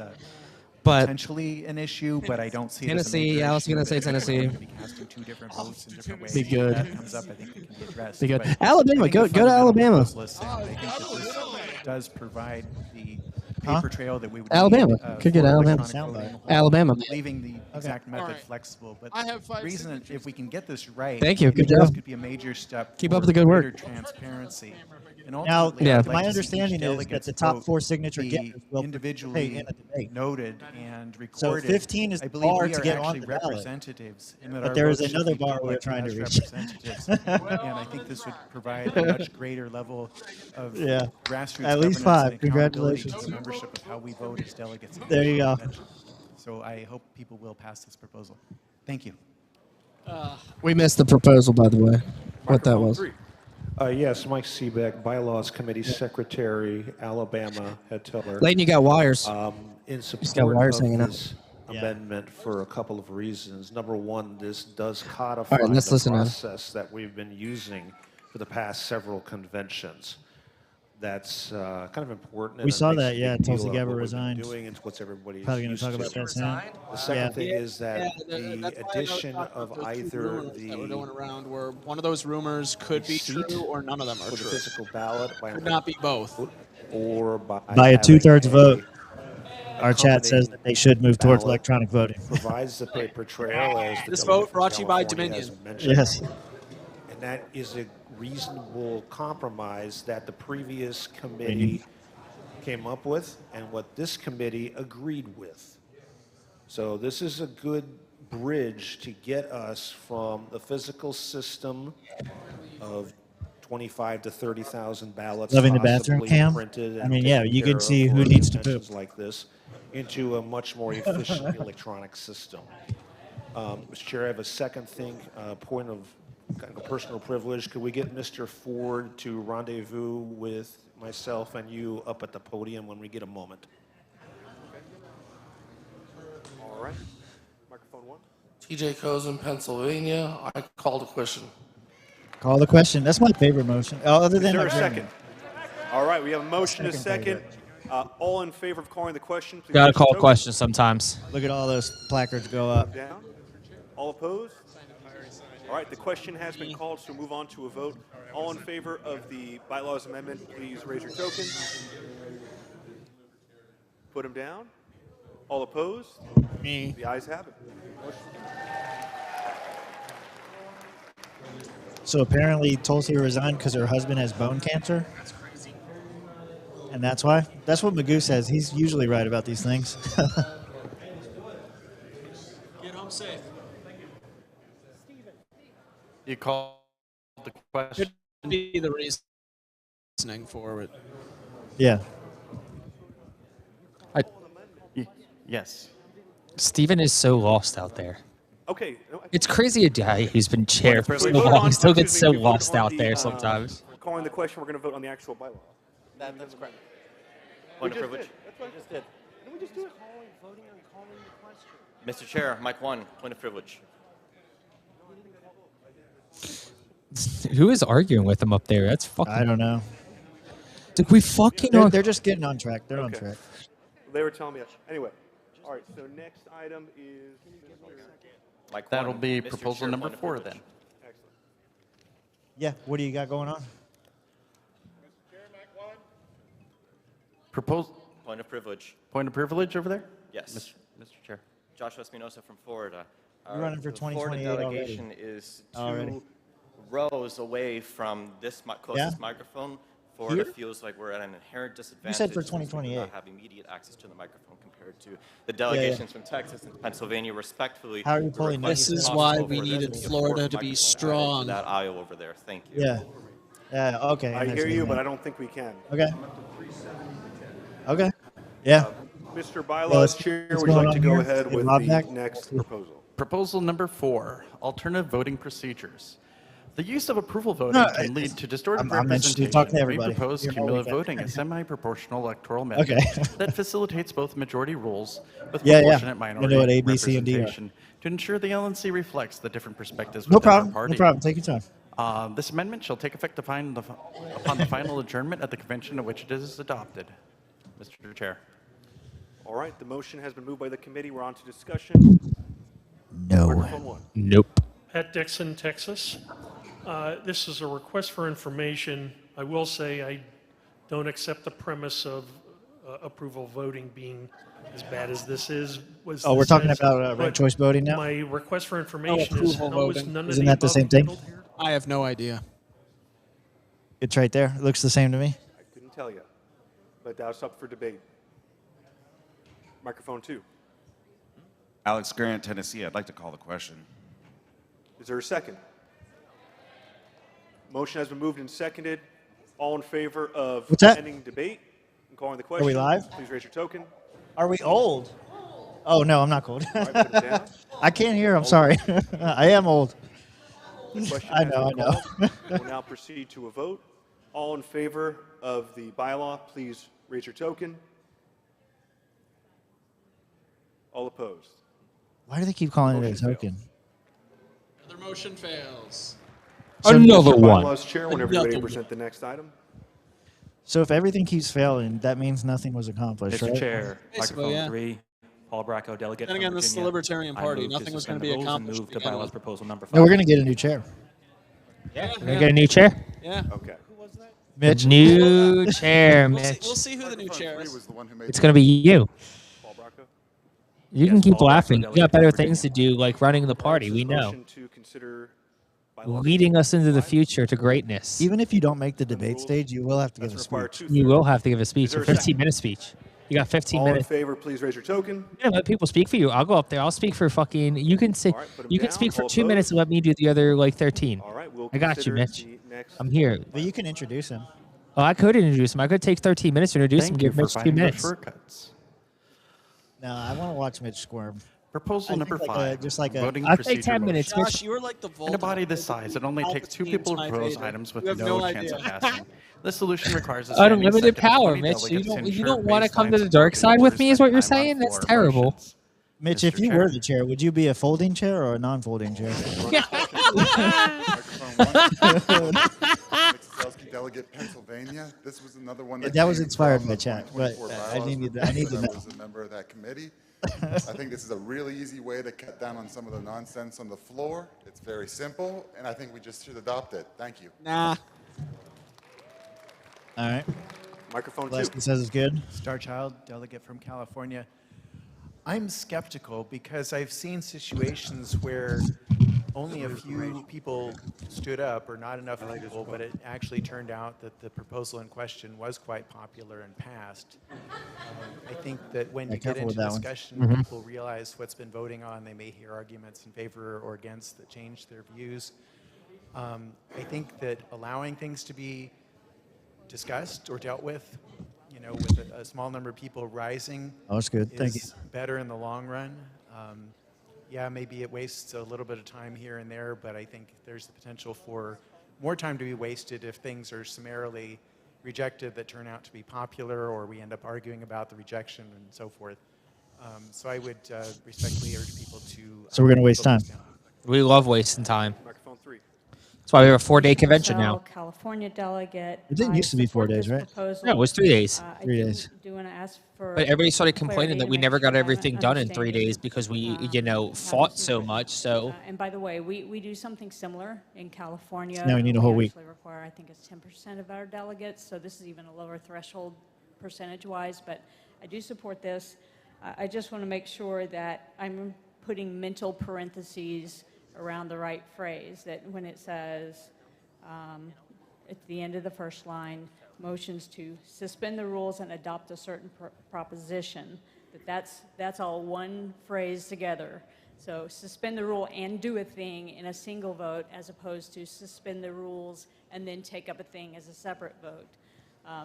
But potentially an issue, but I don't see it as a Tennessee. major I was issue gonna say that we're Tennessee. going to be casting 2 different votes in different ways. Be good. If that comes up, I think it can be addressed. Be good. But Alabama, I think go- the go to fundamental Alabama. proposal is sound. I think that this does provide the paper trail that we would Alabama. need, Could get for Alabama. electronic voting, Alabama. leaving the exact method Alright. flexible. But I have 5 the reason, if we can get this right, Thank you. I Good think this job. could be a major step. Keep up for the good work. greater transparency. And Now, ultimately, Yeah. I'd like my to see each understanding is that delegate's the top vote 4 signature be getters will individually participate in a debate. noted and So recorded. 15 is I the believe bar we to are get on actually the ballot. representatives, and that But our there is votes should another be bar people we're like trying to us reach. representatives. And I think this would provide a much greater level of Yeah. grassroots At least governance 5. and accountability Congratulations. to the membership of how we vote as delegates. in There you the go. convention. So I hope people will pass this proposal. Thank you. We missed the proposal, by the way. What that was. Yes, Mike Seebeck, Bylaws Committee Secretary, Alabama, head teller. Layden, you got wires. In He's got support wires of hanging out. this amendment for a couple of reasons. Number one, this does codify All right, let's the listen now. process that we've been using for the past several conventions. That's kind of important. We and it saw makes that, a yeah, big Tulsi deal of Gabbard what we've been resigned. doing. It's what's everybody's Probably going used to talk to. about that soon. The second Yeah. thing is that that's the why I addition talked of about those 2 either rumors that were going the around where one of those rumors could be seat true or none of them are for the true. physical ballot by Could not be both. or by By a having 2/3 vote. a Our chat says that they should move towards ballot electronic voting. provides the paper trail as the This delegate vote from brought to you by California has Dominion. mentioned. Yes. And that is a reasonable compromise that the previous committee came up with and what this committee agreed with. So this is a good bridge to get us from the physical system of 25 to 30,000 ballots Loving the bathroom possibly cam? printed and I mean, yeah, taken you can care see of who for needs to conventions poop. like this into a much more efficient electronic system. Mr. Chair, I have a second thing, point of kind of personal privilege. Could we get Mr. Ford to rendezvous with myself and you up at the podium when we get a moment? All right. Microphone 1. TJ Cozen, Pennsylvania. I called a question. Call the question. That's my favorite motion. Oh, other Is than there a adjournment. second? All right, we have a motion, a Second second. All in favor of calling the question, please. Gotta raise your call token. questions sometimes. Look at all those placards go up. Down. All opposed? All right, the question has been called, so move on to a vote. All in favor of the bylaws amendment, please raise your token. Put them down. All opposed? Me. The ayes have it. So apparently Tulsi resigned because her husband has bone cancer. That's crazy. And that's why? That's what Magoo says. He's usually right about these things. Get home safe. You called the question. Could be the reasoning for it. Yeah. Yes. Steven is so lost out there. Okay. It's crazy a guy who's been chair for so long still gets so lost out there sometimes. Calling the question, we're going to vote on the actual bylaw. That's correct. Point of privilege. That's right. Just did. Didn't we just do it? Mr. Chair, Mike 1, point of privilege. Who is arguing with him up there? That's fucking. I don't know. Did we fucking? They're just getting on track. They're on Okay. track. They were telling me. Anyway. All right, so next item is... Mike That'll 1, be Mr. proposal Chair, number point of 4 privilege. then. Excellent. Yeah. What do you got going on? Point of privilege. Point of privilege over there? Yes. Mr. Chair. Joshua Espinosa from Florida. You're running for The Florida 2028 already. delegation is two Already. rows away from this closest Yeah? microphone. Florida Here? feels like we're at an inherent disadvantage. You said for since we do 2028. not have immediate access to the microphone compared to the delegations from Texas and Pennsylvania, respectively. How are you pulling request This is possible why for we there needed be a Florida fourth to be microphone added strong. to that aisle over there. Thank you. Yeah. Okay. I hear you, but I don't think we can. Okay. Okay. Yeah. Mr. Well, Bylaws let's- Chair, what's would you going like to on go here? ahead Is with Rob the back? next proposal? Proposal number 4, alternative voting procedures. The use of approval voting No, can lead to distorted I'm interested representation. in talking to We everybody. propose You're cumulative all voting, a semi-proportional electoral method Okay. that facilitates both majority rules with Yeah, yeah. proportionate I minority know what A, B, C, and D are. representation to ensure the LNC reflects the different perspectives No within our problem. party. No problem. Take your time. This amendment shall take effect upon the final adjournment at the convention at which it is adopted. Mr. Chair. All right, the motion has been moved by the committee. We're on to discussion. Microphone 1. Nope. At Dixon, Texas. This is a request for information. I will say I don't accept the premise of approval voting being as bad as this is. Oh, we're talking about ranked choice voting now? My request for information is approval how is voting. none of Isn't the that the above same thing? handled here? I have no idea. It's right there. It looks the same to me. I couldn't tell you, but that's up for debate. Microphone 2. Alex Grant, Tennessee. I'd like to call the question. Is there a second? Motion has been moved and seconded. All in favor of What's that? ending debate and calling the question? we live? Please raise your token. Are we old? Oh, no, I'm not cold. All right, put it down. I can't hear. I'm sorry. I am old. The question I has know, been I know. called. We'll now proceed to a vote. All in favor of the bylaw, please raise your token. All opposed. Why do they keep calling it a token? Another motion fails. Another one. Bylaws Chair, whenever you're ready to Another present the next item. So if everything keeps failing, that means nothing was accomplished, Mr. right? Chair, Basically, microphone yeah. 3, Paul Bracco, delegate Then from again, this is the Virginia. Libertarian I Party. move to Nothing was suspend gonna be the rules and accomplished move to to begin bylaws with. proposal number 5. No, we're going to get a new chair. Yeah. Can I get a new chair? Yeah. Okay. Mitch. New chair, We'll see, Mitch. we'll see who the new chair is. It's gonna be you. Paul Bracco. You can Yes, keep Paul Bracco, laughing. You delegate got better from things to do, like running the party. We know. Motion to consider bylaws. Leading us into the future to greatness. Even if you don't make the debate stage, you will have to give a That's required speech. 2/3. You will have to give a speech, Is there a a second? 15-minute speech. You got 15 All in minutes. favor, please raise your token. You know, let people speak for you. I'll go up there. I'll speak for fucking. You can say. All right, put 'em You can down. speak for All 2 minutes opposed? and let me do the other like 13. All right, we'll I got you, consider Mitch. the next- I'm here. But you can introduce him. Oh, I could introduce him. I could take 13 minutes to introduce him. Thank you Give for Mitch 2 finding the minutes. shortcuts. No, I want to watch Mitch squirm. Proposal I think number like 5, just like a- voting I'd take procedure 10 minutes. motion. Josh, you were like the Voldemort. In a body this size, it only takes 2 people to Palpatine's propose Vader. items with You have no no chance of idea. passing. This solution requires a standing Unlimited second of power, 20 Mitch. You delegates to don't. You ensure don't want to come to baseline the dark side with me, is what you're time on saying? That's floor terrible. motions. Mitch, Mr. if you Chair. were the chair, would you be a folding chair or a non-folding chair? Microphone 1. Mitch Zelsky, Delegate Pennsylvania. This was another one That that was came inspired from by the chat, but 2024 I bylaws need to review, know. I was a member of that committee. I think this is a really easy way to cut down on some of the nonsense on the floor. It's very simple, and I think we just should adopt it. Thank you. Nah. All right. Microphone 2. Leslie says it's good. Starchild, delegate from California. I'm skeptical because I've seen situations where only a few people stood up, or not enough people, but it actually turned out that the proposal in question was quite popular and passed. I think that when Yeah, you get careful into with that one. discussion, Mhm. people realize what's been voting on. They may hear arguments in favor or against that change their views. I think that allowing things to be discussed or dealt with, you know, with a small number of people rising, Oh, that's good. Thank is better in the long run. Yeah, maybe it wastes a little bit of time here and there, but I think there's the potential for more time to be wasted if things are summarily rejected that turn out to be popular, or we end up arguing about the rejection and so forth. So I would respectfully urge people to. So we're going to waste vote time. this down. We love wasting time. Microphone 3. That's why we have a 4-day convention now. California delegate. It didn't I used to be 4 support days, this right? proposal. No, it was 3 days. 3 days. Do want to ask for. But everybody started complaining clarity that to we make never sure got I everything done in 3 understand. days because we, you know, fought so much. So And by the way, we do something similar in California. Now we need a whole week. actually require, I think it's 10% of our delegates, so this is even a lower threshold percentage-wise, but I do support this. I just want to make sure that I'm putting mental parentheses around the right phrase, that when it says at the end of the first line, motions to suspend the rules and adopt a certain proposition, that's all one phrase together. So suspend the rule and do a thing in a single vote, as opposed to suspend the rules and then take up a thing as a separate vote.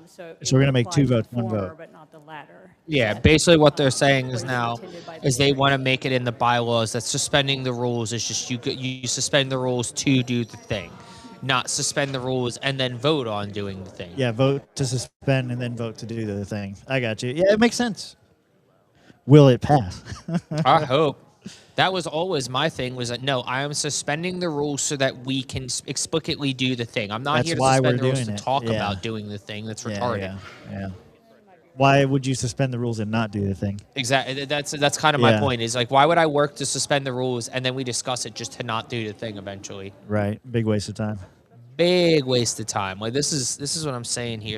So So we're gonna make 2 votes, 1 former, vote. but not the latter. yeah, basically what they're saying is now is they want to make it in the bylaws that suspending the rules is just you suspend the rules to do the thing, not suspend the rules and then vote on doing the thing. Yeah, vote to suspend and then vote to do the thing. I got you. Yeah, it makes sense. Will it pass? I hope. That was always my thing, was that no, I am suspending the rules so that we can explicitly do the thing. I'm not That's here to why suspend we're the rules doing to it. talk Yeah. about doing the thing. That's retarded. Yeah. Why would you suspend the rules and not do the thing? Exactly. That's kind of my Yeah. point. Is like, why would I work to suspend the rules and then we discuss it just to not do the thing eventually? Right. Big waste of time. Big waste of time. Like this is what I'm saying here.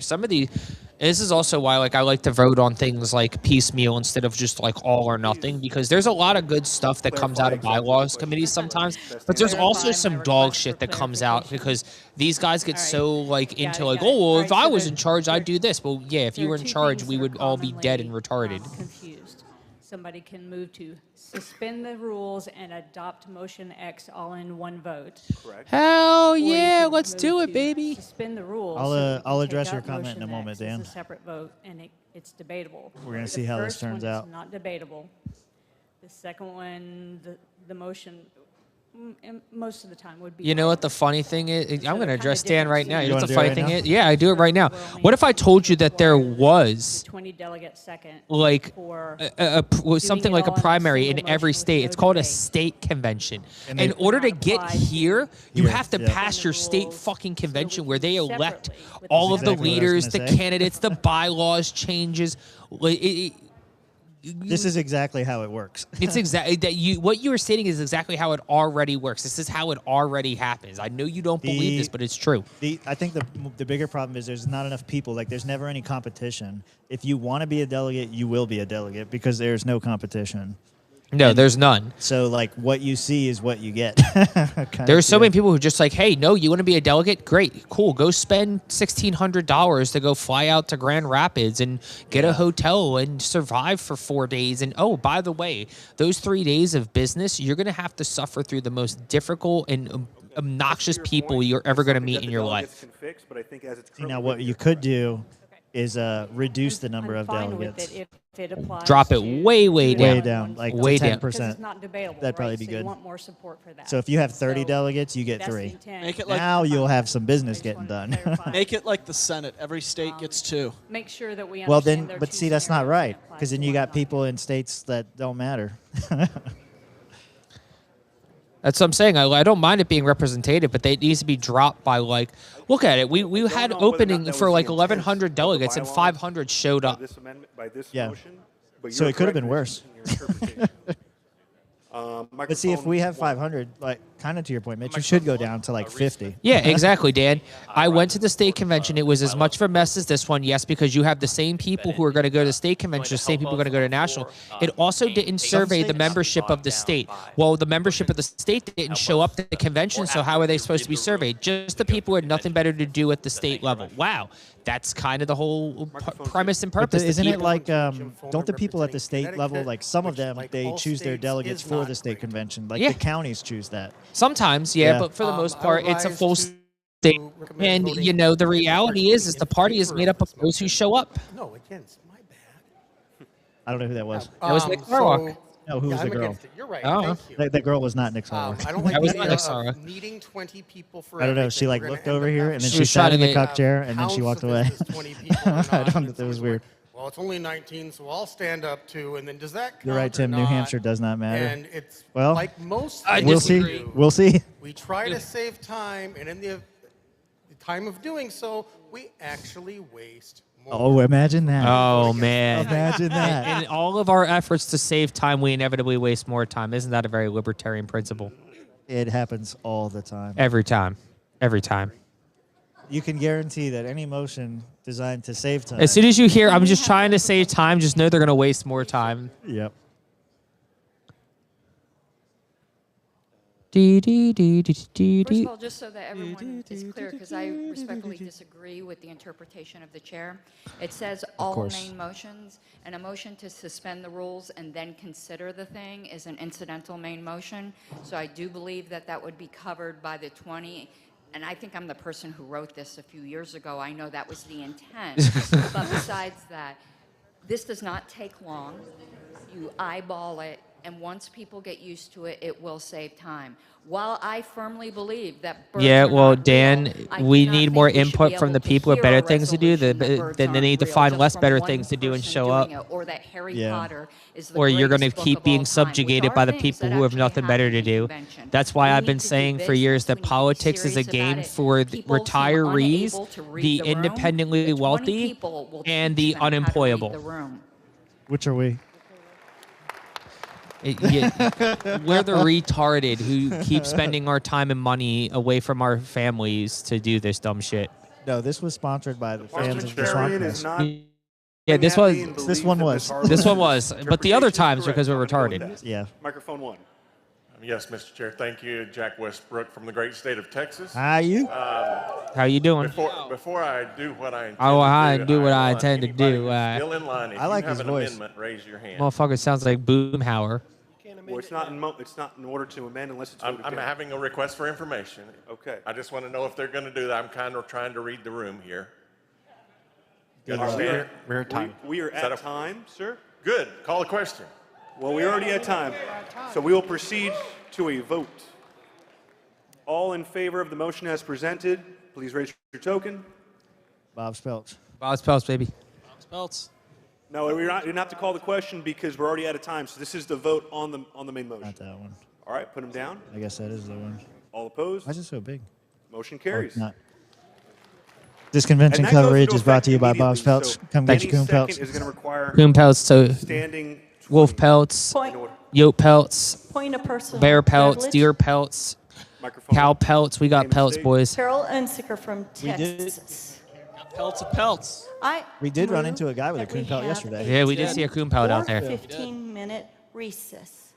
This is also why like I like to vote on things like piecemeal instead of just like all or nothing, because there's a lot of good stuff that comes out of bylaws committees sometimes, but there's also some dog shit that comes out because these guys get so like into like, oh well, if I was in charge I'd do this. Well, yeah, if you were in charge we would all be dead and retarded. Confused. Somebody can move to suspend the rules and adopt motion X all in one vote. Correct. Hell Or you yeah, can let's move do it, to baby. Suspend the rules. I'll, so that you I'll can address take your out comment in a motion moment, X as Dan. a separate vote, and it's debatable. We're gonna The see how this first one turns is out. not debatable. The second one, the motion, most of the time would be. You know what the funny thing is? I'm going to address Dan right now. You know what the wanna funny do it thing right is? Yeah, I do it right now. What if I told you that there was 20 delegate second like for something like a primary in every state? It's called a state convention. And In they- order to get here, you Here, have to yeah. pass your state fucking convention where they elect separately all of the Exactly what I was leaders, the gonna say. candidates, the bylaws changes. This is exactly how it works. It's exactly that what you were stating is exactly how it already works. This is how it already happens. I know you don't believe this, but it's true. I think the bigger problem is there's not enough people. Like, there's never any competition. If you want to be a delegate, you will be a delegate because there's no competition. No, there's none. So, like, what you see is what you get. There's so many people who are just like, hey, no, you want to be a delegate? Great, cool. Go spend $1,600 to go fly out to Grand Rapids and get a hotel and survive for 4 days. And, oh, by the way, those 3 days of business, you're going to have to suffer through the most difficult and obnoxious people you're ever going to meet in your life. Can fix, but I think as it's See, now, what you could do is reduce the number of fine with delegates. it if it applies Drop it to way down. Way down, like way to down. 10%. Because it's not debatable, That'd probably right? be So good. you want more support for that. So if you have 30 So delegates, you get that's the 3. intent. Make it like Now you'll have some business getting done. Make it like the Senate. Every state gets 2. Make sure that we Well, understand then, there are but two see, that's not scenarios right that apply because then to you one got people in states that don't matter. That's what I'm saying. I don't mind it being representative, but it needs to be dropped by like. Look at it. We had opening for like 1,100 delegates and 500 showed up. Yeah. So it could have been worse. But see, if we have 500, like kind of to your point, Mitch, you should go down to like 50. Yeah, exactly, Dan. I went to the state convention. It was as much of a mess as this one, yes, because you have the same people who are going to go to the state convention, the same people who are going to go to national. It also didn't survey the membership of the state. Well, the membership of the state didn't show up at the convention, so how are they supposed to be surveyed? Just the people who had nothing better to do at the state level. Wow. That's kind of the whole premise and purpose. Isn't it like, don't the people at the state level, like some of them, they choose their delegates for the state convention? Like the counties choose that. Sometimes, yeah, but for the most part, it's a full state. And, you know, the reality is the party is made up of those who show up. No, again, it's my bad. I don't know who that was. That was Nick Sarwark. No, who was the girl? You're right. Oh. Thank you. The girl was not Nick Sarwark. I don't like That was the not idea Nick Sarwark. of needing 20 people for I don't know. everything. She like We're gonna looked end over up here having and then She she was sat trying in to the cup chair and then she walked away. 20 people or I not, don't and know. That was someone's weird. like, well, it's only 19, so I'll stand up too. And then does that count? You're right, or Tim. New not? Hampshire does not matter. And it's Well, like most I things we'll we see. do, We'll see. we try to save time, and in the time of doing so, we actually waste more. Oh, imagine that. Oh, man. Imagine that. In all of our efforts to save time, we inevitably waste more time. Isn't that a very libertarian principle? It happens all the time. Every time. Every time. You can guarantee that any motion designed to save time. As soon as you hear, I'm just trying to save time, just know they're going to waste more time. Yep. First of all, just so that everyone is clear, because I respectfully disagree with the interpretation of the chair. It says all course. main motions, and a motion to suspend the rules and then consider the thing is an incidental main motion. So I do believe that that would be covered by the 20. And I think I'm the person who wrote this a few years ago. I know that was the intent. But besides that, this does not take long. You eyeball it, and once people get used to it, it will save time. While I firmly believe that birds Yeah, are well, not Dan, real, I we do not need think more we should be input from able the to people with hear better a things to do. resolution that birds Then they aren't need to real find just less from better one things to do and person show up. doing it, or that Harry Yeah. Potter is the Or you're going to greatest book keep of being all time, which subjugated are by the things people that who have actually nothing better to happen in do. convention. That's why We I've need been to do saying for years business. that We need to be politics is a serious game about it. for the People who are retirees, unable to read the the room, independently the 20 wealthy, people will and teach the them how to read unemployable. the room. Which are we? We're the retarded who keep spending our time and money away from our families to do this dumb shit. No, this was sponsored by the fans of the Swamp Parliamentarian is Press. not Yeah, this was. This one was. This one was. But the other times were because we're retarded. Yeah. Microphone one. Yes, Mr. Chair. Thank you, Jack Westbrook from the great state of Texas. How you? How you doing? Before I do what I intend Oh, I to do what I want intend to anybody do. who's still in line, if I like you have his an voice. amendment, raise your hand. Motherfucker sounds like Boomhauer. Well, it's not in order to amend unless it's voted I'm down. having a request for information. Okay. I just want to know if they're going to do that. I'm kind of trying to read the room here. You All right, understand? we're at time. We are Is that at a- time, sir. Good. Call a question. Well, we already had time. So we will proceed to a vote. All in favor of the motion as presented, please raise your token. Bob Spelch. Bob Spelch, baby. Speltz. No, we didn't have to call the question because we're already out of time. So this is the vote on the main motion. Not that one. All right, put them down. I guess that is the one. All opposed? Why is it so big? Motion carries. Not. This convention And that goes coverage into is brought to you by effect Bob immediately, Spelch. so Come get any your coon second pelts. is going to require Coon pelts, so standing wolf pelts, yote pelts, Point of personal bear pelts, privilege. deer pelts, cow pelts. We got pelts, boys. Carol Unsicker from We did. Texas. Pelts of pelts. We did run into a guy with a coon pelt yesterday. Yeah, we did see a coon pelt out there. 15-minute recess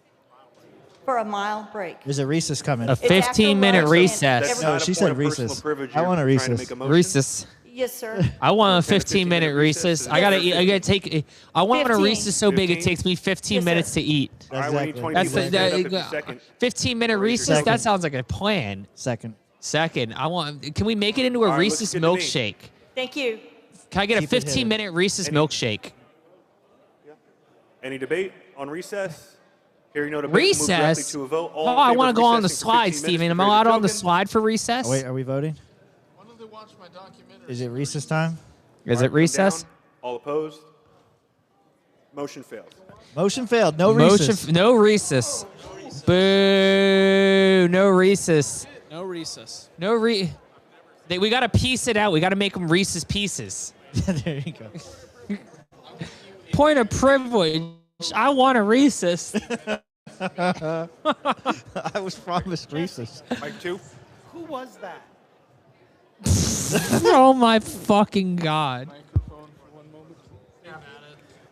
for a mile break. There's a recess coming. A 15-minute recess. No, she said recess. I want a recess. Recess. Yes, sir. I want a 15-minute recess. I gotta eat. I gotta take. I want a 15. recess so big it takes me 15 minutes to eat. All right, we need 20 That's people to stand up if you second. 15-minute recess. Second. That sounds like a plan. Second. Second. I want. Can we make it into a All right, looks Reese's good to me. milkshake? Thank you. Can I get Keep a it hidden. 15-minute Reese's milkshake? Any debate on recess? Hearing no debate, we'll move directly Recess? to a vote. All Oh, in I favor want of to go on the recessing for slide, 15 minutes, Steven. Am please I raise allowed your on the token. slide for recess? Wait, are we voting? Is it recess time? Is All it right, put 'em recess? down. All opposed? Motion fails. Motion failed. No Motion. recess. No recess. Boo! No Reese's. No recess. No we gotta piece it out. We gotta make them Reese's Pieces. There you go. Point of privilege. I want a Reese's. I was promised Reese's. Mike 2. Who was that? Oh my fucking God.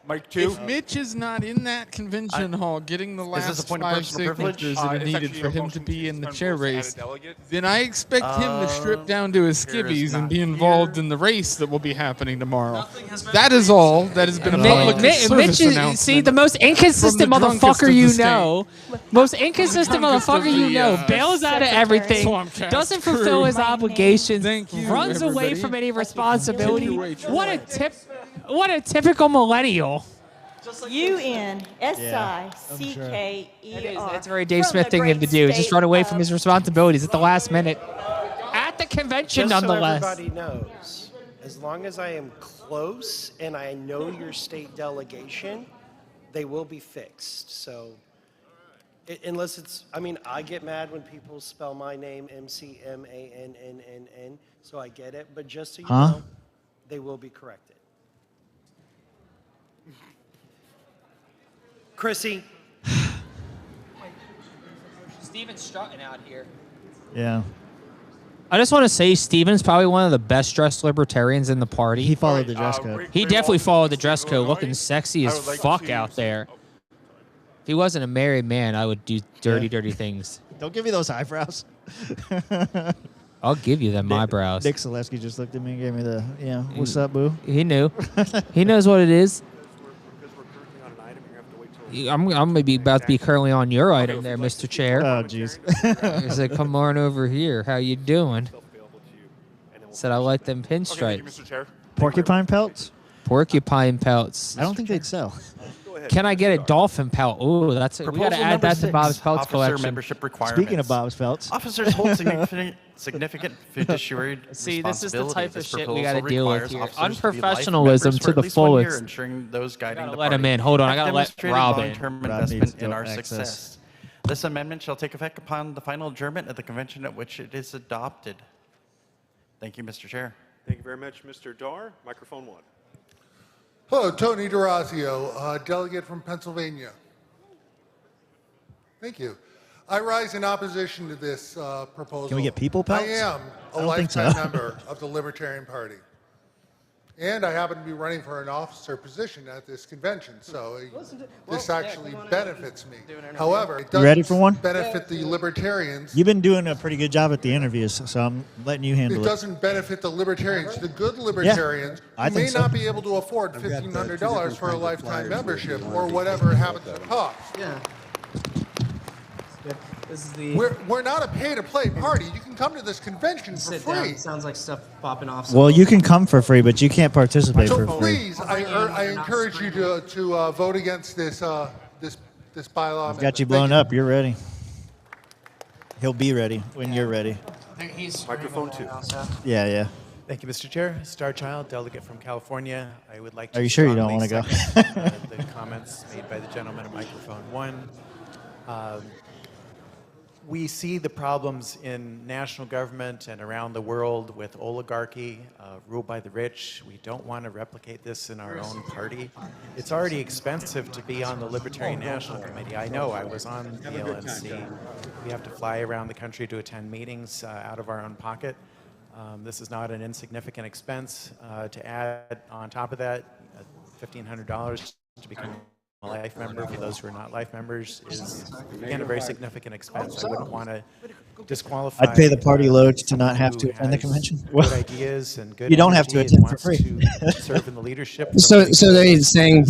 Mike 2. If Mitch is not in that convention hall getting the Is this a last point of 5 personal privilege? signatures that are It's needed actually for a him to motion be to in the suspend chair rules, add a race, delegate. then I expect him to strip down to his Chair is skivvies and not be involved here. in the race that will be happening tomorrow. That is all. That has been a public service Mitch is, announcement. see, the most inconsistent from the drunkest motherfucker of you the state. know, most inconsistent drunkest of motherfucker you the, know, bails out of everything, Swampcast doesn't fulfill crew. his obligations, Thank you, runs away everybody. from any responsibility. Take your way, Troy. What a typical millennial. UNSICKER. That's a very Dave Smith thing to do. Just run away from his responsibilities at the last minute. At the convention, Just nonetheless. so everybody knows, as long as I am close and I know your state delegation, they will be fixed. So, unless it's, I mean, I get mad when people spell my name McMannn, so I get it. But just so you know, they will be corrected. Chrissy. Steven's strutting out here. Yeah. I just want to say Steven's probably one of the best dressed libertarians in the party. He followed the dress code. He definitely followed the dress code, looking sexy as fuck out there. If he wasn't a married man, I would do dirty things. Don't give me those eyebrows. I'll give you them eyebrows. Nick Selesky just looked at me and gave me the, what's up, boo? He knew. He knows what it is. I'm maybe about to be currently on your item there, Mr. Chair. Oh, jeez. He's like, come on over here. How you doing? Said I like them pinstripes. Porcupine pelts? Porcupine pelts. I don't think they'd sell. Can I get a dolphin pelt? Ooh, that's it. We got to add that to Bob's Pelts Officer collection. membership requirements. Speaking of Bob's pelts. Officers hold significant fiduciary See, this is the responsibility. type of This shit we proposal got to deal with requires here. officers to be life Unprofessionalism members to for at the least 1 year, fullest. ensuring those guiding the Let party him in. Hold on, I have gotta let demonstrated Rob in. long-term Rob investment needs in no our access. success. This amendment shall take effect upon the final adjournment at the convention at which it is adopted. Thank you, Mr. Chair. Thank you very much, Mr. Dar. Microphone 1. Hello, Tony DeRazio, delegate from Pennsylvania. Thank you. I rise in opposition to this proposal. Can we get people pelts? I am I a don't think so. lifetime member of the Libertarian Party. And I happen to be running for an officer position at this convention, so this actually benefits me. However, it You ready for doesn't one? benefit the Libertarians. You've been doing a pretty good job at the interviews, so I'm letting you handle It it. doesn't benefit the Libertarians. The good Libertarians I who may think so. not be able to afford $1,500 for a lifetime membership or whatever it happens to cost. Yeah. This is the We're not a pay-to-play party. You can come to this convention for sit free. down. Sounds like stuff popping off. Well, you can come for free, but you can't participate for So free. please, I encourage you to vote against this this bylaw. I've got you amendment. blown Thank up. You're ready. He'll be ready when you're ready. Microphone 2. Yeah. Thank you, Mr. Chair. Star Child, delegate from California. I would like to Are you sure you don't strongly wanna go? second, the comments made by the gentleman at microphone 1. We see the problems in national government and around the world with oligarchy, ruled by the rich. We don't want to replicate this in our own party. It's already expensive to be on the Libertarian National Committee. I know, I was on the LNC. We have to fly around the country to attend meetings out of our own pocket. This is not an insignificant expense. To add on top of that, $1,500 to become a life member for those who are not life members is, again, a very significant expense. I wouldn't want to disqualify. I'd pay the party loads to not have to attend the convention. Good ideas and good You don't have to energy and attend for wants free. to serve in the leadership. So they're saying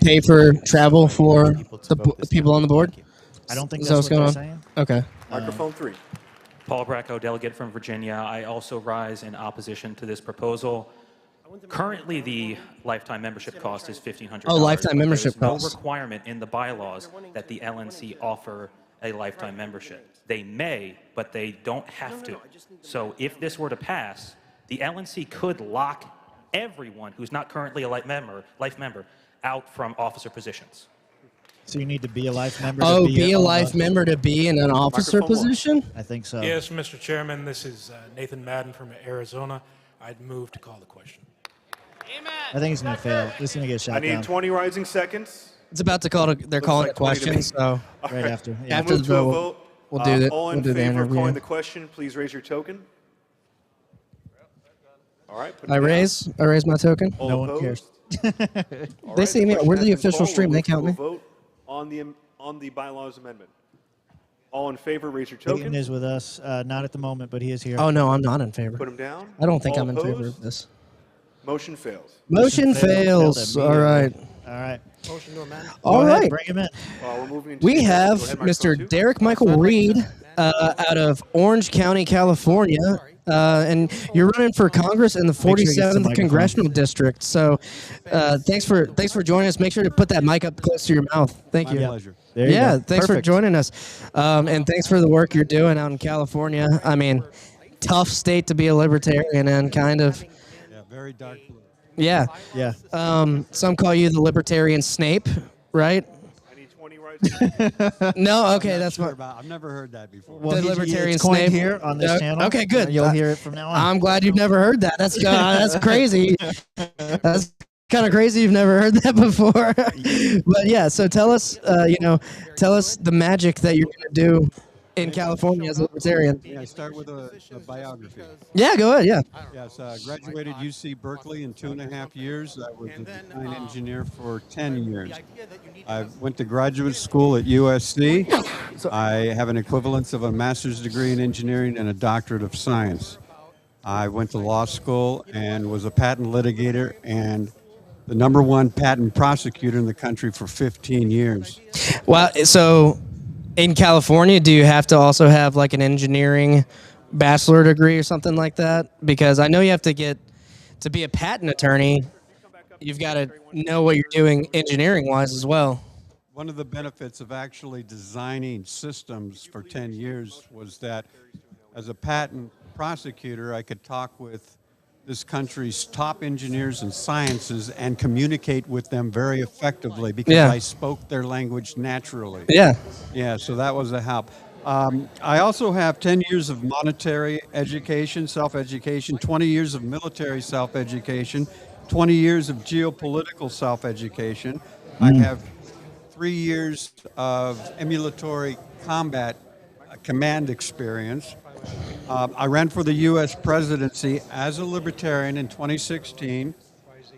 pay for travel for the people on the board? I don't think Is that's that what what's they're going on? saying. Okay. Microphone 3. Paul Bracco, delegate from Virginia. I also rise in opposition to this proposal. Currently, the lifetime membership cost is $1,500. Oh, lifetime but membership there is cost. no requirement in the bylaws that the LNC offer a lifetime membership. They may, but they don't have to. So if this were to pass, the LNC could lock everyone who's not currently a life member out from officer positions. So you need to be a life member. Oh, to be a on life the- member to be in an officer Microphone one. position? I think so. Yes, Mr. Chairman, this is Nathan Madden from Arizona. I'd move to call the question. I think he's going to fail. He's going to get shot I need down 20 rising seconds. It's about to call. They're calling like the 20 to question, me. so right after. Yeah. after the Move to a vote, vote. we'll do that. All in We'll do the favor of calling interview. the question, please raise your token. All right. put it I down. raise my token. All No one opposed? cares. All They right, see me. question We're has the been official called. stream. We'll They move to count a me. Vote on the bylaws amendment. All in favor, raise your Gideon token. is with us. Not at the moment, but he is here. Oh no, I'm not in favor. Put him down. I don't think All I'm in favor opposed? of this. Motion fails. Motion fails. All right. All right. Motion to amend. All Go ahead, right. Bring him in. We're moving into We go have ahead, microphone Mr. two. Derek Michael Reed out of Orange County, California. And you're running for Congress in the sure he gets the 47th microphone. Congressional District. So thanks for joining us. Make sure to put that mic up close to your mouth. Thank you. My pleasure. There you Yeah, go. thanks for Perfect. joining us. And thanks for the work you're doing out in California. I mean, tough state to be a libertarian in, kind of. Yeah, very dark blue. Yeah. Yeah. Some call you the libertarian Snape, right? I need 20 rising. No, okay, I'm not that's sure what. about. I've never heard that before. Well, The libertarian it's coined Snape. here on this channel. Okay, good. You'll hear it from now on. I'm glad you've never heard that. That's crazy. That's kind of crazy. You've never heard that before. But yeah, so tell us the magic that you're gonna do in California as a libertarian. Yeah, I start with a biography. Yeah, go ahead. Yeah. Yes, graduated UC Berkeley in 2.5 years. I was a design engineer for 10 years. I went to graduate school at USC. I have an equivalence of a master's degree in engineering and a doctorate of science. I went to law school and was a patent litigator and the #1 patent prosecutor in the country for 15 years. Well, so in California, do you have to also have like an engineering bachelor degree or something like that? Because I know you have to be a patent attorney, you've got to know what you're doing engineering-wise as well. One of the benefits of actually designing systems for 10 years was that as a patent prosecutor, I could talk with this country's top engineers and sciences and communicate with them very effectively because Yeah. I spoke their language naturally. Yeah. Yeah, so that was a help. I also have 10 years of monetary education, self-education, 20 years of military self-education, 20 years of geopolitical self-education. I have 3 years of emulatory combat command experience. I ran for the U.S. presidency as a libertarian in 2016.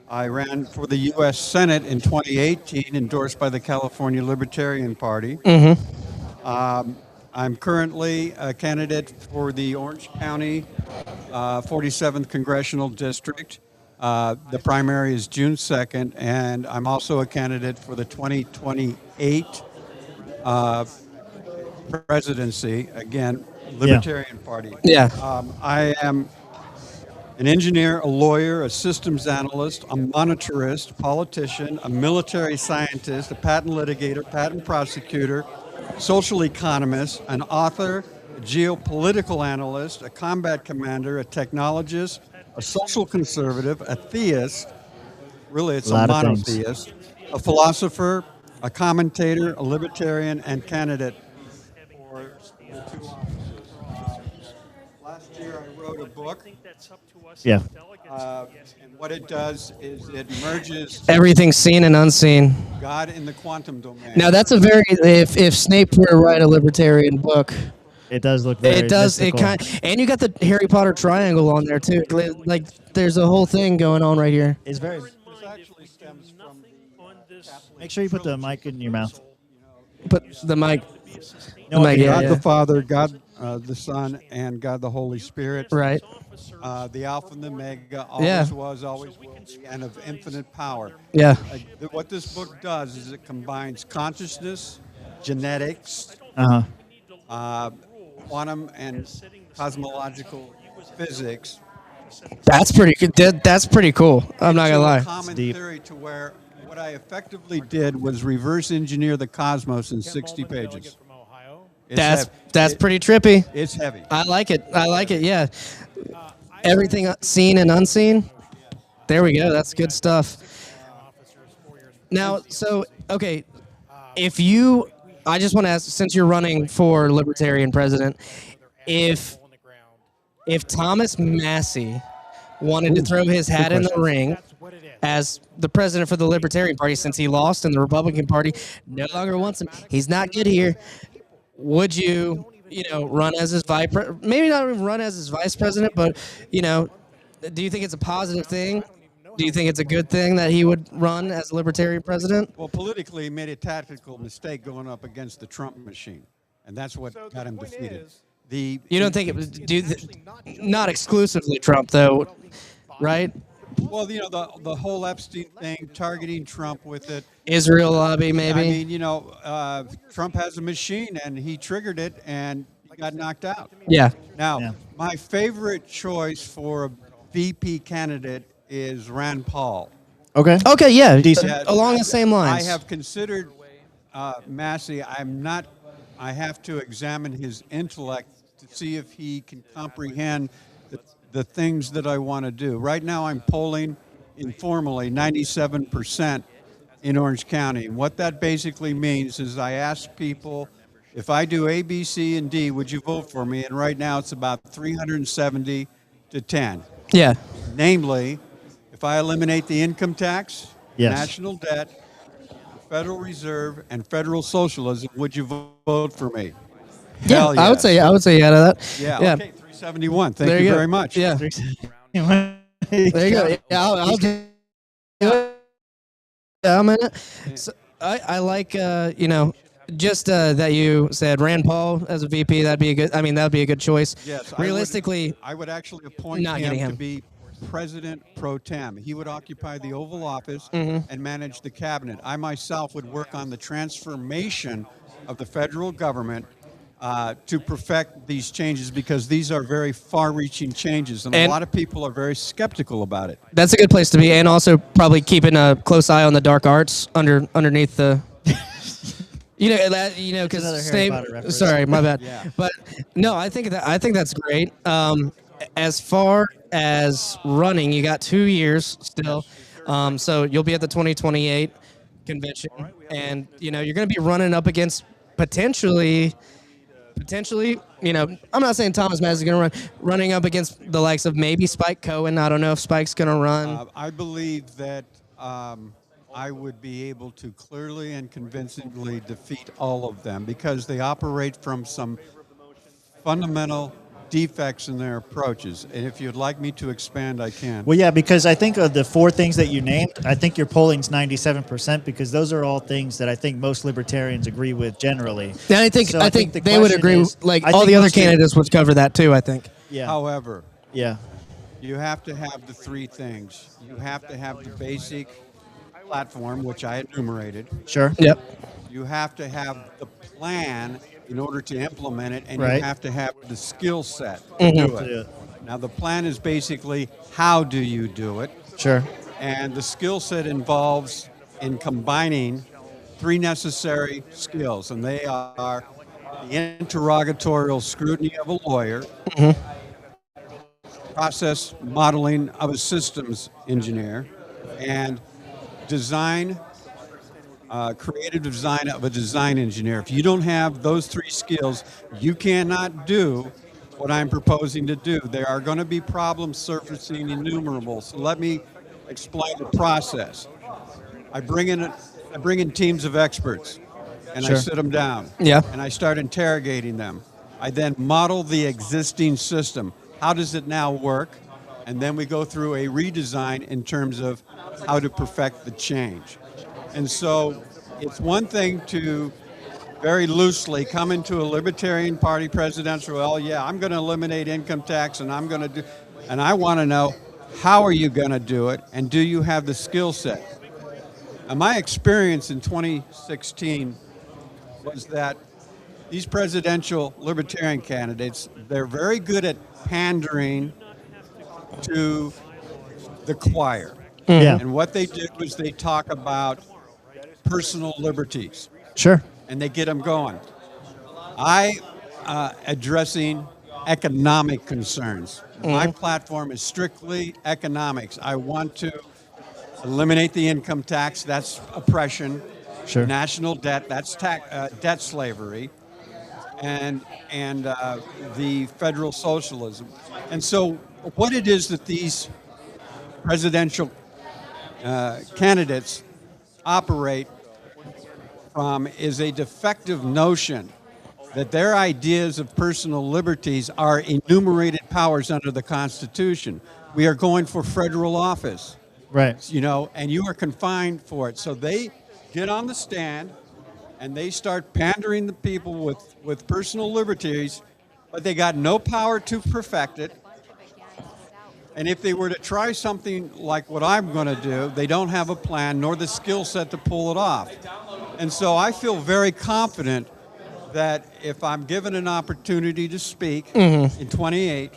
I ran for the U.S. Senate in 2018, endorsed by the California Libertarian Party. I'm currently a candidate for the Orange County 47th Congressional District. The primary is June 2nd, and I'm also a candidate for the 2028 presidency, again, Libertarian Party. Yeah. I am an engineer, a lawyer, a systems analyst, a monetarist, politician, a military scientist, a patent litigator, patent prosecutor, social economist, an author, a geopolitical analyst, a combat commander, a technologist, a social conservative, a theist, really it's a lot of things. monotheist, a philosopher, a commentator, a libertarian, and candidate for the 2 offices. Last year I wrote a book. Yeah. And what it does is it merges Everything seen and unseen. God in the quantum domain. Now that's a very if Snape were to write a libertarian book, It does look very it does mystical. and you got the Harry Potter triangle on there too. Like there's a whole thing going on right here. It's very. This actually stems from Make sure you put the mic in your mouth. Put the mic. No, the mic, God yeah, the yeah. Father, God the Son, and God the Holy Spirit. Right. The Alpha and the Omega, always Yeah. was, always will be, and of infinite power. Yeah. What this book does is it combines consciousness, genetics, quantum and cosmological physics. That's pretty good. That's pretty cool. I'm not gonna into a lie. common theory to where what I effectively did was reverse engineer the cosmos in 60 pages. It's That's pretty trippy. It's heavy. I like it. Yeah. Everything seen and unseen. There we go. That's good stuff. Now, so okay, if you, I just want to ask, since you're running for Libertarian president, if Thomas Massey wanted to throw his hat in the ring as the president for the Libertarian Party, since he lost and the Republican Party no longer wants him, he's not good here, would you, run as his maybe not even run as his vice president, but, do you think it's a positive thing? Do you think it's a good thing that he would run as a Libertarian president? Well, politically, he made a tactical mistake going up against the Trump machine, and that's what got him defeated. You don't think it was not exclusively Trump, though, right? Well, the whole Epstein thing, targeting Trump with it. Israel lobby, maybe? I mean, Trump has a machine, and he triggered it, and he got knocked out. Yeah. Now, my favorite choice for a VP candidate is Rand Paul. Okay, yeah, along the same lines. I have considered Massey. I have to examine his intellect to see if he can comprehend the things that I want to do. Right now, I'm polling informally 97% in Orange County. And what that basically means is I ask people, if I do A, B, C, and D, would you vote for me? And right now, it's about 370 to 10. Yeah. Namely, if I eliminate the income tax, Yes. national debt, the Federal Reserve, and federal socialism, would you vote for me? Yeah, Hell I would say yeah to that. Yeah, Yeah. okay, 371. Thank There you you go. very much. Yeah. There you go. Yeah, I'll do it. Yeah, I'm in it. So, I like, just that you said Rand Paul as a VP. That'd be a good choice. Yes, Realistically, I would actually appoint not getting him him. to be president pro tem. He would occupy the Oval Office Mhm. and manage the cabinet. I myself would work on the transformation of the federal government to perfect these changes, because these are very far-reaching changes, and a And- lot of people are very skeptical about it. that's a good place to be, and also probably keeping a close eye on the dark arts underneath the. Because another Harry Potter reference. sorry, my bad. Yeah. But no, I think that's great. As far as running, you got 2 years still, so you'll be at the 2028 convention, and you're going to be running up against potentially. I'm not saying Thomas Massey is going to running up against the likes of maybe Spike Cohen. I don't know if Spike's going to run. I believe that I would be able to clearly and convincingly defeat all of them, because they operate from some fundamental defects in their approaches. And if you'd like me to expand, I can. Well, yeah, because I think of the four things that you named, I think your polling's 97%, because those are all things that I think most libertarians agree with generally. And I think So they the would question agree. is- Like I all think the other most of- candidates would cover that too. I think. Yeah. However, Yeah. you have to have the three things. You have to have the basic platform, which I enumerated. Sure. Yep. You have to have the plan in order to implement it, and Right. you have to have the skill set to Mhm. do To do it. it. Now, the plan is basically how do you do it, Sure. and the skill set involves in combining three necessary skills, and they are the interrogatorial scrutiny of a lawyer, process modeling of a systems engineer, and design, creative design of a design engineer. If you don't have those three skills, you cannot do what I'm proposing to do. There are going to be problems surfacing innumerable. So let me explain the process. I bring in teams of experts, and I Sure. sit them down. Yeah. And I start interrogating them. I then model the existing system. How does it now work? And then we go through a redesign in terms of how to perfect the change. And so it's one thing to very loosely come into a Libertarian Party presidential, well, yeah, I'm going to eliminate income tax, and I'm going to do, and I want to know, how are you going to do it, and do you have the skill set? And my experience in 2016 was that these presidential Libertarian candidates, they're very good at pandering to the choir. Yeah. And what they do is they talk about personal liberties, Sure. and they get them going. I addressing economic concerns. My platform is strictly economics. I want to eliminate the income tax. That's oppression. Sure. national debt, that's debt slavery, and the federal socialism. And so what it is that these presidential candidates operate from is a defective notion that their ideas of personal liberties are enumerated powers under the Constitution. We are going for federal office. Right. You know, and you are confined for it. So they get on the stand and they start pandering the people with personal liberties, but they got no power to perfect it. And if they were to try something like what I'm going to do, they don't have a plan nor the skill set to pull it off. And so I feel very confident that if I'm given an opportunity to speak in 28,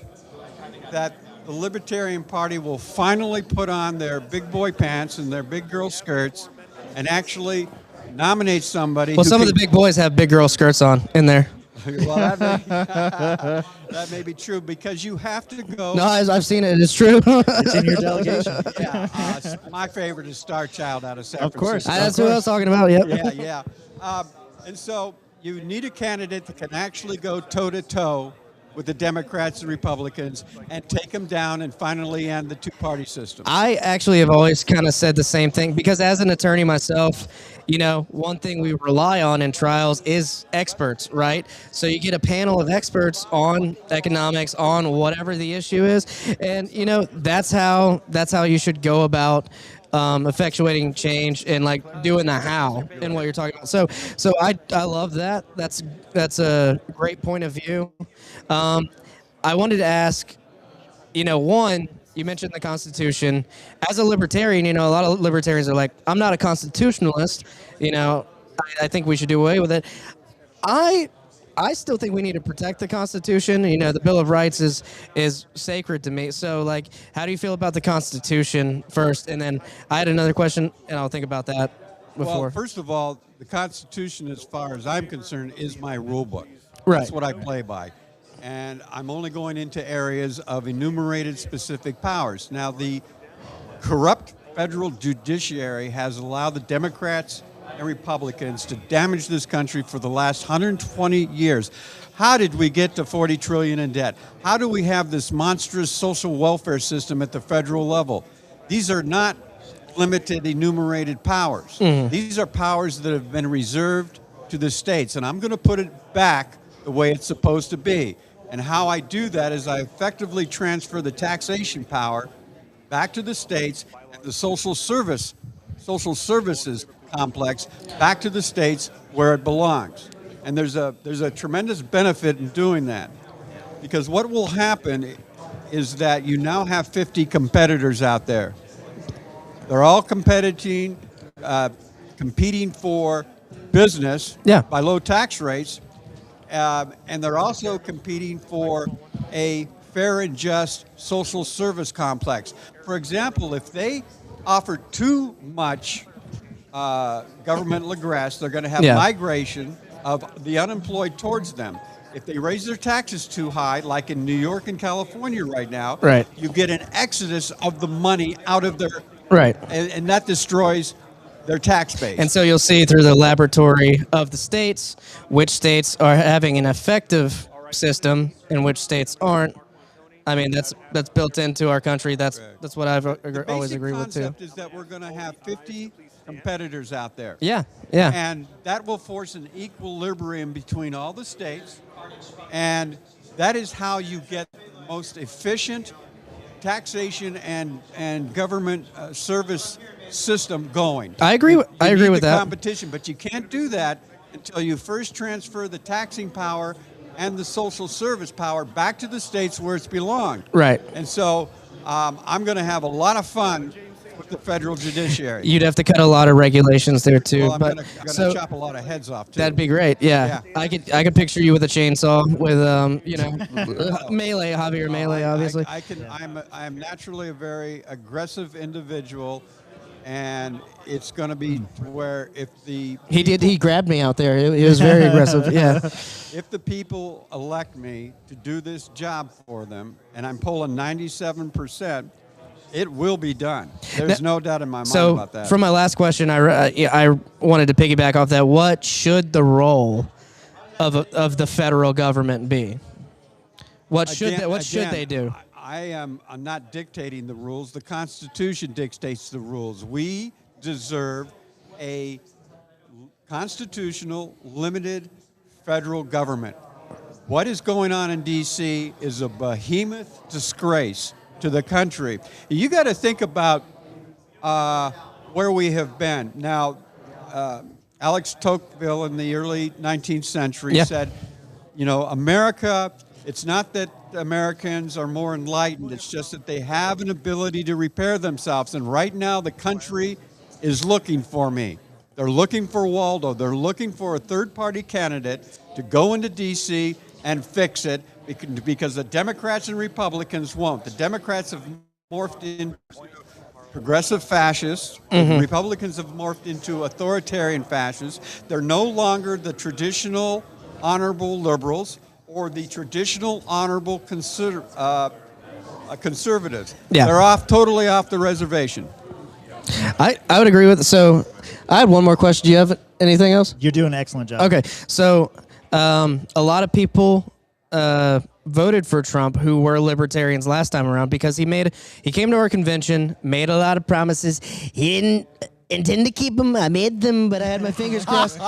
that the Libertarian Party will finally put on their big boy pants and their big girl skirts and actually nominate somebody. Well, some of the big boys have big girl skirts on in there. Well, that may be true because you have to go. No, I've seen it. It's true. It's in your delegation. Yeah, my favorite is Star Child out of San Francisco. Of course. That's what I was talking about. Yep. Yeah. And so you need a candidate that can actually go toe-to-toe with the Democrats and Republicans and take them down and finally end the two-party system. I actually have always kind of said the same thing because as an attorney myself, you know, one thing we rely on in trials is experts, right? So you get a panel of experts on economics, on whatever the issue is, and you know that's how you should go about effectuating change and like doing the how and what you're talking about. So I love that. That's a great point of view. I wanted to ask, you know, one, you mentioned the Constitution. As a libertarian, you know, a lot of libertarians are like, I'm not a constitutionalist. You know, I think we should do away with it. I still think we need to protect the Constitution. You know, the Bill of Rights is sacred to me. So, like, how do you feel about the Constitution first? And then I had another question, and I'll think about that before. Well, first of all, the Constitution, as far as I'm concerned, is my rule book. Right. That's what I play by. And I'm only going into areas of enumerated specific powers. Now, the corrupt federal judiciary has allowed the Democrats and Republicans to damage this country for the last 120 years. How did we get to $40 trillion in debt? How do we have this monstrous social welfare system at the federal level? These are not limited enumerated powers. These are powers that have been reserved to the states. And I'm going to put it back the way it's supposed to be. And how I do that is I effectively transfer the taxation power back to the states and the social services complex back to the states where it belongs. And there's a tremendous benefit in doing that, because what will happen is that you now have 50 competitors out there. They're all competing for business by low tax rates, and they're also competing for a fair and just social service complex. For example, if they offer too much government regress, they're going to have migration of the unemployed towards them. If they raise their taxes too high, like in New York and California right now, you get an exodus of the money out of their and that destroys their tax base. And so you'll see through the laboratory of the states which states are having an effective system and which states aren't. I mean, that's built into our country. That's what I've always agreed with too. The concept is that we're going to have 50 competitors out there. Yeah. And that will force an equilibrium between all the states, and that is how you get the most efficient taxation and government service system going. I agree with that. Competition, but you can't do that until you first transfer the taxing power and the social service power back to the states where it's belonged. Right. And so I'm going to have a lot of fun with the federal judiciary. You'd have to cut a lot of regulations there too. Well, I'm going to chop a lot of heads off too. That'd be great. Yeah. I could picture you with a chainsaw with melee, Javier Melee, obviously. I'm naturally a very aggressive individual, and it's going to be where if the he grabbed me out there. He was very aggressive. Yeah. If the people elect me to do this job for them, and I'm polling 97%, It will be done. There's no doubt in my mind So, about that. for my last question, I wanted to piggyback off that. What should the role of the federal government be? What should they do? I'm not dictating the rules. The Constitution dictates the rules. We deserve a constitutional, limited federal government. What is going on in D.C. is a behemoth disgrace to the country. You got to think about where we have been. Now, Alex Tocqueville in the early 19th century said, you know, America, it's not that Americans are more enlightened, it's just that they have an ability to repair themselves. And right now, the country is looking for me. They're looking for Waldo. They're looking for a third-party candidate to go into D.C. and fix it because the Democrats and Republicans won't. The Democrats have morphed into progressive fascists. The Republicans have morphed into authoritarian fascists. They're no longer the traditional honorable liberals or the traditional honorable conservatives. Yeah. They're totally off the reservation. I would agree with it. So I had one more question. Do you have anything else? You're doing an excellent job. Okay. So a lot of people voted for Trump who were libertarians last time around because he came to our convention, made a lot of promises. He didn't intend to keep them. I made them, but I had my fingers crossed.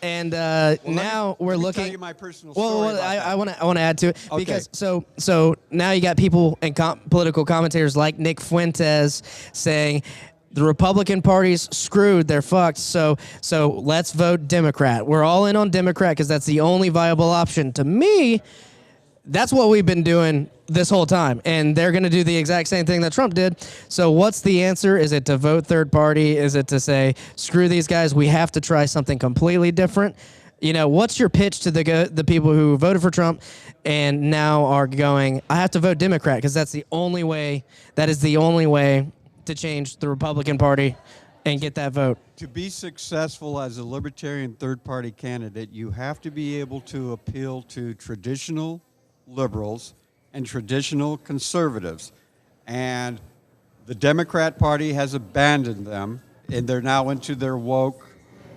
And now we're looking. Tell you my personal story. I want to add to it Okay. because so now you got people and political commentators like Nick Fuentes saying the Republican Party's screwed, they're fucked. So let's vote Democrat. We're all in on Democrat because that's the only viable option. To me, that's what we've been doing this whole time, and they're going to do the exact same thing that Trump did. So what's the answer? Is it to vote third party? Is it to say, screw these guys, we have to try something completely different? You know, what's your pitch to the people who voted for Trump and now are going, I have to vote Democrat because that's the only way, that is the only way to change the Republican Party and get that vote? To be successful as a libertarian third-party candidate, you have to be able to appeal to traditional liberals and traditional conservatives. And the Democrat Party has abandoned them, and they're now into their woke,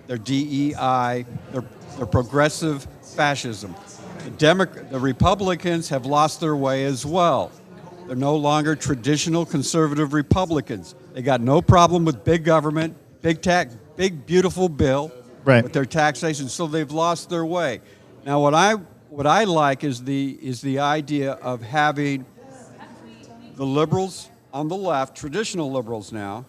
their DEI, their progressive fascism. The Republicans have lost their way as well. They're no longer traditional conservative Republicans. They got no problem with big government, big beautiful bill with their taxation. So they've lost their way. Now, what I like is the idea of having the liberals on the left, traditional liberals now,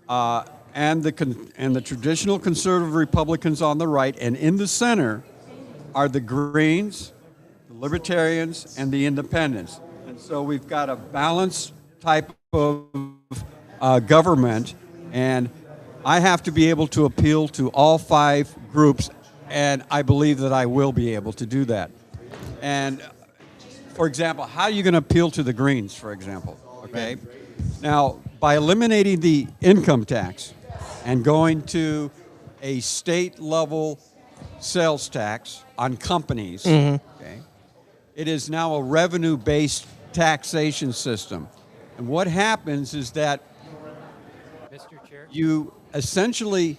and the traditional conservative Republicans on the right, and in the center are the Greens, the Libertarians, and the Independents. And so we've got a balanced type of government, and I have to be able to appeal to all five groups, and I believe that I will be able to do that. And, for example, how are you going to appeal to the Greens, for example? Okay. Now, by eliminating the income tax and going to a state-level sales tax on companies, okay, it is now a revenue-based taxation system. And what happens is that you essentially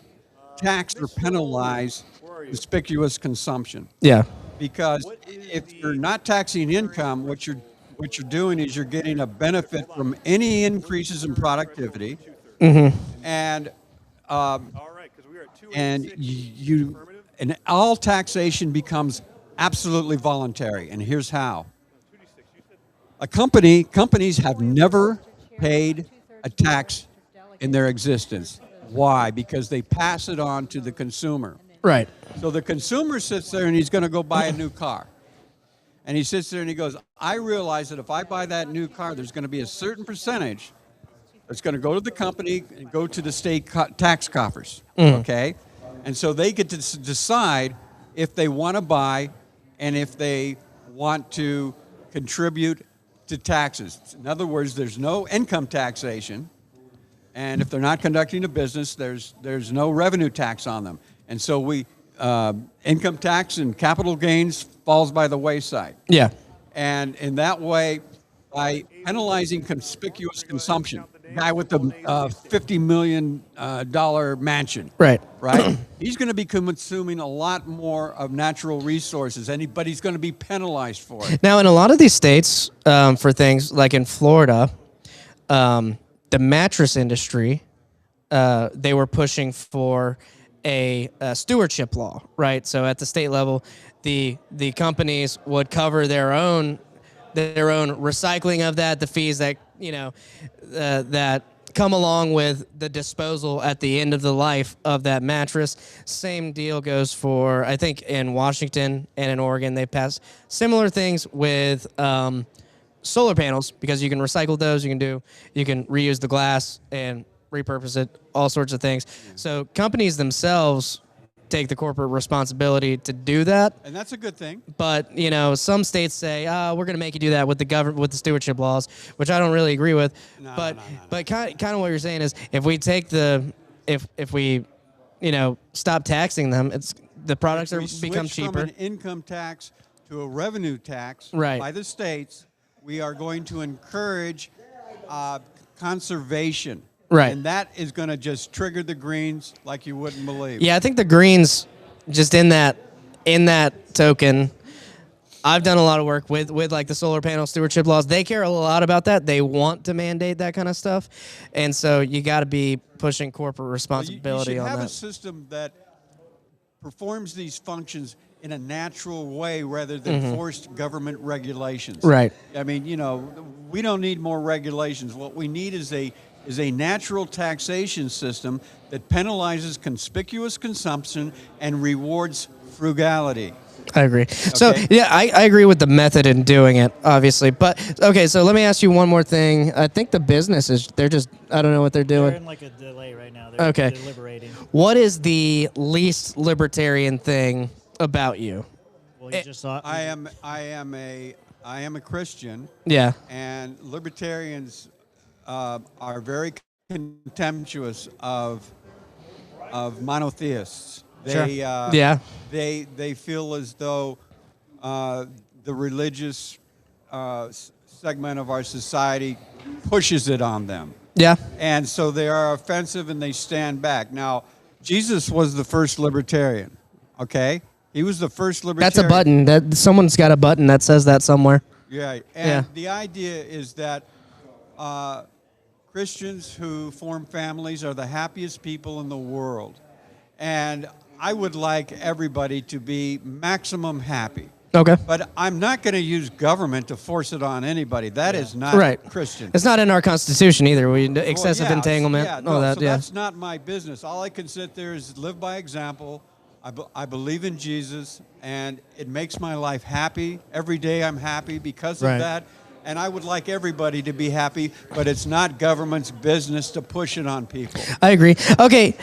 tax or penalize conspicuous consumption. Yeah. Because if you're not taxing income, what you're doing is you're getting a benefit from any increases in productivity, and all taxation becomes absolutely voluntary. And here's how: companies have never paid a tax in their existence. Why? Because they pass it on to the consumer. Right. So the consumer sits there and he's going to go buy a new car. And he sits there and he goes, I realize that if I buy that new car, there's going to be a certain percentage that's going to go to the company and go to the state tax coffers. Okay? And so they get to decide if they want to buy and if they want to contribute to taxes. In other words, there's no income taxation. And if they're not conducting a business, there's no revenue tax on them. And so income tax and capital gains falls by the wayside. Yeah. And in that way, by penalizing conspicuous consumption. Guy with the $50 million mansion. Right. Right? He's going to be consuming a lot more of natural resources, but he's going to be penalized for it. Now, in a lot of these states, for things like in Florida, the mattress industry, they were pushing for a stewardship law, right? So at the state level, the companies would cover their own recycling of that, the fees that that come along with the disposal at the end of the life of that mattress. Same deal goes for, I think, in Washington and in Oregon, they passed similar things with solar panels, because you can recycle those, you can reuse the glass and repurpose it, all sorts of things. So companies themselves take the corporate responsibility to do that. And that's a good thing. But, some states say, we're going to make you do that with the stewardship laws, which I don't really agree with. But kind of what you're saying is, if we take if we stop taxing them, the products become cheaper. From an income tax to a revenue tax by the states, we are going to encourage conservation. Right. And that is going to just trigger the Greens like you wouldn't believe. Yeah, I think the Greens, just in that token, I've done a lot of work with like the solar panel stewardship laws. They care a lot about that. They want to mandate that kind of stuff. And so you got to be pushing corporate responsibility on that. You should have a system that performs these functions in a natural way rather than forced government regulations. Right. I mean, we don't need more regulations. What we need is a natural taxation system that penalizes conspicuous consumption and rewards frugality. I agree. So, yeah, I agree with the method in doing it, obviously. But, okay, so let me ask you one more thing. I think the businesses, I don't know what they're doing. They're in like a delay right now. They're deliberating. What is the least libertarian thing about you? Well, you just saw. I am a Christian. Yeah. And libertarians are very contemptuous of monotheists. They feel as though the religious segment of our society pushes it on them. Yeah. And so they are offensive and they stand back. Now, Jesus was the first libertarian, okay? He was the first libertarian. That's a button. Someone's got a button that says that somewhere. Yeah. And the idea is that Christians who form families are the happiest people in the world. And I would like everybody to be maximum happy. Okay. But I'm not going to use government to force it on anybody. That is not Christian. It's not in our Constitution either. Excessive entanglement, all that. So that's not my business. All I can sit there is live by example. I believe in Jesus, and it makes my life happy. Every day I'm happy because of that. And I would like everybody to be happy, but it's not government's business to push it on people. I agree. Okay,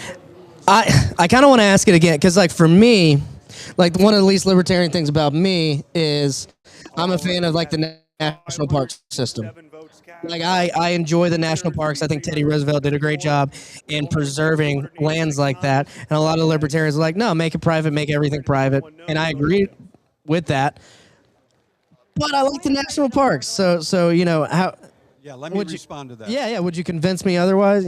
I kind of want to ask it again, because, like, for me, like, one of the least libertarian things about me is I'm a fan of, like, the national park system. Like, I enjoy the national parks. I think Teddy Roosevelt did a great job in preserving lands like that. And a lot of libertarians are like, no, make it private, make everything private. And I agree with that. But I like the national parks. So how... Yeah, let me respond to that. Yeah. Would you convince me otherwise,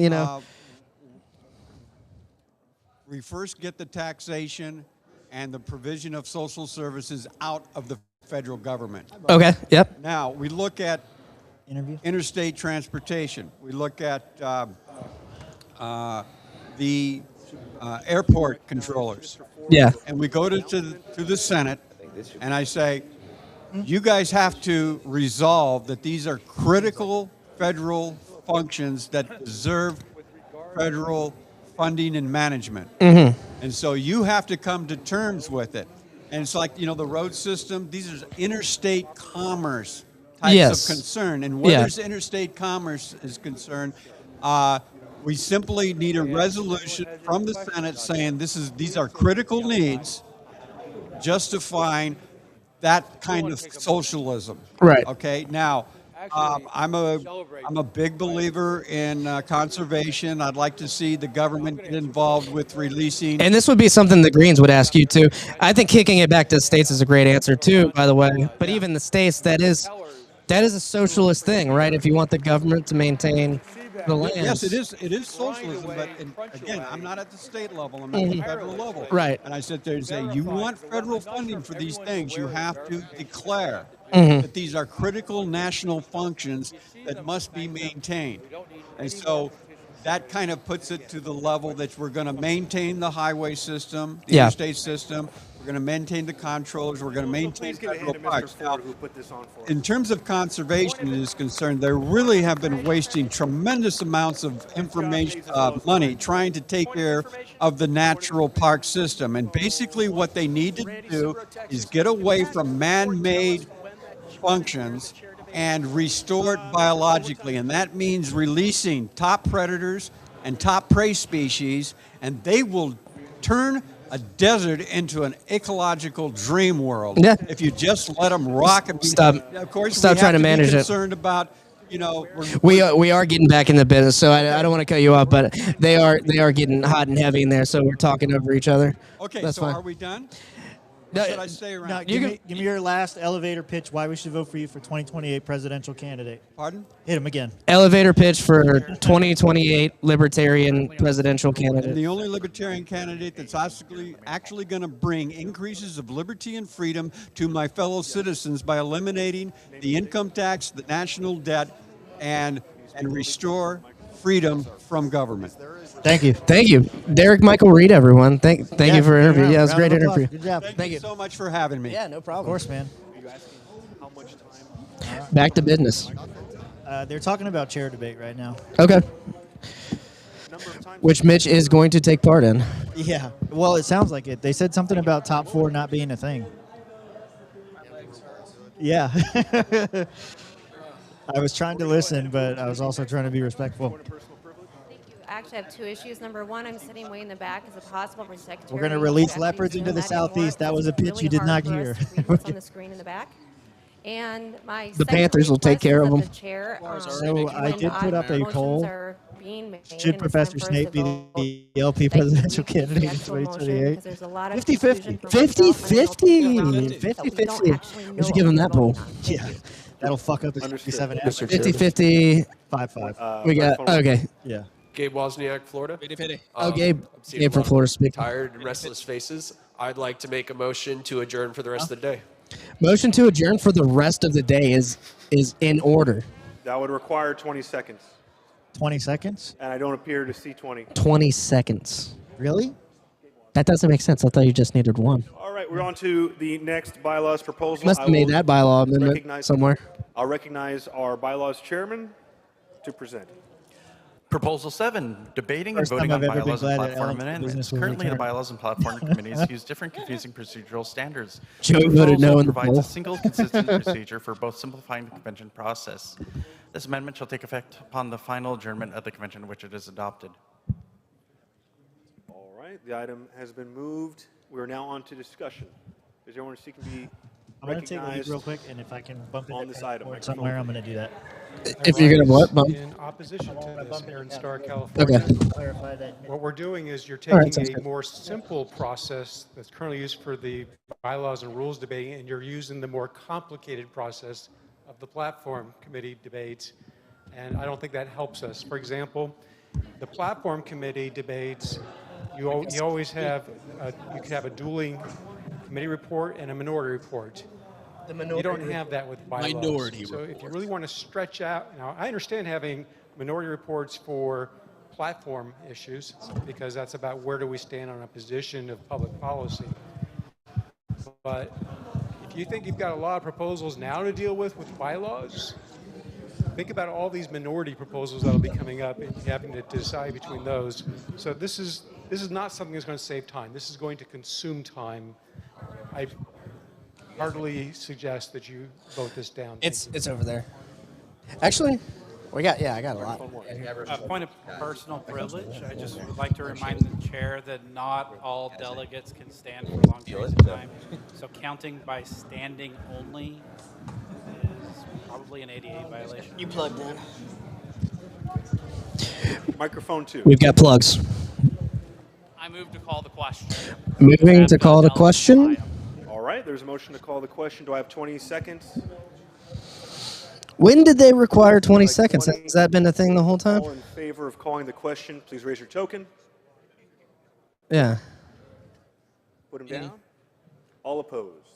We first get the taxation and the provision of social services out of the federal government. Okay, yep. Now, we look at interstate transportation. We look at the airport controllers. Yeah. And we go to the Senate, and I say, you guys have to resolve that these are critical federal functions that deserve federal funding and management. And so you have to come to terms with it. And it's like, the road system, these are interstate commerce types of concern. And where there's interstate commerce is concerned, we simply need a resolution from the Senate saying these are critical needs, justifying that kind of socialism. Right. Okay. Now, I'm a big believer in conservation. I'd like to see the government get involved with releasing. And this would be something the Greens would ask you too. I think kicking it back to the states is a great answer too, by the way. But even the states, that is That is a socialist thing, right? If you want the government to maintain the land. Yes, it is. It is socialism, but again, I'm not at the state level. I'm at the federal level. Right. And I sit there and say, you want federal funding for these things, you have to declare Mhm. that these are critical national functions that must be maintained. And so that kind of puts it to the level that we're going to maintain the highway system, the Yeah. interstate system. We're going to maintain the controls. We're going to maintain federal parks. Now, in terms of conservation is concerned, they really have been wasting tremendous amounts of information, money trying to take care of the natural park system. And basically what they need to do is get away from man-made functions and restore it biologically. And that means releasing top predators and top prey species, and they will turn a desert into an ecological dream world. Yeah. If you just let them rock. I mean, Stop. Of course, Stop we trying have to manage it. Concerned about, you know, We are getting back in the business, so I don't want to cut you off, but they are getting hot and heavy in there, so we're talking over each other. Okay, That's so fine. are we done? What should I say around? No, give me your last elevator pitch why we should vote for you for 2028 presidential candidate. Pardon? Hit him again. Elevator pitch for 2028 Libertarian presidential candidate. The only libertarian candidate that's actually going to bring increases of liberty and freedom to my fellow citizens by eliminating the income tax, the national debt, and restore freedom from government. Thank you. Thank you. Derek Michael Reed, everyone. Thank you for the interview. Yeah, it was a great Round of applause. interview. Good job. Thank you so much for having me. Yeah, no problem. Of course, man. Back to business. They're talking about chair debate right now. Okay. Which Mitch is going to take part in. Yeah. Well, it sounds like it. They said something about top 4 not being a thing. Yeah. I was trying to listen, but I was also trying to be respectful. I actually have 2 issues. Number 1, I'm sitting way in the back as a possible for secretary. We're going to release leopards into the southeast. That was a pitch you did not hear. On the screen in the back. And my The Panthers will take care of them. So I did put up a poll. Should Professor Snape be the LP presidential candidate in 2028? 50-50. 50-50. 50-50. We should give him that poll. Yeah. That'll fuck up his 57 Mr. 50-50. 5-5. We got, okay. Yeah. Gabe Wozniak, Florida. Oh, Gabe. I'm seeing Gabe a from lot of Florida speaking. Tired and restless faces. I'd like to make a motion to adjourn for the rest of the day. Motion to adjourn for the rest of the day is in order. That would require 20 seconds. 20 seconds? And I don't appear to see 20. 20 seconds. Really? That doesn't make sense. I thought you just needed one. All right, we're on to the next bylaws proposal. Must have made that bylaw amendment somewhere. I'll recognize our bylaws chairman to present. Proposal 7, debating and First voting time on I've ever been bylaws and glad that platform Ellen's amendments. business will Currently, the return. bylaws and platform committees use different confusing procedural standards. Joey The voted no proposal in the provides poll. a single, consistent procedure for both simplifying the convention process. This amendment shall take effect upon the final adjournment of the convention, which it is adopted. All right, the item has been moved. We're now on to discussion. Is there anyone seeking to be I'm going to take a leak recognized real quick, and if I can bump on into this item? somewhere, I'm going to do that. If you're going to what, bump? In opposition to this here in Star, California. Okay. What we're doing is you're All right, taking sounds a good. more simple process that's currently used for the bylaws and rules debating, and you're using the more complicated process of the platform committee debates, and I don't think that helps us. For example, the platform committee debates, you always have, you could have a dueling committee report and a minority report. You don't have that with bylaws. Minority so if you really want to stretch out, now I understand having minority reports for platform issues because that's about where do we stand on a position of public policy. But if you think you've got a lot of proposals now to deal with bylaws, think about all these minority proposals that'll be coming up and having to decide between those. So this is not something that's going to save time. This is going to consume time. I heartily suggest that you vote this down. It's over there. Actually, I got a lot. A point of personal privilege. I just would like to remind the chair that not all delegates can stand for long periods of time. So counting by standing only is probably an ADA violation. You plugged in. Microphone 2. We've got plugs. I move to call the question. Moving to call the question. All right, there's a motion to call the question. Do I have 20 seconds? When did they require 20 seconds? Has that been a thing the whole time? All in favor of calling the question, please raise your token. Yeah. Put them down. All opposed.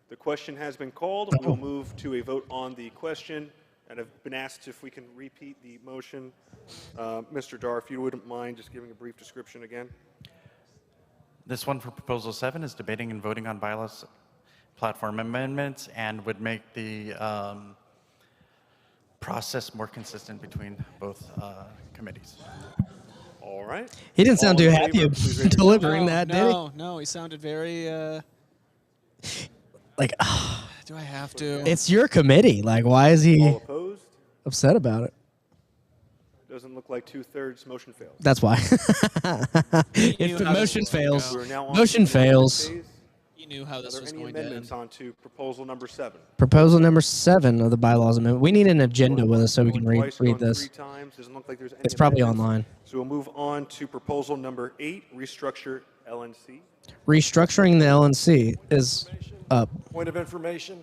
The question has been called. We'll move to a vote on the question. And I've been asked if we can repeat the motion. Mr. Dar, if you wouldn't mind just giving a brief description again. This one for Proposal 7 is debating and voting on bylaws platform amendments and would make the process more consistent between both committees. All right. He didn't sound too happy delivering that, did he? No, he sounded very like, do I have to? It's your committee. Like, why is he All opposed? upset about it? Doesn't look like 2/3 motion fails. That's why. If the motion fails, motion fails. You knew how this was any going to end. amendments on to proposal number 7? Proposal number 7 of the bylaws amendment. We need an agenda with us so we can read this. 3 times. Doesn't look like there's any It's probably amendments. online. So we'll move on to proposal number 8, restructure LNC. Restructuring the LNC is up. Point of information,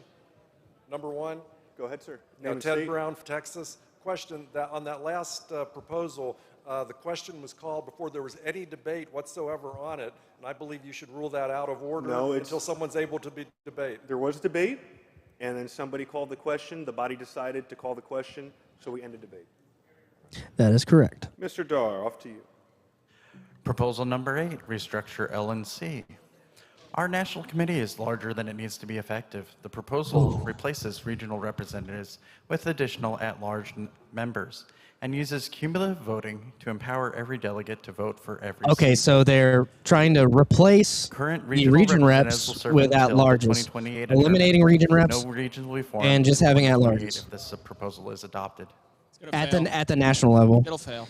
number 1. Go ahead, sir. Now, Name and Ted state. Brown, Texas. Question that on that last proposal, the question was called before there was any debate whatsoever on it, and I believe you should rule that out of order until someone's able to be debate. There was debate, and then somebody called the question. The body decided to call the question, so we ended debate. That is correct. Mr. Dar, off to you. Proposal number 8, restructure LNC. Our national committee is larger than it needs to be effective. The proposal replaces regional representatives with additional at-large members and uses cumulative voting to empower every delegate to vote for every Okay, seat. so they're trying to replace Current the region representatives will reps serve with until the at-larges, 2028 eliminating region adjournment. reps No regions will be formed and just in having 2028 at-larges if this proposal is adopted. at the national level. It'll fail.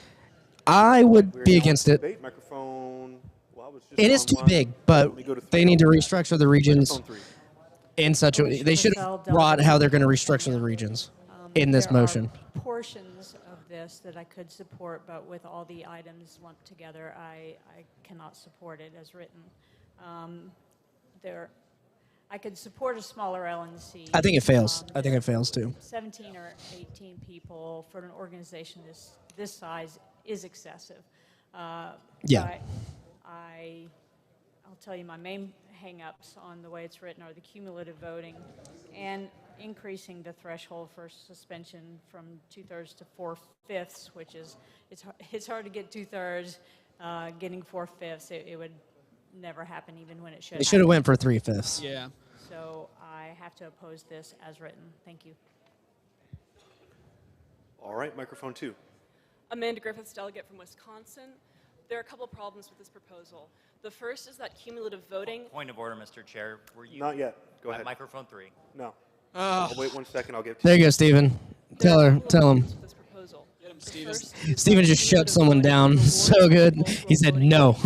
I would be against it. Debate microphone. Well, I was just It is too online. big, but Let me go to they 3. need to restructure the regions Microphone 3. in such a way. They should have brought how they're going to restructure the regions in this motion. Portions of this that I could support, but with all the items lumped together, I cannot support it as written. I could support a smaller LNC. I think it fails. I think it fails too. 17 or 18 people for an organization this size is excessive. Yeah. I'll tell you my main hang-ups on the way it's written are the cumulative voting and increasing the threshold for suspension from 2/3 to 4/5, which is it's hard to get 2/3. Getting 4/5, it would never happen even when it should. They should have went for 3/5. Yeah. So I have to oppose this as written. Thank you. All right, microphone 2. Amanda Griffiths, delegate from Wisconsin. There are a couple problems with this proposal. The first is that cumulative voting. Point of order, Mr. Chair. Were you Not yet. Go ahead. Microphone 3. No. I'll wait 1 second. I'll get to There you go, Stephen. Tell him. Stephen just shut someone down so good. He said no.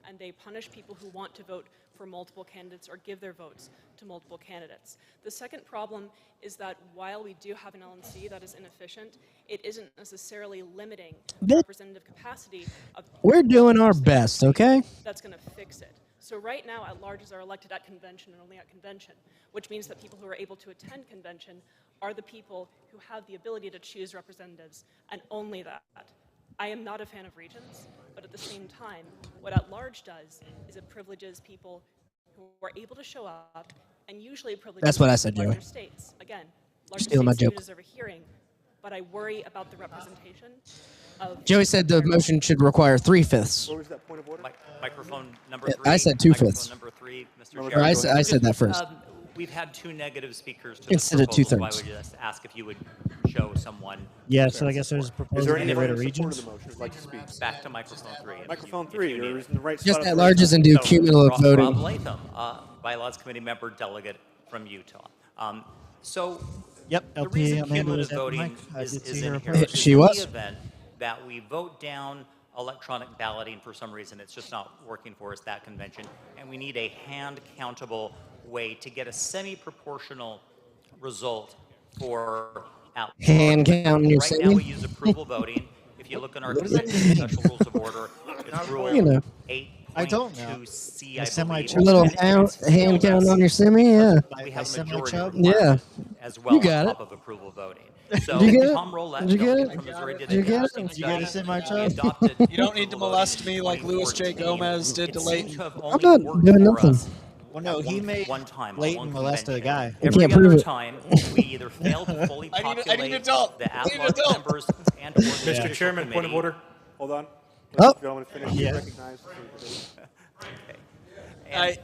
And they punish people who want to vote for multiple candidates or give their votes to multiple candidates. The second problem is that while we do have an LNC that is inefficient, it isn't necessarily limiting the representative capacity of. We're doing our best, okay? That's going to fix it. So right now, at-larges are elected at convention and only at convention, which means that people who are able to attend convention are the people who have the ability to choose representatives, and only that. I am not a fan of regions, but at the same time, what at-large does is it privileges people who are able to show up, and usually privileges That's what I said, larger Joey. states. Again, larger Stealing my states do joke. deserve a hearing, but I worry about the representation of. Joey said the motion should require 3/5. What was that point of order? Microphone number Yeah, 3. I said 2/5. Microphone number 3, Mr. Chair. I said that first. We've had 2 negative speakers to Instead this of proposal, so I 2/3. would just ask if you would show someone. Yeah, so I guess there's a Is proposal there to any get rid of support regions. of the motion who'd like to speak? Back to microphone 3. Microphone 3. You're in the right Just spot. at-larges and do cumulative voting. Rob Latham, Bylaws Committee member, delegate from Utah. So Yep, the LP reason Amanda was cumulative at the voting mic. I is did see her inherent approach. is She in was. the event that we vote down electronic balloting for some reason, it's just not working for us, that convention, and we need a hand-countable way to get a semi-proportional result for out. Hand counting your Right now, we semi? use approval voting. If you look in our What is it? special rules of order, it's rule You know. 8.2C, I semi believe. A little And it's hand count on your semi, yeah. we have a semi majority chub? Yeah. as well You on got top it. of approval voting. So Did you get it? Tom Roulette, Did you get gentleman it? from Missouri, did Did you an get it? interesting Did you get study. to sit my He child? adopted You don't need to approval molest voting me in like Louis J. 2014. Gomez did to It seemed Leighton. to have I'm only not worked doing for nothing. us Well, no, at he made one time, Leighton on one molest a convention. guy. I Every can't other prove it. time, we either failed to fully I need an populate adult. the I need an at-large adult. members and or the Mr. judicial Chairman, point of committee. order. Hold on. Oh. Let the gentleman finish. Yeah. Recognized.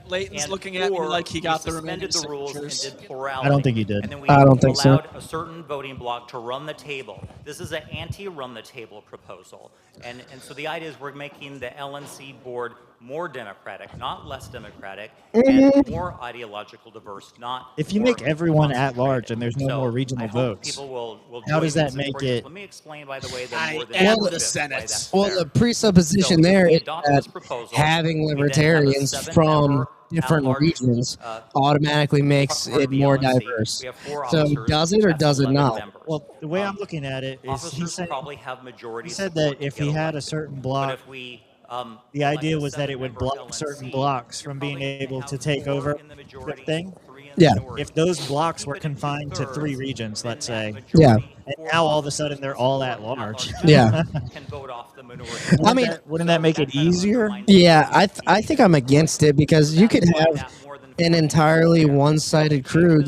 Leighton's And looking at me or like he got the we remaining suspended the rules and signatures. did plurality. I don't think he did. And then we I don't think so. allowed a certain voting bloc to run the table. This is an anti-run the table proposal. And so the idea is we're making the LNC board more democratic, not less democratic, and more ideological diverse, not If you more make everyone at concentrated. large and there's no So more I regional hope votes, people will how join does me that in make supporting it? this. Let me explain, by the way, that I more than am one the fifth, Senate. why that's Well, fair. the presupposition So if there we is adopt that this proposal, having we then have a libertarians from seven-member different at-large, regions uh, automatically makes part it of the more LNC. diverse. We have 4 So officers. does it or That's does it 11 not? members. Well, the way I'm looking at it is he Officers said probably have majority he said support that if to he get had a elected. certain But block, if we the elect idea a was that it would 7-member block certain LNC, blocks you're from being probably gonna able to have take 4 over in the the majority, thing. 3 in the Yeah. minority. If those If blocks you were keep it at confined to 3 2/3, regions, then let's that say, Yeah. majority, and 4 now all of a officers sudden they're plus all 4 at large, Yeah. can vote off the minority. I mean, wouldn't that make it easier? Yeah, I think I'm against it because you could have an entirely one-sided crew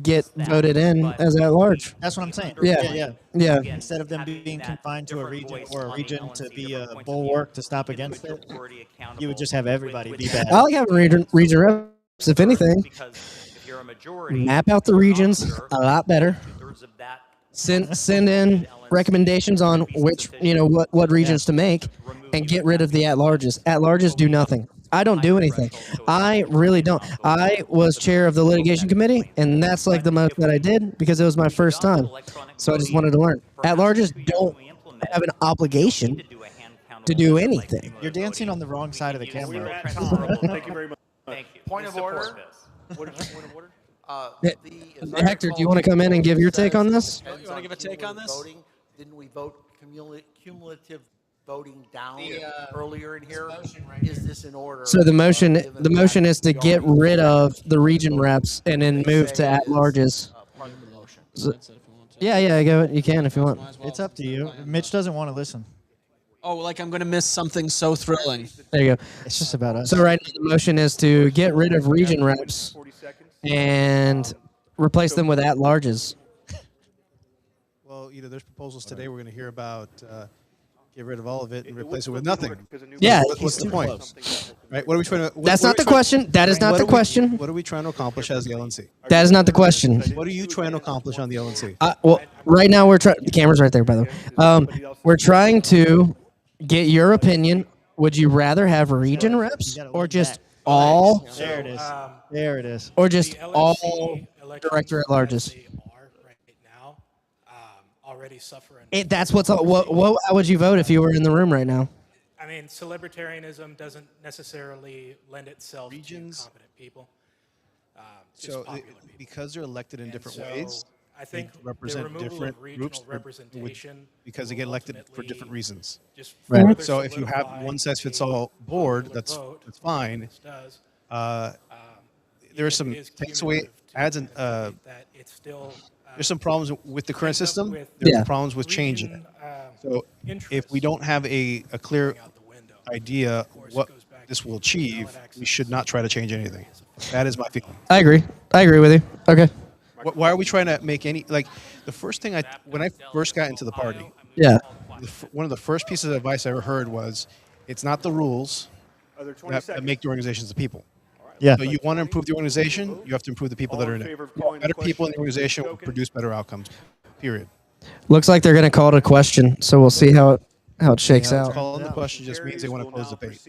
get voted in as at large. That's what I'm saying. Yeah. Yeah. Instead of them being confined to a region or a region to be a bulwark to stop against it, you would just have everybody be bad. I like having region reps, if anything. Map out the regions a lot better. Send in recommendations on which, what regions to make, and get rid of the at-larges. At-larges do nothing. I don't do anything. I really don't. I was chair of the litigation committee, and that's like the most that I did because it was my first time. So I just wanted to learn. At-larges don't have an obligation to do anything. You're dancing on the wrong side of the camera. Thank you very much. Thank you. Point of order. What is your point of order? Hector, do you want to come in and give your take on this? You want to give a take on this? Voting, didn't we vote cumulative voting down earlier in here? Is this in order? So the motion is to get rid of the region reps and then move to at-larges. Yeah, go. You can if you want. It's up to you. Mitch doesn't want to listen. Oh, like I'm going to miss something so thrilling. There you go. It's just about us. So right now the motion is to get rid of region reps and replace them with at-larges. Well, there's proposals today we're going to hear about get rid of all of it and replace it with nothing. Yeah. What's the point? Right? What are we trying to? That's not the question. That is not the question. What are we trying to accomplish as the LNC? That is not the question. What are you trying to accomplish on the LNC? Well, right now we're trying. The camera's right there, by the way. We're trying to get your opinion. Would you rather have region reps or just all? There it is. There it is. Or just The LNC all elections director at larges? as they are right now, already suffering. That's what's. How would you vote if you were in the room right now? I mean, celebrity doesn't necessarily lend itself to competent people. Just So popular because they're elected in different so ways, I think they the represent removal different of regional groups representation because they get elected for different reasons. just Right. further So if you have solidify one size fits all board, that's fine. does. There are some takes away adds and that it's still there's some problems with the current system. with There's Yeah. problems with changing it. region, So if we don't have a clear idea what this will achieve, we should not try to change anything. That is my feeling. I agree with you. Okay. Why are we trying to make any the first thing when I first got into the party? Yeah. One of the first pieces of advice I ever heard was, it's not the rules Are there 20 that seconds? make the organizations the people. Yeah. So you want to improve the organization, you have to improve the people that are in it. favor of calling the Better people in the question organization will spoken? produce better outcomes. Period. Looks like they're going to call it a question, so we'll see how it shakes out. Calling the question just means they want to close the debate.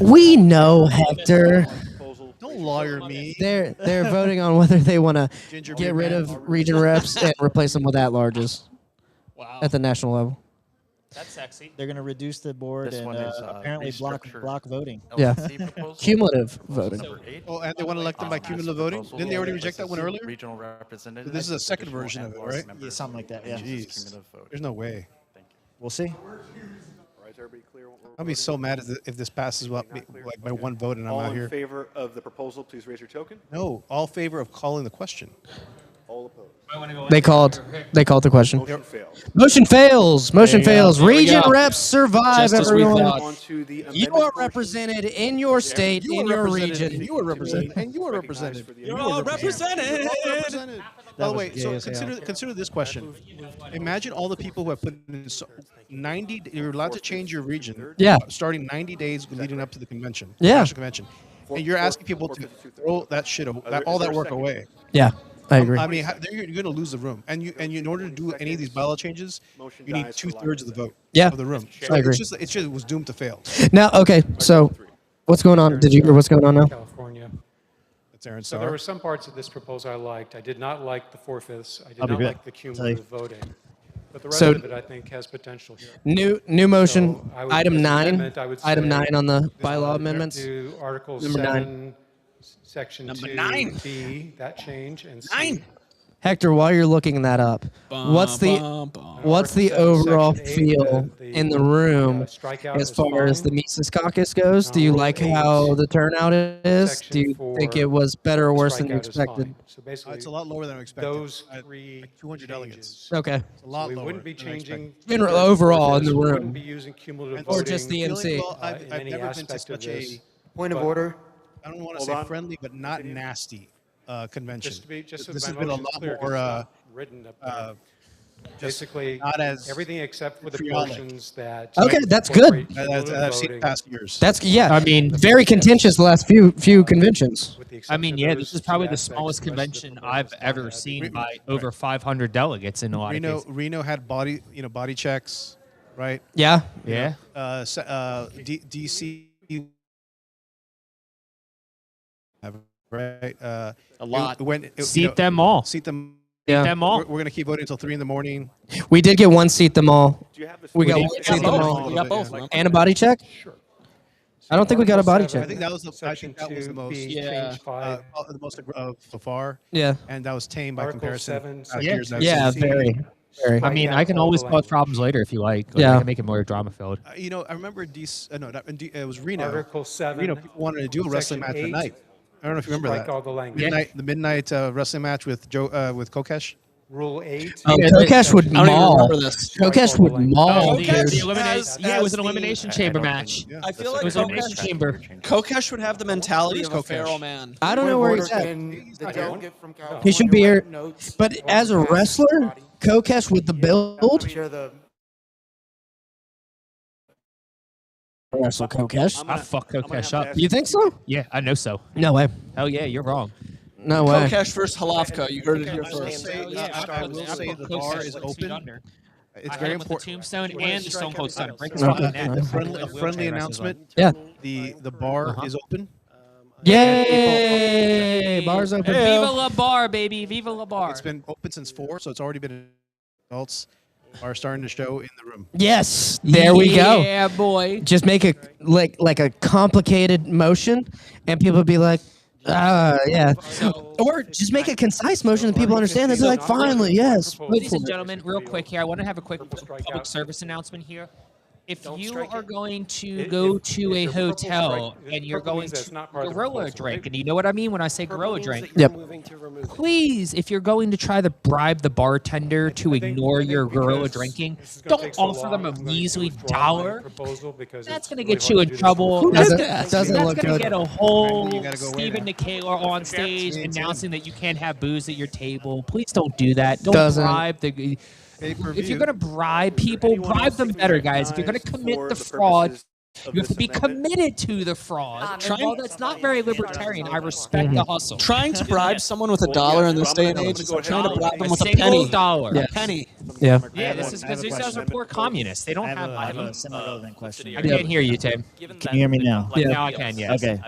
We know, Hector. Don't lawyer me. They're voting on whether they want to Ginger get beer rid man. of region reps and replace them with at-larges at the national level. That's sexy. They're going to reduce the board This and one is, apparently restructure block voting. Yeah. LNC proposal. Cumulative voting. Number 8. Oh, and they want to elect them by cumulative voting? Didn't they already reject that one earlier? Regional representative. So this is a second additional version of it, at-large right? members, Yeah, something like that, yeah. and Jeez. cumulative voting. There's no way. We'll see. All right, is everybody clear? I'll be so mad if this passes like by one vote and I'm All out in here. favor of the proposal, please raise your token. No, all favor of calling the question. All opposed. They called the question. Motion fails. Motion fails. Motion There you go. fails. There we Region go. reps survive, Just as we everyone. thought. On to the You amendment are represented in your state, in your region. You are represented, and you are represented. You're all represented. By the way, was gay so as hell. consider this question. Imagine all the people who have put in 90. You're allowed to change your region. Yeah. Starting 90 days leading up to the convention. Yeah. National convention, and you're asking people to throw that shit, all that work away. Yeah, I agree. I mean, you're going to lose the room, and in order to do any of these bylaw changes, you need 2/3 of the vote. Yeah. Of the room. So I agree. It just was doomed to fail. Now, okay, so what's going on? Did you hear what's going on now? California. That's Aaron So Starr. there were some parts of this proposal I liked. I did not like the 4/5. I did I'll be not back. like the cumulative voting. But the rest So- of it, I think, has potential here. New motion, So I would- item as an 9. amendment, I would Item say, 9 on the bylaw to amendments. Do Article Number 7, Section Number 2, 9. B, that change, and C. 9. Hector, while you're looking that up, what's the overall feel in the room as far as the Mises Caucus goes? Do you like how the turnout is? Do you think it was better or worse than you expected? So basically, It's a lot lower than I expected. those I had, three like 200 delegates. Okay. It's a lot we lower wouldn't be than I expected. changing General overall in the we room. wouldn't be using cumulative Or voting, just the MC. Well, I've in any never been to aspect of such this. a Point of but order. I don't want to Hold say on. friendly, but not nasty convention. Just so This my has been a motion's lot clear, 'cause more it's not written up there. Basically, not as everything except for the vitriolic. portions that. Okay, that's good. incorporate I've cumulative seen voting. past years. That's I mean, very contentious the last few conventions. With the I exception mean, of yeah, those this is two probably the aspects, smallest the rest of the convention proposals I've don't ever have seen any- by over 500 delegates in a lot of cases. Reno had body checks, right? Yeah. Yeah. DC, right? A lot. Seat them all. Seat them. Yeah. Them all. We're going to keep voting until 3 in. We did get one seat them all. Do you have the We got We one got seat them both. all. We got both. And a body check? Sure. I don't think we got a body I check. think that was the Section most 2B, Yeah. change 5. the most so far. Yeah. And that was tame by Article comparison. 7, past Section years I've Yeah, seen. very. Very. I mean, I can always cause problems later if you like. Or Yeah. I can make it more drama filled. I remember it was Reno. Article 7. Reno, people wanted to do a wrestling match Section at 8, night. I don't know if you remember strike that. all the language. The midnight wrestling match with with Kokesh. Rule 8. Kokesh would I don't even maul. remember this. Kokesh would maul. The dude. it was an elimination chamber match. I feel It like was an elimination chamber. Kokesh would have the mentality of a Kokesh? feral man. I don't know where he's at. The delegate from California He should be here. write notes But on as a behalf of wrestler, everybody. Kokesh with the build. Share the Wrestle Kokesh. I fuck Kokesh up. You think so? Yeah, I know so. No way. Hell yeah, you're wrong. No way. Kokesh versus Halafka. You heard it here I will first. say, I will say the bar is open. It's very With the important. tombstone and the Stone Cold Stunner. Break his Okay. fucking neck. A friendly announcement. Yeah. The bar is open. Yay! Bars open. Viva la bar, baby. Viva la bar. It's been open since 4, so it's already been adults are starting to show in the room. Yes. There we go. Yeah, boy. Just make a like a complicated motion, and people would be like, yeah. Or just make a concise motion that people understand. They'd be like, finally, yes. Ladies and gentlemen, real quick here, I want to have a quick public service announcement here. If you are going to go to a hotel and you're going to gorilla drink, and you know what I mean when I say gorilla drink, Yep. please, if you're going to try to bribe the bartender to ignore your gorilla drinking, don't offer them a measly dollar. That's going to get you in trouble. Doesn't That's look going to good. get a whole You gotta go away Stephen now. Nicalar on stage announcing that you can't have booze at your table. Please don't do that. Don't Doesn't. bribe the... If you're going to bribe people, bribe them better, guys. If you're going to commit the fraud, you have to be committed to the fraud. And while that's not very libertarian, I respect the hustle. Trying to bribe someone with $1 in this day and age is like trying to bribe them with a single penny. dollar. A penny. Yeah. Yeah, this is because these guys are poor communists. They don't have I have money. a semi-relevant question. I can't hear you, Tim. Can you hear me now? Yeah. Now I can, yes. Okay.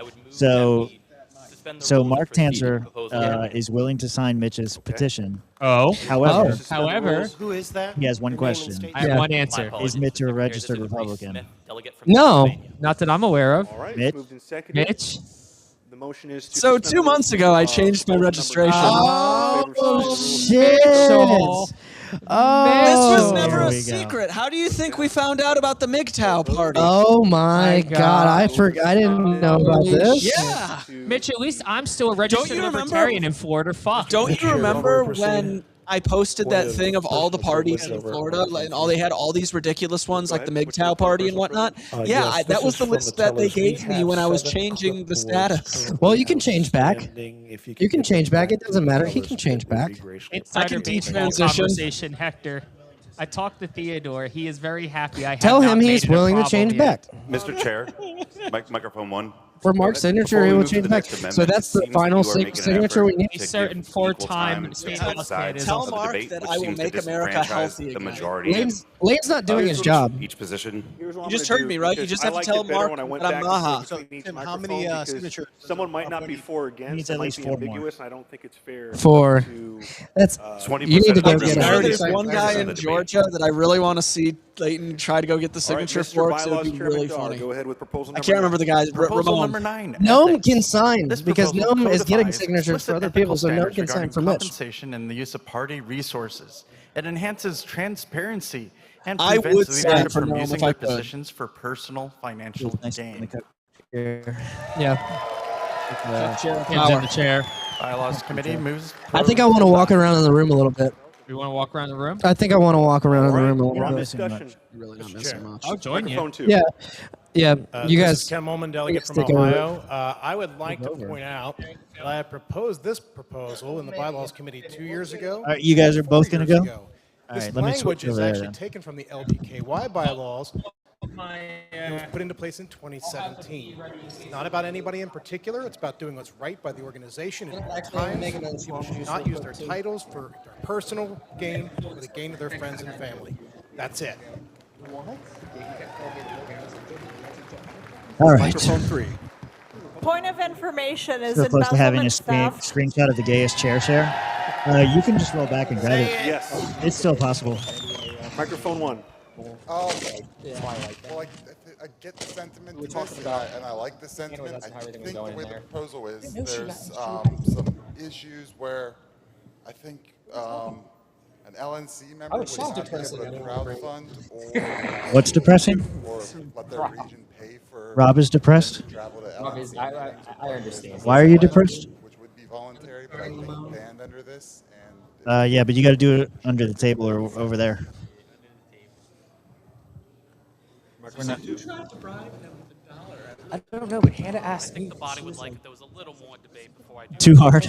So Mark Tanzer is willing to sign Mitch's petition. Oh. However, who is that? he has one question. I have one answer. Is Mitch a registered Republican? No, not that I'm aware of. All right, Mitch? moved and seconded. Mitch? The motion is to So suspend 2 months ago, I changed my registration. Oh, shit. Oh, This was never Here a we go. secret. How do you think we found out about the MGTOW party? Oh my God! I forgot. I didn't know about this. Yeah. Mitch, at least I'm still a registered you remember- libertarian in Florida. Fuck. Don't you remember when I posted that thing of all the parties in Florida, and all they had all these ridiculous ones like the MGTOW party and whatnot? That was the list that they gave me when I was changing the status. Well, you can change back. You can change back. It doesn't matter. He can change back. Insider baseball transition. conversation, Hector. I talked to Theodore. He is very happy. I have Tell not him made he's it a willing to problem change yet. back. Mr. Chair, microphone one. For Mark's signature, Before he we will move to change the back. next amendment, So that's it the seems that final you are making an signature we effort need. to A certain give four-time equal time state to both legislator sides is Tell of the Mark debate, that which I will seems to make America disenfranchise healthy the again. majority Lane's not doing his job. each position. Here's what You I'm just gonna heard do, me, right? You because just I have to liked tell it better Mark when I went that I'm back and Maha. forth between each Tim, how microphone many, because signatures someone might not be for or Needs against. at It might least be 4 more. ambiguous, and I don't think it's fair. Four. To, That's 20% you need to go of get the I a know there's majority. one guy in Debate. Georgia that I really want to see Leighton try to go get the all right, signature Mr. for. 'Cause it Bylaws would be Chairman really Dar, funny. go ahead with proposal I number can't remember the guy's. Proposal Ramon. number 9. Gnome ethics. can sign This because proposal Gnome is getting codifies signatures for explicit other ethical people, so Gnome standards can sign regarding for Mitch. compensation and the use of party resources. It enhances transparency and I would prevents sign leadership for from Gnome using if I their could. positions for personal financial gain. Yeah. Chair of Tim's in power. the chair. Bylaws Committee moves. I think I want to walk around in the room a little bit. You want to walk around the room? I think I want to walk around in the room a We're little on bit. discussion. You're really not Mr. missing Chair. much. I'll join you. Microphone 2. Yeah. Yeah. You This guys. is Ken Molman, delegate from stick over. Ohio. I would like to point out that I had proposed this proposal in the Bylaws Committee 2 years ago. All right, you guys are both 4 going to years go? ago. All This right, let me language switch is over there actually then. taken from the LBKY bylaws. It was put into place in 2017. It's not about anybody in particular. It's about doing what's right by the organization. At all times, people should not use their titles for their personal gain or the gain of their friends and family. That's it. All right. Microphone 3. Point of information is So close to having a embezzlement theft. screenshot of the gayest chair share. You can just roll back and grab it. Yes. It's still possible. Microphone 1. Well, I get the sentiment to this, and I like the sentiment. I think the way the proposal is, there's some issues where I think an LNC member would not be able to crowd fund or What's depressing? or let their region pay for Rob is depressed. travel to Rob is, LNC. I understand. Why are you depressed? Which would be voluntary, but I think banned under this. And Yeah, but you got to do it under the table or over there. I don't know, but Hannah asked I think the body would like if there was a little more debate before I do Too hard.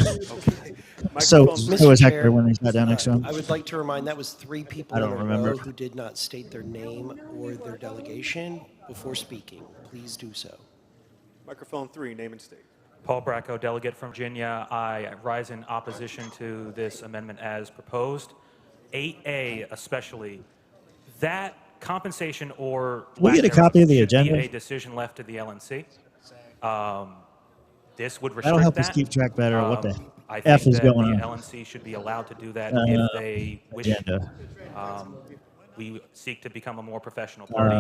So Mr. was Chair, Hector when he sat down next to him. I would like to remind that was 3 people I in don't a remember. row who did not state their name or their delegation before speaking. Please do so. Microphone 3, name and state. Paul Bracco, delegate from Virginia. I rise in opposition to this amendment as proposed. 8A especially, that compensation or Can we get a lack copy of the should be agenda? a decision left to the LNC. This would restrict That'll help that. us keep track better of what the I F think is that going the on. LNC should be allowed to do that if they wish. agenda. We seek to become a more professional party.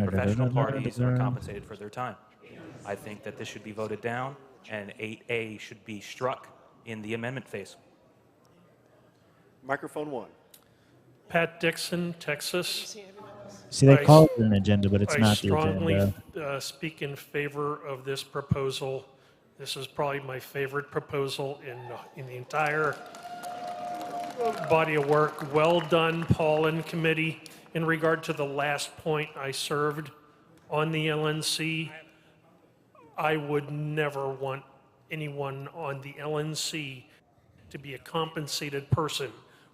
Professional parties are da-da-da-da-da-da. compensated for their time. I think that this should be voted down, and 8A should be struck in the amendment phase. Microphone 1. Pat Dixon, Texas. See, they I call it an agenda, but it's I not the strongly agenda. speak in favor of this proposal. This is probably my favorite proposal in the entire body of work. Well done, Paul and committee. In regard to the last point, I served on the LNC. I would never want anyone on the LNC to be a compensated person.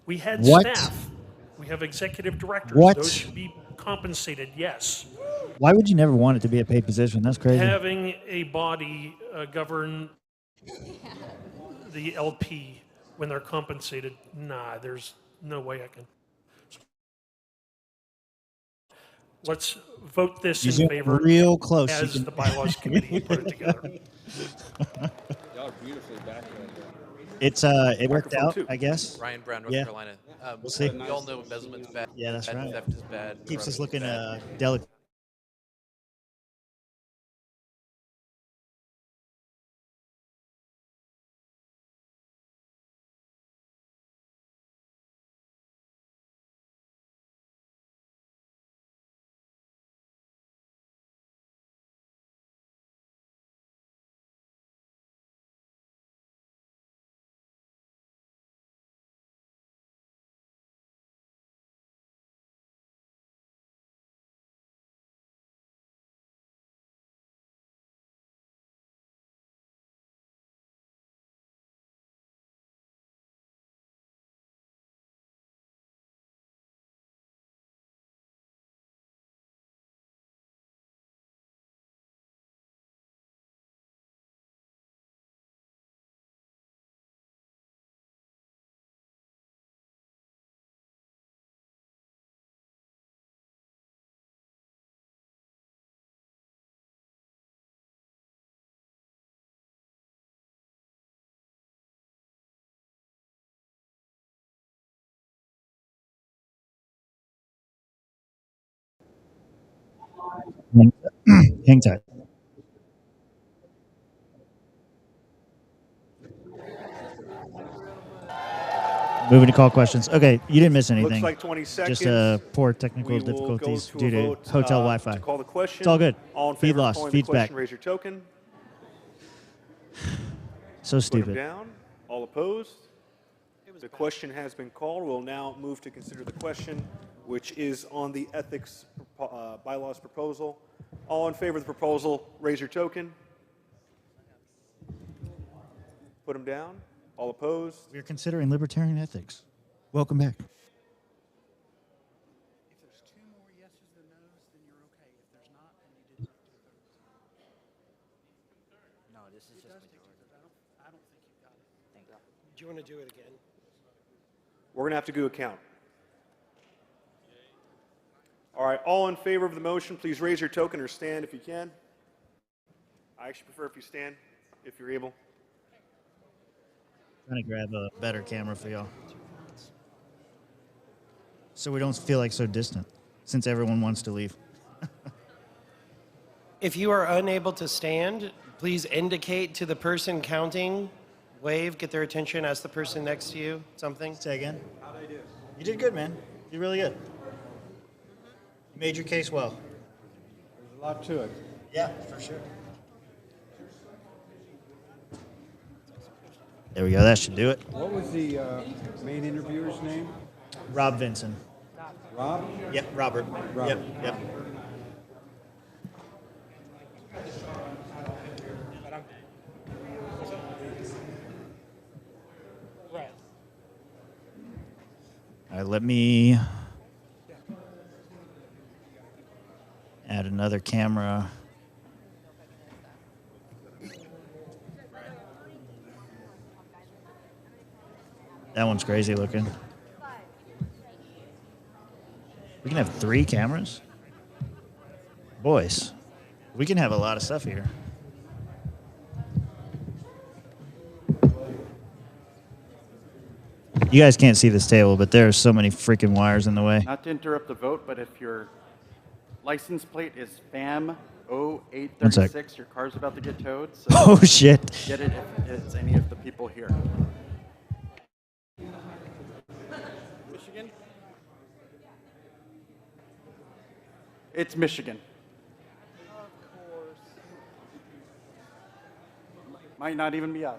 We had What? staff. We have executive directors. What? Those should be compensated, yes. Why would you never want it to be a paid position? That's crazy. Having a body govern the LP when they're compensated, nah, there's no way I can. Let's vote this You in zoom favor real close. You as can- the bylaws committee put it together. Y'all beautifully back It worked out, I guess. Ryan Brown, North Yeah. Carolina. We'll see. We all know embezzlement's bad. Yeah, that's right. Theft is bad. Keeps us corruption is looking bad. delicate. Hang tight. Moving to call questions. Okay, you didn't miss anything. Looks like 20 seconds. Just poor technical We will difficulties go due a to vote, hotel Wi-Fi. To call the question. It's all good. All in Feed favor of lost. calling Feed's the question, back. raise your token. So Put stupid. them down. All opposed? The question has been called. We'll now move to consider the question, which is on the ethics bylaws proposal. All in favor of the proposal, raise your token. Put them down. All opposed? We're considering libertarian ethics. Welcome back. No, this is just majority. Do you want to do it again? We're going to have to do a count. All right, all in favor of the motion, please raise your token or stand if you can. I actually prefer if you stand, if you're able. Trying to grab a better camera for y'all, so we don't feel like so distant, since everyone wants to leave. If you are unable to stand, please indicate to the person counting, wave, get their attention, ask the person next to you something. Say again. How'd I do? You did good, man. You did really good. You made your case well. There's a lot to it. Yeah, for sure. There we go. That should do it. What was the main interviewer's name? Rob Vinson. Rob? Yep, Robert. Robert. Yep. All right, let me add another camera. That one's crazy looking. We can have 3 cameras? Boys, we can have a lot of stuff here. You guys can't see this table, but there are so many freaking wires in the way. Not to interrupt the vote, but if your license plate is FAM 0836, 1 sec. your car's about to get towed. So Oh, shit. Get it if it's any of the people here. Michigan? It's Michigan. Of course. Might not even be us.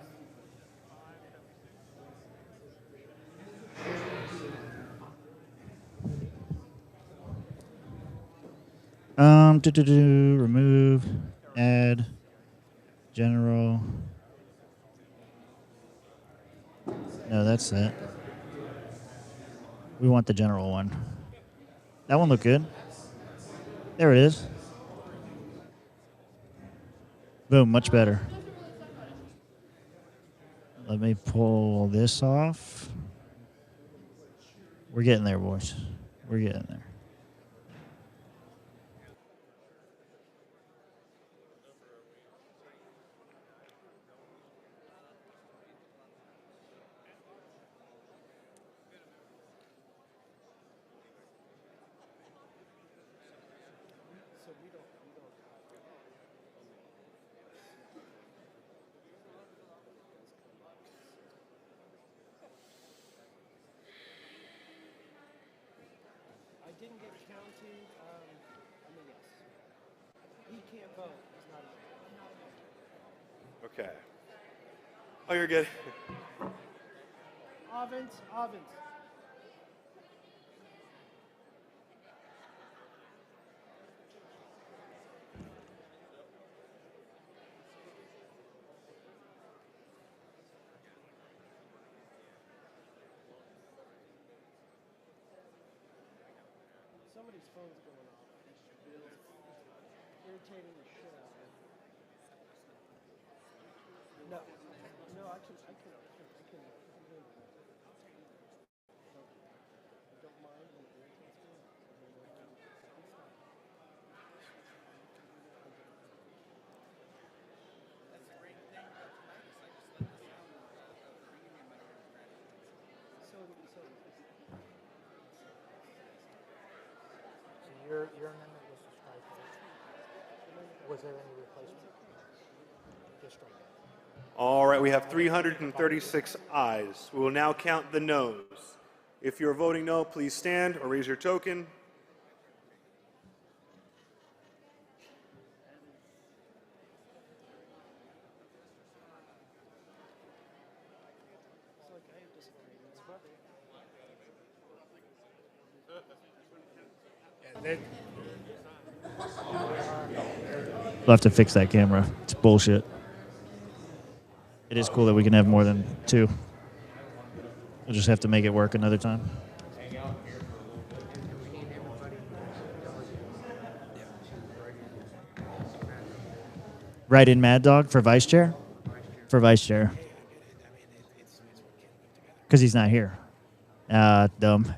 Remove, add, general. No, that's it. We want the general one. That one looked good. There it is. Boom, much better. Let me pull this off. We're getting there, boys. We're getting there. I didn't get counted. I mean, yes. He can't vote. He's not. Okay. Oh, you're good. Ovens. Somebody's phone's going off. Irritating the shit out of me. No, I can. Don't mind when it irritates me. That's a great thing about tonight. It's like just letting the sound reunion minorities graduates. So Your amendment was to strike it. Was there any replacement? Just strike. All right, we have 336 ayes. We will now count the noes. If you're voting no, please stand or raise your token. We'll have to fix that camera. It's bullshit. It is cool that we can have more than two. We'll just have to make it work another time. Write in Mad Dog for vice chair? For vice chair. Because he's not here. Dumb.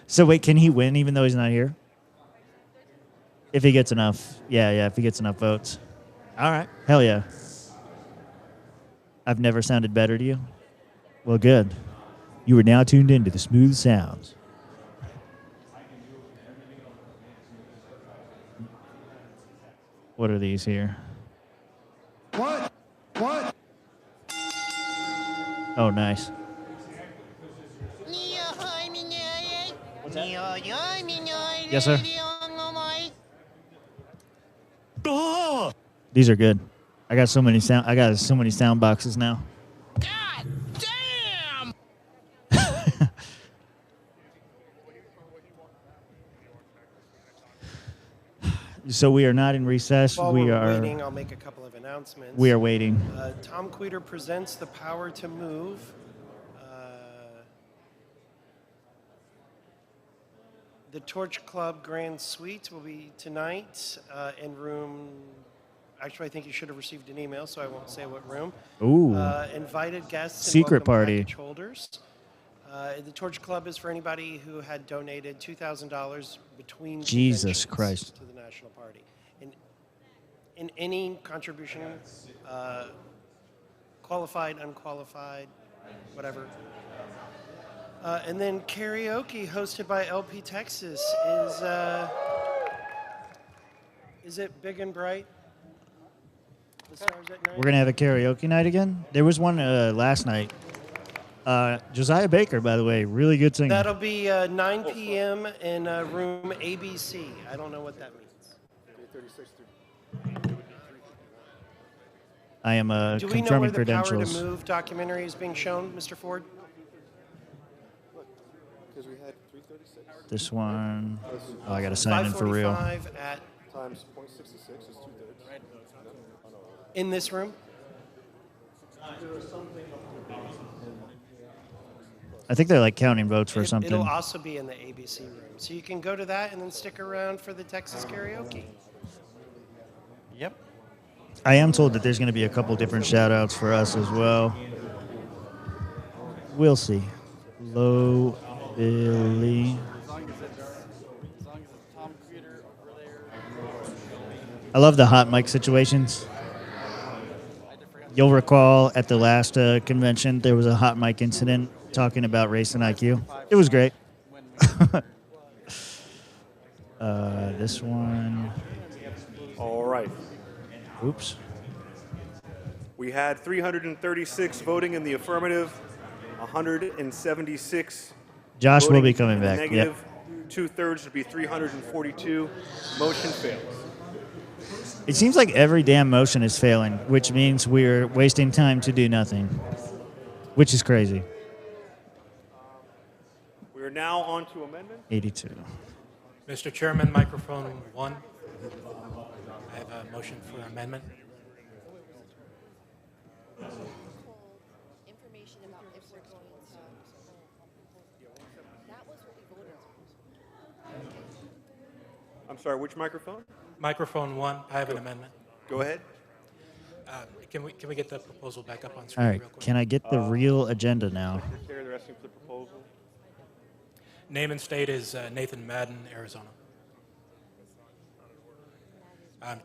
So wait, can he win even though he's not here? If he gets enough. Yeah, if he gets enough votes. All right. Hell yeah. I've never sounded better to you? Well, good. You are now tuned into the smooth sounds. What are these here? What? Oh, nice. Yes, sir. These are good. I got so many sound boxes now. God damn! So we are not in recess. While we we're are waiting, I'll make a couple of announcements. We are waiting. Tom Queter presents The Power to Move. The Torch Club Grand Suite will be tonight in room. Actually, I think you should have received an email, so I won't say what room. Ooh. Invited guests and Secret welcome party. package holders. The Torch Club is for anybody who had donated $2,000 between Jesus conventions Christ. to the National Party. In any contribution, qualified, unqualified, whatever. And then karaoke hosted by LP Texas is it Big and Bright? The Stars at Night? We're going to have a karaoke night again. There was one last night. Josiah Baker, by the way, really good singer. That'll be 9 p.m. in room ABC. I don't know what that means. I am Do we know where confirming the credentials. Power to Move documentary is being shown, Mr. Ford? Because we had 336. This one. Oh, I got to sign in for real. 5:45 at Times 0.66 is 2/3. in this room. I think they're like counting votes for something. It'll also be in the ABC room, so you can go to that and then stick around for the Texas karaoke. Yep. I am told that there's going to be a couple different shout outs for us as well. We'll see. Low Billy. I love the hot mic situations. You'll recall at the last convention, there was a hot mic incident talking about race and IQ. It was great. This one. All right. Oops. We had 336 voting in the affirmative, 176. Josh will voting be coming in the back, yep. Negative. 2/3 would be 342. Motion fails. It seems like every damn motion is failing, which means we're wasting time to do nothing, which is crazy. We are now on to amendment. 82. Mr. Chairman, microphone 1. I have a motion for amendment. I'm sorry, which microphone? Microphone 1, I have an amendment. Go ahead. Can we get the proposal back up on screen All right, real quick? can I get the real agenda now? Secretary, they're asking for the proposal. Name and state is Nathan Madden, Arizona.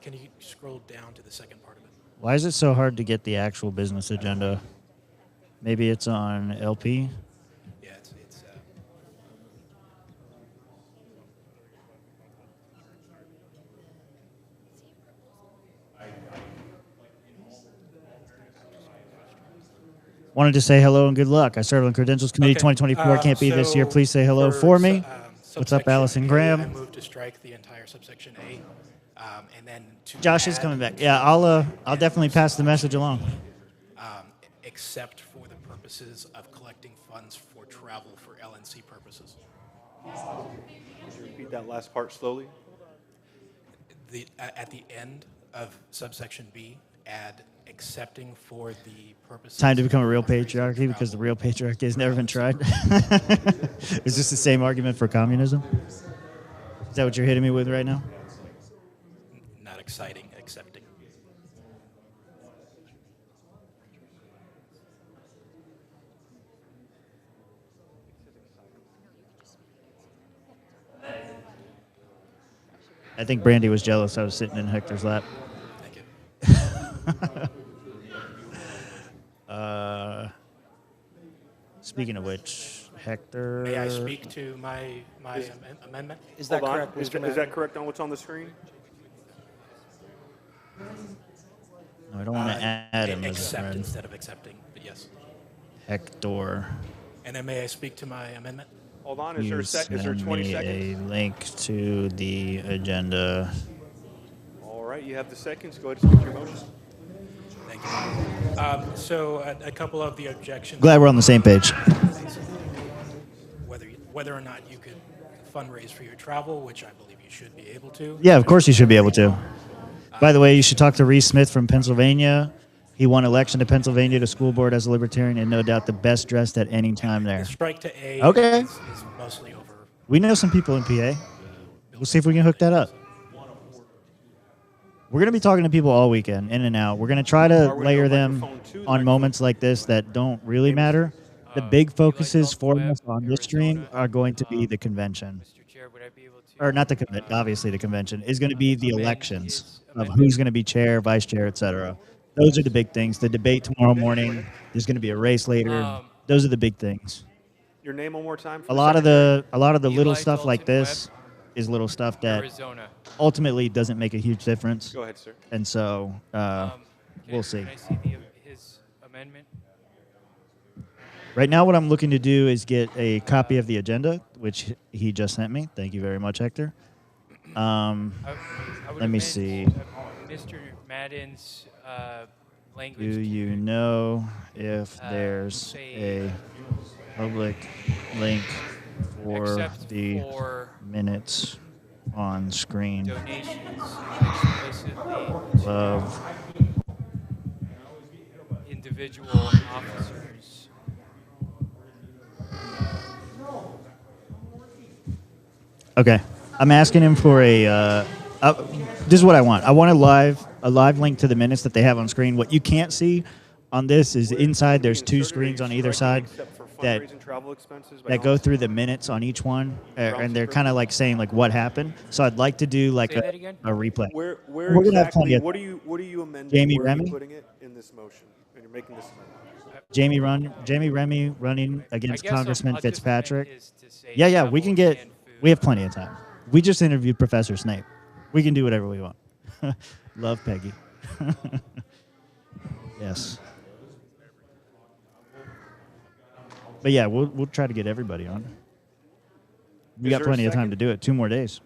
Can you scroll down to the second part of it? Why is it so hard to get the actual business agenda? Maybe it's on LP? Yeah, it's Wanted to say hello and good luck. I serve on Credentials Committee 2024. Can't be this year. Please say hello for me. What's up, Allison Graham? I moved to strike the entire subsection A, and then to Josh is coming back. Yeah, I'll definitely pass the message along. Except for the purposes of collecting funds for travel for LNC purposes. Could you repeat that last part slowly? At the end of subsection B, add accepting for the purposes. Time to become a real patriarchy because the real patriarchy has never been tried. Is this the same argument for communism? Is that what you're hitting me with right now? Not exciting, accepting. I think Brandy was jealous I was sitting in Hector's lap. Thank you. Speaking of which, Hector... May I speak to my amendment? Is that Hold on. correct, Mr. Is that correct on what's on the screen? No, I don't want to add him as a Accept friend. instead of accepting, but yes. Hector. And then may I speak to my amendment? Hold on. Is there, You is there send 20 me seconds? a link to the agenda. All right. You have the seconds. Go ahead and speak to your motion. Thank you. So a couple of the objections. Glad we're on the same page. Whether or not you could fundraise for your travel, which I believe you should be able to. Yeah, of course you should be able to. By the way, you should talk to Reese Smith from Pennsylvania. He won election to Pennsylvania to school board as a libertarian and no doubt the best dressed at any time there. The strike to A Okay. is mostly over. We know some people in PA. We'll see if we can hook that up. We're going to be talking to people all weekend, in and out. We're going to try to layer them on moments like this that don't really matter. The big focuses for us on this stream are going to be the convention. Or not the convention, obviously the convention, is going to be the elections of who's going to be chair, vice chair, etc. Those are the big things. The debate tomorrow morning, there's going to be a race later. Those are the big things. Your name one more time. A lot of the little stuff like this is little stuff that ultimately doesn't make a huge difference. Go ahead, sir. And so we'll see. Can I see his amendment? Right now, what I'm looking to do is get a copy of the agenda, which he just sent me. Thank you very much, Hector. I would Let me amend, see. Mr. Madden's language. Do you know if there's a public link for Except the for minutes on screen donations explicitly of individual officers? Okay, I'm asking him for a. This is what I want. I want a live link to the minutes that they have on screen. What you can't see on this is inside. There's two screens on either side that go through the minutes on each one, and they're kind of like saying like what happened. So I'd like to do like a replay. Where We're gonna have exactly? plenty of- What are you amending? Jamie Where are you Remy? putting it in this motion? When you're making this amendment. Jamie Remy running against I guess Congressman I'll just Fitzpatrick. amend his to say Yeah, travel we can get. and food. We have plenty of time. We just interviewed Professor Snape. We can do whatever we want. Love Peggy. Yes. But yeah, we'll try to get everybody on. We Is got there a plenty of time second? to do it. 2 more days.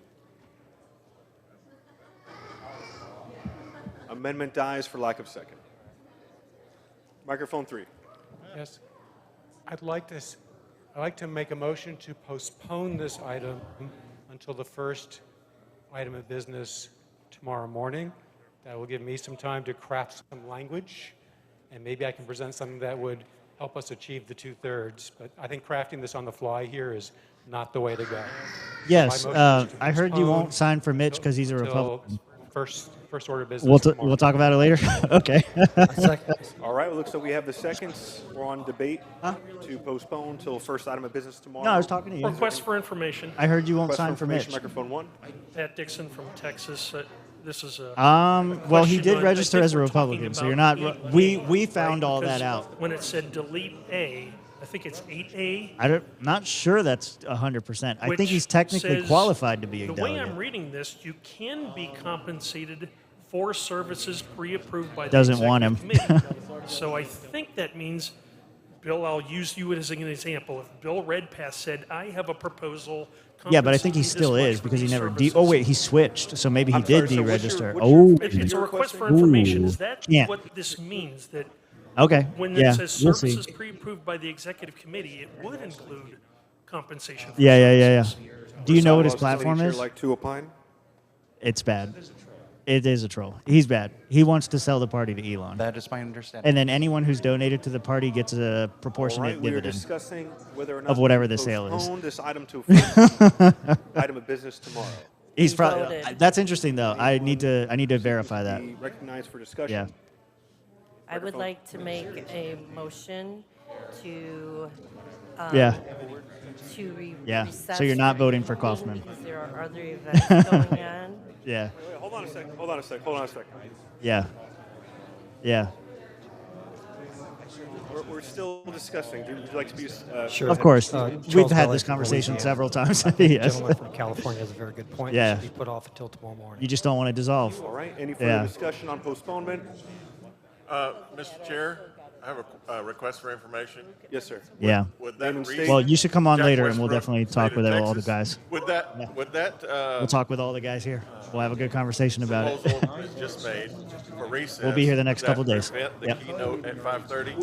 Amendment dies for lack of second. Microphone 3. Yes. I'd like to make a motion to postpone this item until the first item of business tomorrow morning. That will give me some time to craft some language, and maybe I can present something that would help us achieve the 2/3. But I think crafting this on the fly here is not the way to go. Yes, My motion is to I heard you postpone won't sign for Mitch because he's a till Republican. First order of business. tomorrow. We'll talk about it later. Okay. All right. Well, looks like we have the seconds. We're on debate to postpone till first item of business tomorrow. No, I was talking to you. Request for information. I heard you won't Request sign for information, Mitch. Microphone 1. Pat Dixon from Texas. This is a. Well, he question did on- register I think as a we're Republican, talking so you're about not. 8A, We found right? all that Because out. When it said delete A, I think it's 8A. I'm not sure that's 100%. I which think he's technically says, qualified to be a The way delegate. I'm reading this, you can be compensated for services pre-approved by the Doesn't want executive him. committee. So I think that means Bill, I'll use you as an example. If Bill Redpath said, I have a proposal. Yeah, but I think he compensating still this much is for because he these never. services." Oh wait, he switched, so maybe he I'm did sorry, so what's your- deregister. what's your- Oh, It's a request for information. Is that yeah. what this means? That Okay. when Yeah, it says we'll see. services pre-approved by the executive committee, it would include compensation for Yeah. services. Do you know what his Would somebody platform here is? like to opine? It's bad. It is a troll. He's bad. He wants to sell the party to Elon. That is my understanding. And then anyone who's donated to the party gets a All proportionate right, we are dividend discussing whether or not of whatever we the sale is. postpone this item to a future item of business tomorrow. He's probably. That's interesting though. I need to verify that. Be recognized for discussion. Yeah. I would like to make a motion to. Yeah. To Yeah. recess So you're not the voting for meeting Kaufman. Because there are other events going on. Yeah. Wait, hold on a second. Hold on a second. Hold on a second. Yeah. Yeah. We're still discussing. Would you like to be? Sure. Of course. Charles We've had Bell this from conversation Louisiana. several times. The Yes. gentleman from California has a very good point. Yeah. It should be put off until tomorrow morning. You just don't want to dissolve. All right. Any further Yeah. discussion on postponement? Mr. Chair, I have a request for information. Yes, sir. Yeah. Would that read- Well, you should come on Jack later, and we'll Westbrook, definitely talk state with of all the Texas. guys. Would that We'll talk with all the guys here. We'll have a good conversation about it. proposal is just made for recess? We'll be here the next Would couple that days. prevent Yep. keynote at 5:30?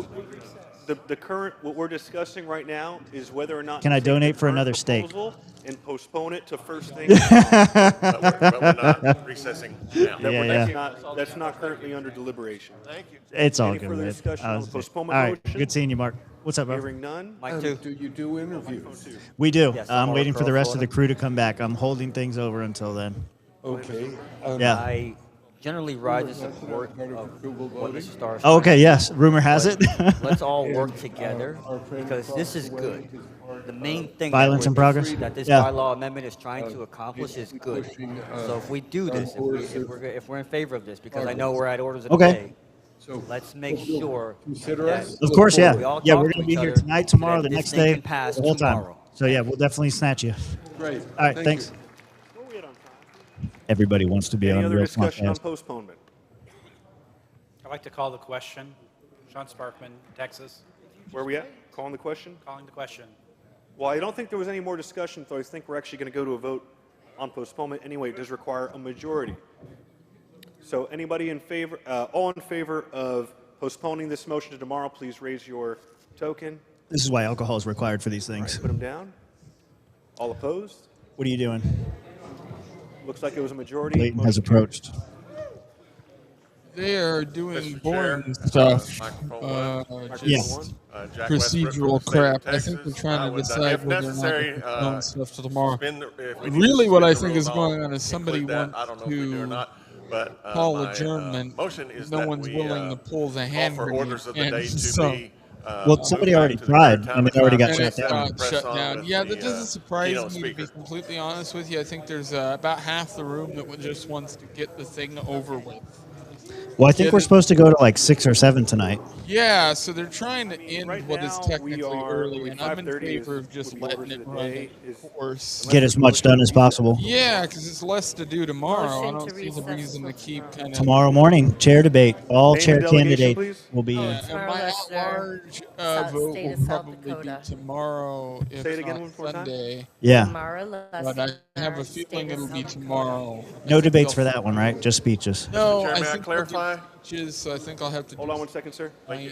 The current, what we're discussing right now is whether or not. Can to I take the donate for current another steak? proposal And postpone it to first thing. But we're not recessing now. That's not currently under deliberation. Thank you. It's all Any good, further man. discussion on the postponement All right. motion? Good seeing you, Mark. What's up, bro? Hearing none. Do you do interviews? We do. Yes, I'm Mark waiting for the rest of the Crawford. crew to come back. I'm holding things over until then. Okay. Yeah. I generally ride the support of what the stars. Oh, okay, yes. Rumor has it. Let's all work together because this is good. The main thing Violence in progress? that this Yeah. bylaw amendment is trying to accomplish is good. So if we do this, if we're in favor of this, because I know we're at orders of the Okay. day, let's make sure. Of course, yeah. we all Yeah, talk we're to going to be each here other, tonight, tomorrow, that the this next thing day, can pass the whole time. tomorrow. So, yeah, we'll definitely snatch you. Great. All right, Thank thanks. Everybody wants to be Any on other real discussion on podcast. postponement? I'd like to call the question. Sean Sparkman, Texas. Where are we at? Calling the question? Calling the question. Well, I don't think there was any more discussion, so I think we're actually going to go to a vote on postponement. Anyway, it does require a majority. So anybody in favor, all in favor of postponing this motion to tomorrow, please raise your token. This is why alcohol is required for these things. Put them down. All opposed? What are you doing? Looks like it was a majority. Leighton has approached. They are doing Mr. boring Chair, stuff. microphone one. Just Jack procedural Westbrook from the state of crap. I think they're Texas. trying to Would, decide if whether or not necessary, they postpone stuff to tomorrow. if we need to Really, what suspend I the think rules, is going on is somebody include that. wants I don't know if we do or to not, but, call my, adjournment. motion is No that one's we, willing to pull the hand for grenade. orders of the And day to so, be, Well, somebody moved already back to the tried, third time and it at already got 5:30 shut and down. then press shut on down. with Yeah, the, that doesn't surprise keynote me, to be speaker. completely honest with you. I think there's about half the room that just wants to get the thing over with. Well, I think we're supposed to go to like 6 or 7 tonight. Yeah, so they're trying to end right what is now, technically we are- early, and I'm in 5:30 favor is- of just would be letting orders it of the run day its is- course. Get as much done as possible. Yeah, because it's less to do tomorrow. I Motion don't to see the recess reason to keep kind of Tomorrow morning, chair debate. All Name chair and delegation, candidates please. will be. And Tomorrow, my that's their at-large South vote State will of South probably be Dakota. tomorrow, if Say it again not one more time. Sunday. Yeah. Tamara But I Lester, have a State feeling of it'll be South tomorrow. No debates for that one, right? Just speeches. No, Chair, I may I think clarify? so I think I'll have to Hold on one second, sir. kind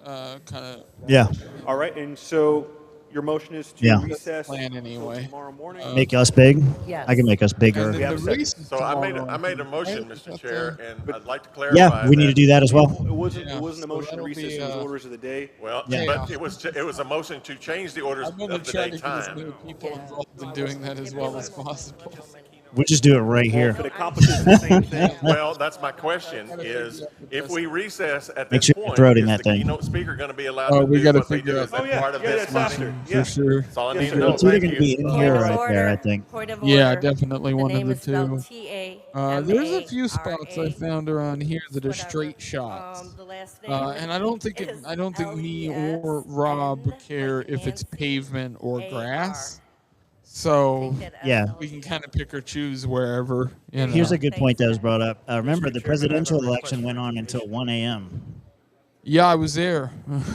of Yeah. All right, and so your motion is to Yeah. recess plan until anyway. tomorrow morning? Make us big? Yes. I can make us bigger. And We then have the a second. race is So I tomorrow. made a motion, Right? Mr. Chair, and I'd like to clarify. Yeah, we need to do that as well. It wasn't Yeah, a motion so to that'll recess, be, it was orders of the day. Well, Yeah. but it was a motion to change the orders I'm going to of the try day to get as time. many people involved in doing that as well as possible. We'll just do it right here. If it accomplishes the same thing, Well, that's my question: is if we recess at Make this sure you're point, throwing is that the thing. keynote speaker going to be allowed Oh, to we do gotta what they figure do out as Oh, yeah, part of yeah, this that's motion? after. For Yeah. sure. That's all I Yes, need sir. to know. It's either Thank going to you. be in Point here or of right order. there, I think. Point of Yeah, order. definitely The one of name the is spelled two. T-A-M-A-R-A. There's a few spots I found around here that are straight shots. The last name And I don't think is me or Rob care if it's pavement or A-R. grass. So Yeah. we can kind of pick or choose wherever. You know. Here's a good point that was brought up. Remember, the presidential election went on until 1 a.m. Yeah, I was there.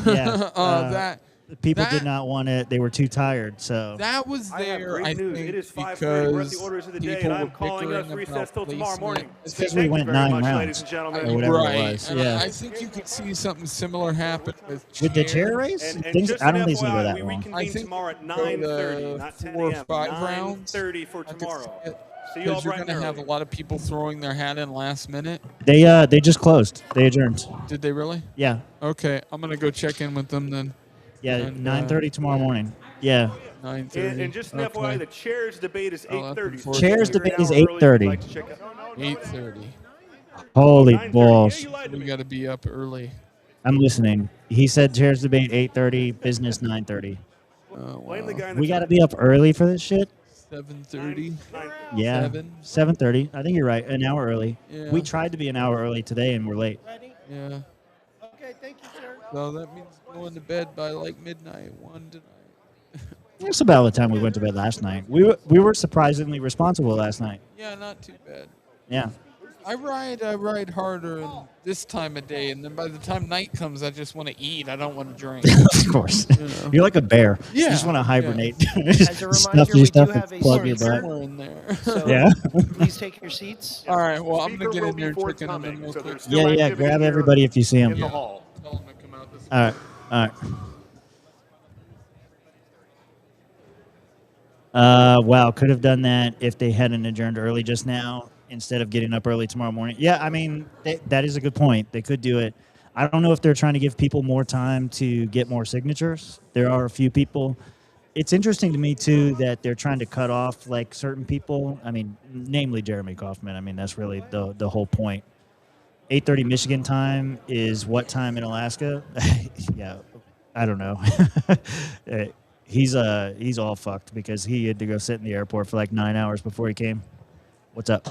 Yeah, that people that, did not want it. They were too tired. So That was there. I think It is 5:30. because We're at the orders of the day, and I'm calling us recess till tomorrow morning. it's because we went 9 rounds ladies and gentlemen. or whatever right. it was. And Yeah. I think you could see something similar happen with With the chair race, And things. just I an don't think it's gonna go FYI, that we long. reconvene I think tomorrow at for 9:30, the not 10 4 or a.m. 5 rounds. 9:30 for I could tomorrow. see it, See you all because you're bright going to and have early. a lot of people throwing their hat in last minute. They just closed. They adjourned. Did they really? Yeah. Okay, I'm going to go check in with them then. Yeah. And, 9:30 tomorrow morning. Yeah. 9:30. And just an okay. FYI, the chairs debate is Oh, 8:30. Chairs debate is 8:30. 8:30. Holy balls! We got to be up early. I'm listening. He said chairs debate 8:30, business 9:30. Blame the guy in the We got to be up early for this shit. 7:30. Yeah. 7:30. I think you're right. An hour early. Yeah. We tried to be an hour early today, and we're late. Yeah. Okay, thank you, sir. So that means going to bed by like midnight, 1 tonight. It's about the time we went to bed last night. We were surprisingly responsible last night. Yeah, not too bad. Yeah. I ride harder in this time of day, and then by the time night comes, I just want to eat. I don't want to drink. Of course. You know. You're like a bear. Yeah. You just want to hibernate. As a reminder, Stuff we your do stuff have and a plug your speaker. butt. Somewhere in there. So Yeah. please take your seats. All right. Well, I'm gonna Speaker get will in be there and check in on forthcoming, them real so quick. there's still Yeah, activity grab here everybody if you see them. in the hall. Tell them to come out this way. All right. Wow, could have done that if they hadn't adjourned early just now instead of getting up early tomorrow morning. Yeah, I mean, that is a good point. They could do it. I don't know if they're trying to give people more time to get more signatures. There are a few people. It's interesting to me, too, that they're trying to cut off, like, certain people. I mean, namely Jeremy Kaufman. I mean, that's really the whole point. 8:30 Michigan time is what time in Alaska? Yeah, I don't know. He's all fucked because he had to go sit in the airport for like 9 hours before he came. What's up?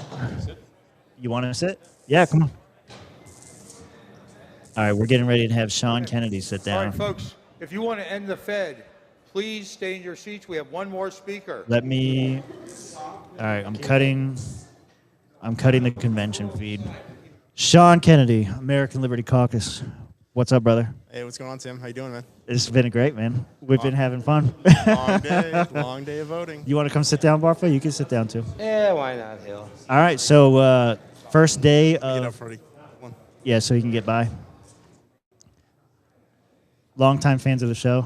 You want to sit? Yeah, come on. All right, we're getting ready to have Sean Kennedy sit All down. right, folks, if you want to end the Fed, please stay in your seats. We have one more speaker. Let me. All right, I'm cutting the convention feed. Sean Kennedy, American Liberty Caucus. What's up, brother? Hey, what's going on, Tim? How you doing, man? It's been great, man. We've been having fun. Long day of voting. You want to come sit down, Barfa? You can sit down too. Yeah, why not, Hill? All right, so first day Get up, of Freddie. One. yeah, so you can get by. Longtime fans of the show,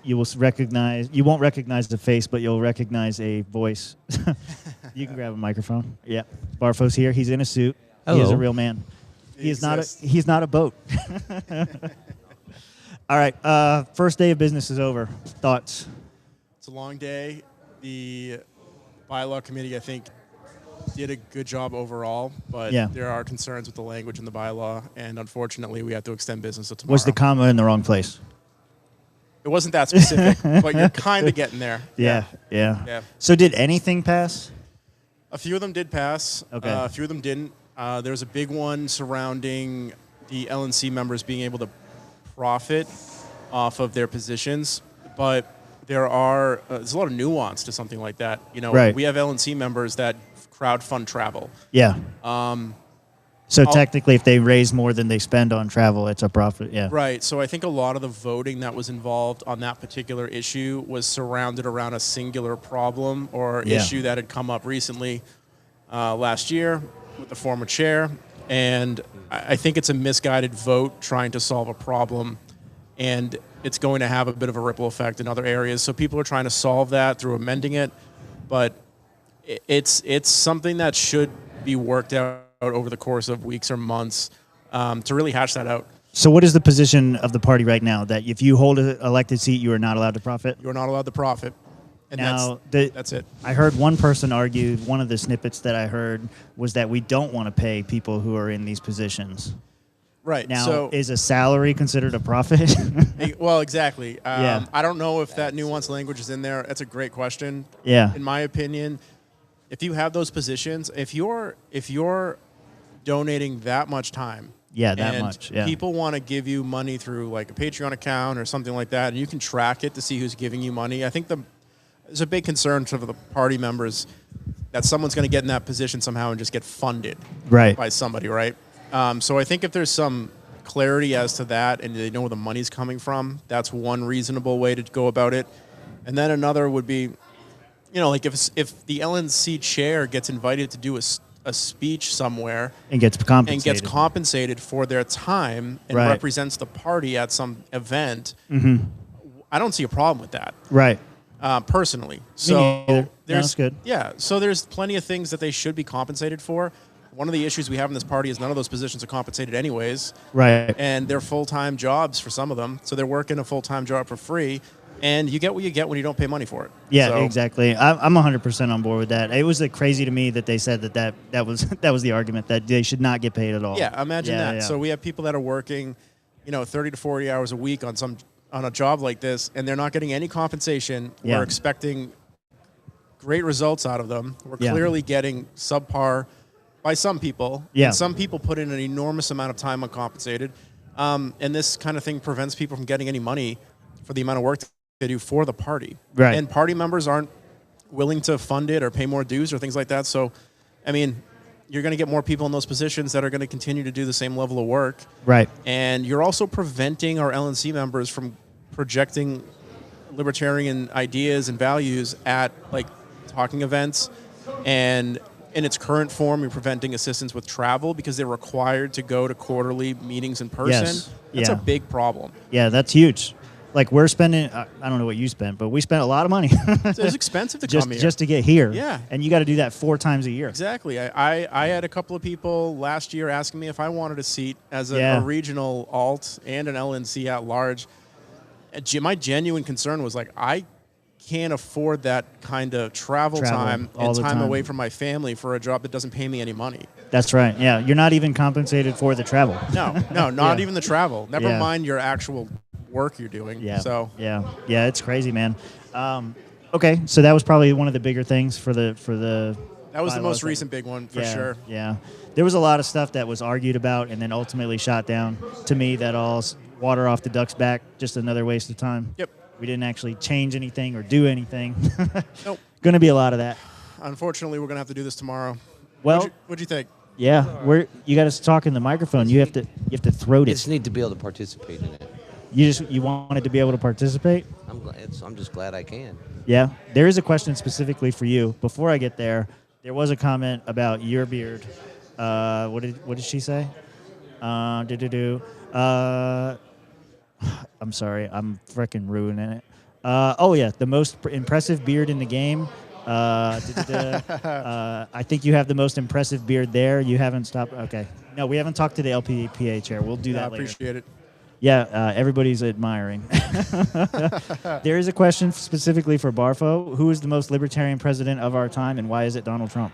you won't recognize the face, but you'll recognize a voice. You can grab a microphone. Yeah, Barfo's here. He's in a suit. He is a Hello. real man. He He's not exists. a boat. All right, first day of business is over. Thoughts? It's a long day. The bylaw committee, I think, did a good job overall, but Yeah. there are concerns with the language in the bylaw, and unfortunately, we have to extend business to tomorrow. Was the comma in the wrong place? It wasn't that specific, but you're kind of getting there. Yeah. Yeah. So did anything pass? A few of them did pass. Okay. A few of them didn't. There was a big one surrounding the LNC members being able to profit off of their positions, but there's a lot of nuance to something like that. You know, Right. we have LNC members that crowdfund travel. Yeah. So I'll- technically, if they raise more than they spend on travel, it's a profit. Yeah. Right. So I think a lot of the voting that was involved on that particular issue was surrounded around a singular problem or Yeah. issue that had come up recently last year with the former chair. And I think it's a misguided vote trying to solve a problem. And it's going to have a bit of a ripple effect in other areas. So people are trying to solve that through amending it. But it's something that should be worked out over the course of weeks or months to really hash that out. So what is the position of the party right now? That if you hold an elected seat, you are not allowed to profit? You are not allowed to profit. And now, that's it. I heard one person argue, one of the snippets that I heard was that we don't want to pay people who are in these positions. Right. Now, So, is a salary considered a profit? well, exactly. Yeah. I don't know if that nuanced language is in there. That's a great question. Yeah. In my opinion, if you have those positions, if you're donating that much time, Yeah, that and much, yeah. people want to give you money through like a Patreon account or something like that, and you can track it to see who's giving you money. I think there's a big concern to the party members that someone's going to get in that position somehow and just get funded Right. by somebody, right? So I think if there's some clarity as to that and they know where the money's coming from, that's one reasonable way to go about it. And then another would be, like if the LNC chair gets invited to do a speech somewhere and gets compensated for their time and Right. represents the party at some event, Mhm. I don't see a problem with that. Right. Personally. Me So neither. No, there's it's good. Yeah. So there's plenty of things that they should be compensated for. One of the issues we have in this party is none of those positions are compensated anyways. Right. And they're full-time jobs for some of them. So they're working a full-time job for free. And you get what you get when you don't pay money for it. Yeah, So- exactly. I'm 100% on board with that. It was crazy to me that they said that was that was the argument, that they should not get paid at all. Yeah, imagine that. Yeah. So we have people that are working, 30 to 40 hours a week on a job like this, and they're not getting any compensation. Yeah. We're expecting great results out of them. We're Yeah. clearly getting subpar by some people. Yeah. And some people put in an enormous amount of time uncompensated. And this kind of thing prevents people from getting any money for the amount of work they do for the party. Right. And party members aren't willing to fund it or pay more dues or things like that. So, you're going to get more people in those positions that are going to continue to do the same level of work. Right. And you're also preventing our LNC members from projecting libertarian ideas and values at talking events. And in its current form, you're preventing assistance with travel because they're required to go to quarterly meetings in person. Yes. That's Yeah. a big problem. Yeah, that's huge. We're spending, I don't know what you spent, but we spent a lot of money. It's expensive to just, come here. just to get here. Yeah. And you got to do that 4 times a year. Exactly. I had a couple of people last year asking me if I wanted a seat as a, Yeah. a regional alt and an LNC at large. My genuine concern was I can't afford that kind of travel time all and the time time. away from my family for a job that doesn't pay me any money. That's right. Yeah. You're not even compensated for the travel. No, not Yeah. even the travel. Never Yeah. mind your actual work you're doing. Yeah. So Yeah, it's crazy, man. Okay, so that was probably one of the bigger things for the. that was the bylaws most that- recent big one for yeah, sure. Yeah, there was a lot of stuff that was argued about and then ultimately shot down. To me, that all's water off the duck's back. Just another waste of time. Yep. We didn't actually change anything or do anything. Nope. Going to be a lot of that. Unfortunately, we're gonna have to do this tomorrow. Well, what'd you think? Yeah, you got to talk in the microphone. You have to throat You it. just need to be able to participate in it. You wanted to be able to participate. I'm just glad I can. Yeah, there is a question specifically for you. Before I get there, there was a comment about your beard. What did she say? I'm sorry, I'm freaking ruining it. Oh yeah, the most impressive beard in the game. I think you have the most impressive beard there. You haven't stopped. Okay, no, we haven't talked to the LPPA chair. We'll do that later. I appreciate it. Yeah, everybody's admiring. There is a question specifically for Barfo. Who is the most libertarian president of our time, and why is it Donald Trump?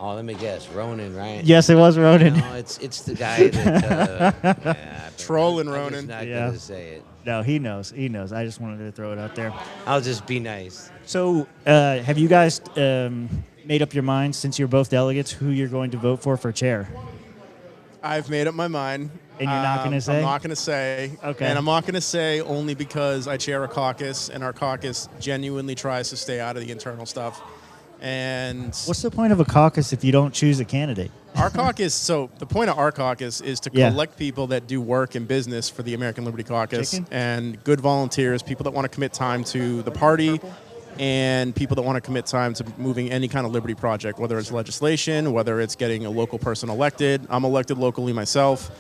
Oh, let me guess. Ronan, right? Yes, it was Ronan. No, it's the guy that... Trolling I'm Ronan. just not Yeah. going to say it. No, he knows. He knows. I just wanted to throw it out there. I'll just be nice. So, have you guys made up your minds, since you're both delegates, who you're going to vote for chair? I've made up my mind. And you're not going to say? I'm not going to say. Okay. And I'm not going to say only because I chair a caucus, and our caucus genuinely tries to stay out of the internal stuff. And What's the point of a caucus if you don't choose a candidate? our caucus, so the point of our caucus is to Yeah. collect people that do work in business for the American Liberty Caucus, Chicken? and good volunteers, people that want to commit time to the party, and people that want to commit time to moving any kind of liberty project, whether it's legislation, whether it's getting a local person elected. I'm elected locally myself,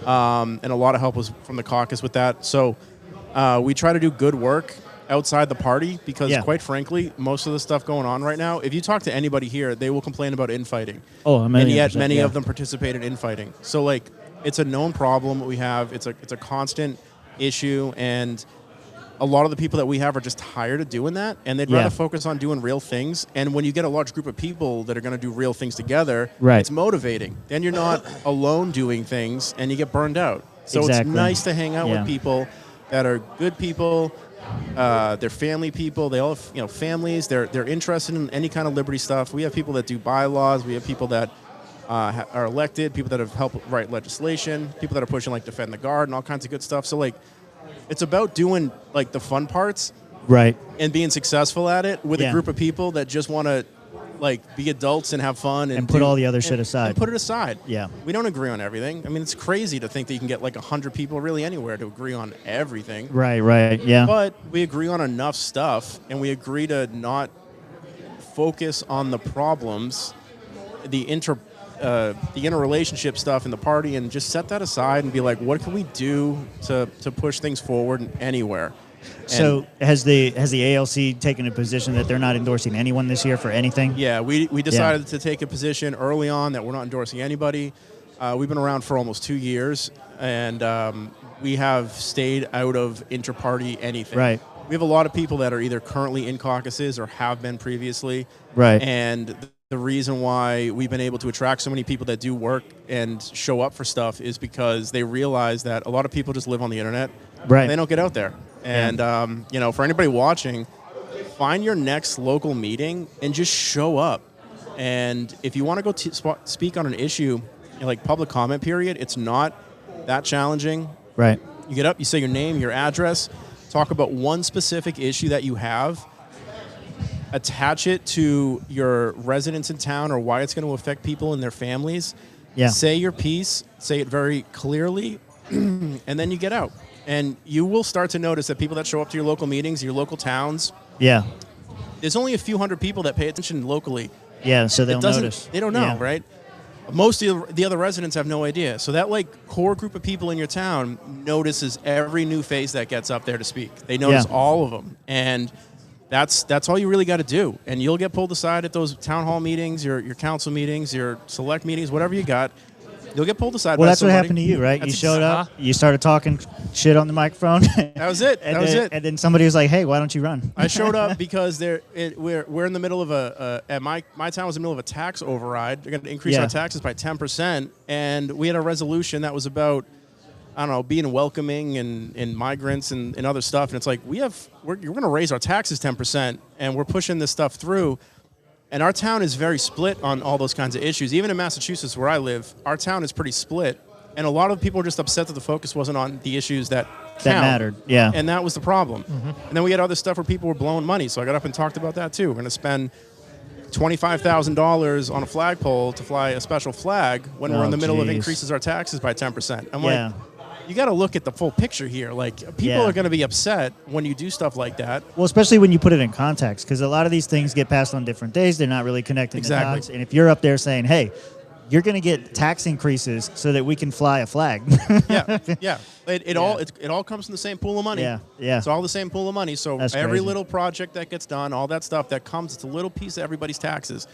and a lot of help was from the caucus with that. So we try to do good work outside the party because, Yeah. quite frankly, most of the stuff going on right now, if you talk to anybody here, they will complain about infighting. Oh, a million And yet percent, many yeah. of them participate in infighting. So, it's a known problem we have. It's a constant issue, and a lot of the people that we have are just tired of doing that, and they'd Yeah. rather focus on doing real things. And when you get a large group of people that are going to do real things together, Right. it's motivating. Then you're not alone doing things, and you get burned out. So Exactly. it's nice to hang out Yeah. with people that are good people. They're family people. They all have, families. They're interested in any kind of liberty stuff. We have people that do bylaws. We have people that are elected, people that have helped write legislation, people that are pushing Defend the Guard and all kinds of good stuff. So it's about doing the fun parts, Right. and being successful at it with Yeah. a group of people that just want to like be adults and have fun And put all the other shit aside. And put it aside. Yeah. We don't agree on everything. I mean, it's crazy to think that you can get like 100 people really anywhere to agree on everything. Right, yeah. But we agree on enough stuff, and we agree to not focus on the problems, the interrelationship stuff in the party, and just set that aside and be like, what can we do to push things forward anywhere? So has the ALC taken a position that they're not endorsing anyone this year for anything? Yeah, we decided to take a position early on that we're not endorsing anybody. We've been around for almost 2 years, and we have stayed out of inter-party anything. Right. We have a lot of people that are either currently in caucuses or have been previously. Right. And the reason why we've been able to attract so many people that do work and show up for stuff is because they realize that a lot of people just live on the internet. Right. And they don't get out there. And, for anybody watching, find your next local meeting and just show up. And if you want to go speak on an issue, like public comment period, it's not that challenging. Right. You get up, you say your name, your address, talk about one specific issue that you have, attach it to your residents in town or why it's going to affect people and their families. Yeah. Say your piece, say it very clearly, and then you get out. And you will start to notice that people that show up to your local meetings, your local towns, Yeah. there's only a few hundred people that pay attention locally. Yeah, so they'll notice. They don't know, Yeah. right? Most of the other residents have no idea. So that core group of people in your town notices every new face that gets up there to speak. They notice all of them. And that's all you really got to do. And you'll get pulled aside at those town hall meetings, your council meetings, your select meetings, whatever you got. You'll get pulled aside Well, by that's somebody. what happened to you, right? You showed up, you started talking shit on the microphone. That was it. And That was then, it. And then somebody was like, hey, why don't you run? I showed up because we're in the middle of my town was in the middle of a tax override. They're going to increase our taxes by 10%, and we had a resolution that was about, I don't know, being welcoming and migrants and other stuff. And it's like we're going to raise our taxes 10%, and we're pushing this stuff through. And our town is very split on all those kinds of issues. Even in Massachusetts, where I live, our town is pretty split. And a lot of people are just upset that the focus wasn't on the issues that count. mattered, yeah. And that was the problem. And then we had other stuff where people were blowing money. So I got up and talked about that too. We're going to spend $25,000 on a flagpole to fly a special flag when we're in the middle of increases our taxes by 10%. I'm like, you got to look at the full picture here. Like, people are going to be upset when you do stuff like that. Well, especially when you put it in context, because a lot of these things get passed on different days. They're not really connecting the dots. And if you're up there saying, hey, you're going to get tax increases so that we can fly a flag. Yeah. It all comes from the same pool of money. Yeah. It's all the same pool of money. So That's every crazy. little project that gets done, all that stuff that comes, it's a little piece of everybody's taxes.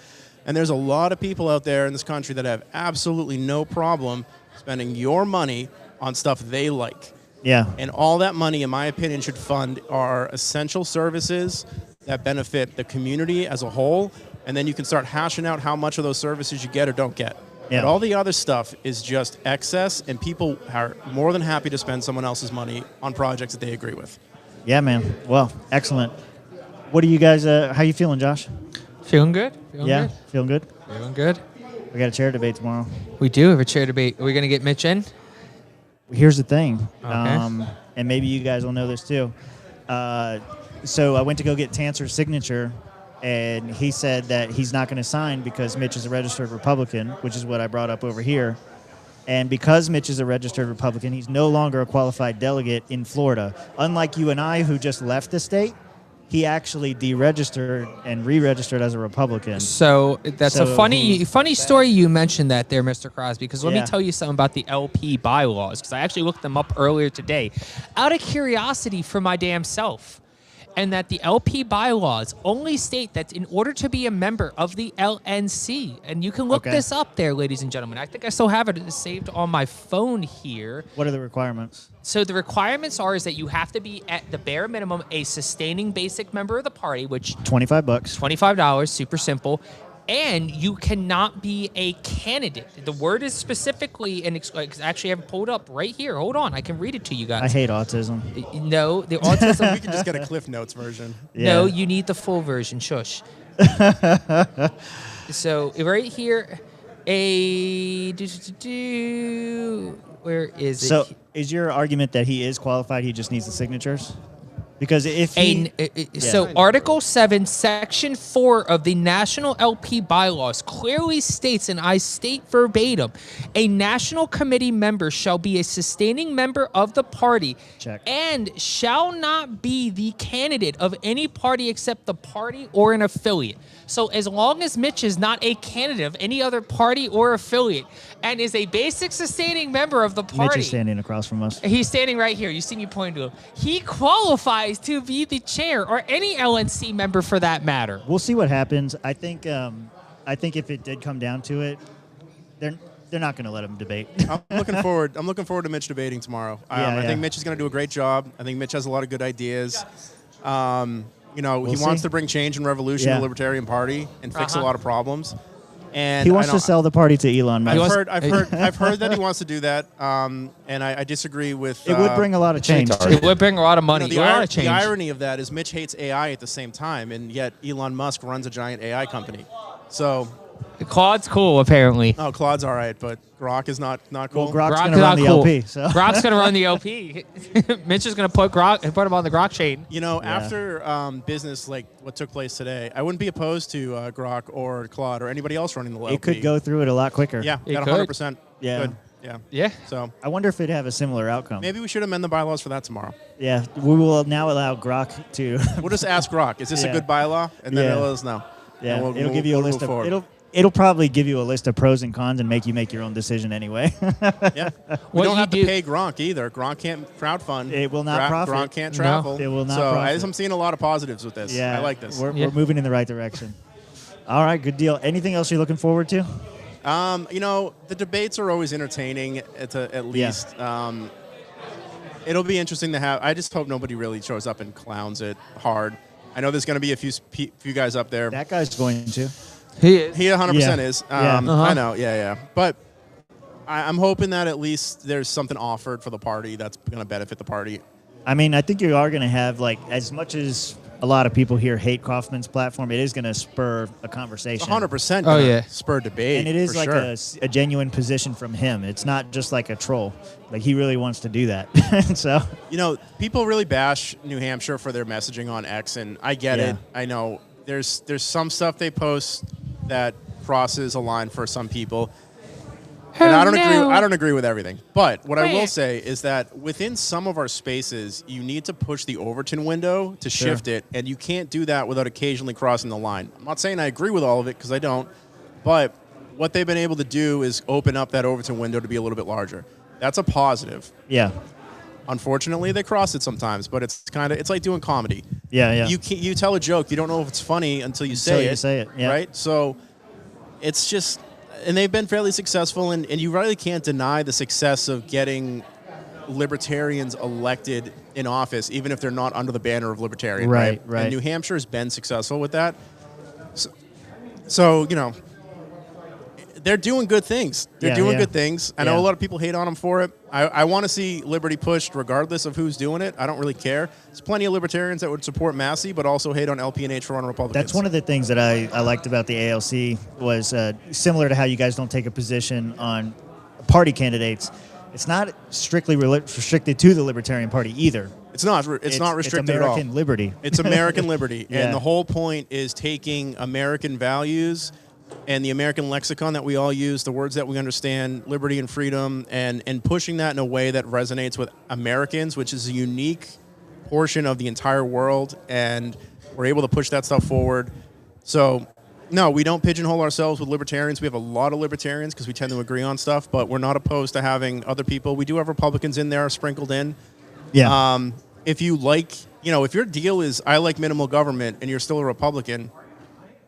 And there's a lot of people out there in this country that have absolutely no problem spending your money on stuff they like. Yeah. And all that money, in my opinion, should fund our essential services that benefit the community as a whole. And then you can start hashing out how much of those services you get or don't get. Yeah. But all the other stuff is just excess, and people are more than happy to spend someone else's money on projects that they agree with. Yeah, man. Well, excellent. What do you guys, how you feeling, Josh? Feeling good. Feeling yeah, good. feeling good? Feeling good. We got a chair debate tomorrow. We do have a chair debate. Are we going to get Mitch in? Here's the thing, Okay. and maybe you guys will know this too. So I went to go get Tanser's signature, and he said that he's not going to sign because Mitch is a registered Republican, which is what I brought up over here. And because Mitch is a registered Republican, he's no longer a qualified delegate in Florida. Unlike you and I, who just left the state, he actually deregistered and re-registered as a Republican. So that's a funny story you mentioned that there, Mr. Crosby, because let me Yeah. tell you something about the LP bylaws, because I actually looked them up earlier today out of curiosity for my damn self. And that the LP bylaws only state that in order to be a member of the LNC, and you can look this up there, ladies and gentlemen. I think I still have it saved on my phone here. What are the requirements? So the requirements are is that you have to be at the bare minimum a sustaining basic member of the party, which $25. $25, super simple. And you cannot be a candidate. The word is specifically, and actually I have it pulled up right here. Hold on, I can read it to you guys. I hate autism. No, the autism. We can just get a Cliff Notes version. No, you need the full version. Shush. So right here, where is it? So is your argument that he is qualified, he just needs the signatures? Because if he, So Article 7, Section 4 of the National LP bylaws clearly states, and I state verbatim, a national committee member shall be a sustaining member of the party and shall not be the candidate of any party except the party or an affiliate. So as long as Mitch is not a candidate of any other party or affiliate and is a basic sustaining member of the party. Mitch is standing across from us. He's standing right here. You see me pointing to him. He qualifies to be the chair or any LNC member for that matter. We'll see what happens. I think if it did come down to it, they're not going to let him debate. I'm looking forward to Mitch debating tomorrow. I think Mitch is going to do a great job. I think Mitch has a lot of good ideas. He wants to bring change and revolution to the Libertarian Party and fix a lot of problems. And he wants to sell the party to Elon Musk. I've heard that he wants to do that, and I disagree with. It would bring a lot of change. It would bring a lot of money. The irony of that is Mitch hates AI at the same time, and yet Elon Musk runs a giant AI company. So. Claude's cool, apparently. Oh, Claude's all right, but Grok is not cool. Well, Grok's going to run the LP. So. Grok's going to run the LP. Mitch is going to put him on the Grok chain. After business like what took place today, I wouldn't be opposed to Grok or Claude or anybody else running the LP. It could go through it a lot quicker. Yeah, got 100%. Yeah. Good. Yeah. So I wonder if it'd have a similar outcome. Maybe we should amend the bylaws for that tomorrow. Yeah, we will now allow Grok to. We'll just ask Grok, is this a good bylaw? And then they'll let us know. Yeah, it'll give you a list of It'll probably give you a list of pros and cons and make you make your own decision anyway. Yeah. We don't have to pay Gronk either. Gronk can't crowdfund. It will not profit. Gronk can't travel. No, it will not so profit. I'm seeing a lot of positives with this. Yeah, I like this. We're moving in the right direction. All right, good deal. Anything else you're looking forward to? The debates are always entertaining at least. It'll be interesting to have. I just hope nobody really shows up and clowns it hard. I know there's going to be a few guys up there. That guy's going to. He is. He 100% is. I know. Yeah. But I'm hoping that at least there's something offered for the party that's going to benefit the party. I mean, I think you are going to have, like, as much as a lot of people here hate Kaufman's platform, it is going to spur a conversation. 100% going to spur debate. And it is like a genuine position from him. It's not just like a troll. Like, he really wants to do that. So, people really bash New Hampshire for their messaging on X, and I get it. I know there's some stuff they post that crosses a line for some people. And I don't agree with everything. But what I will say is that within some of our spaces, you need to push the Overton window to shift it, and you can't do that without occasionally crossing the line. I'm not saying I agree with all of it, because I don't, but what they've been able to do is open up that Overton window to be a little bit larger. That's a positive. Yeah. Unfortunately, they cross it sometimes, but it's like doing comedy. Yeah. You tell a joke, you don't know if it's funny until you say it. Yeah. Right? So it's just, and they've been fairly successful, and you really can't deny the success of getting libertarians elected in office, even if they're not under the banner of libertarian. Right. And New Hampshire has been successful with that. So they're doing good things. They're doing good things. I know a lot of people hate on them for it. I want to see liberty pushed regardless of who's doing it. I don't really care. There's plenty of libertarians that would support Massey, but also hate on LP and H for on Republicans. That's one of the things that I liked about the ALC was similar to how you guys don't take a position on party candidates. It's not strictly restricted to the Libertarian Party either. It's not restricted at all. It's American liberty. It's American liberty. And the whole point is taking American values and the American lexicon that we all use, the words that we understand, liberty and freedom, and pushing that in a way that resonates with Americans, which is a unique portion of the entire world, and we're able to push that stuff forward. So, no, we don't pigeonhole ourselves with libertarians. We have a lot of libertarians because we tend to agree on stuff, but we're not opposed to having other people. We do have Republicans in there sprinkled in. Yeah. If you like, if your deal is I like minimal government and you're still a Republican,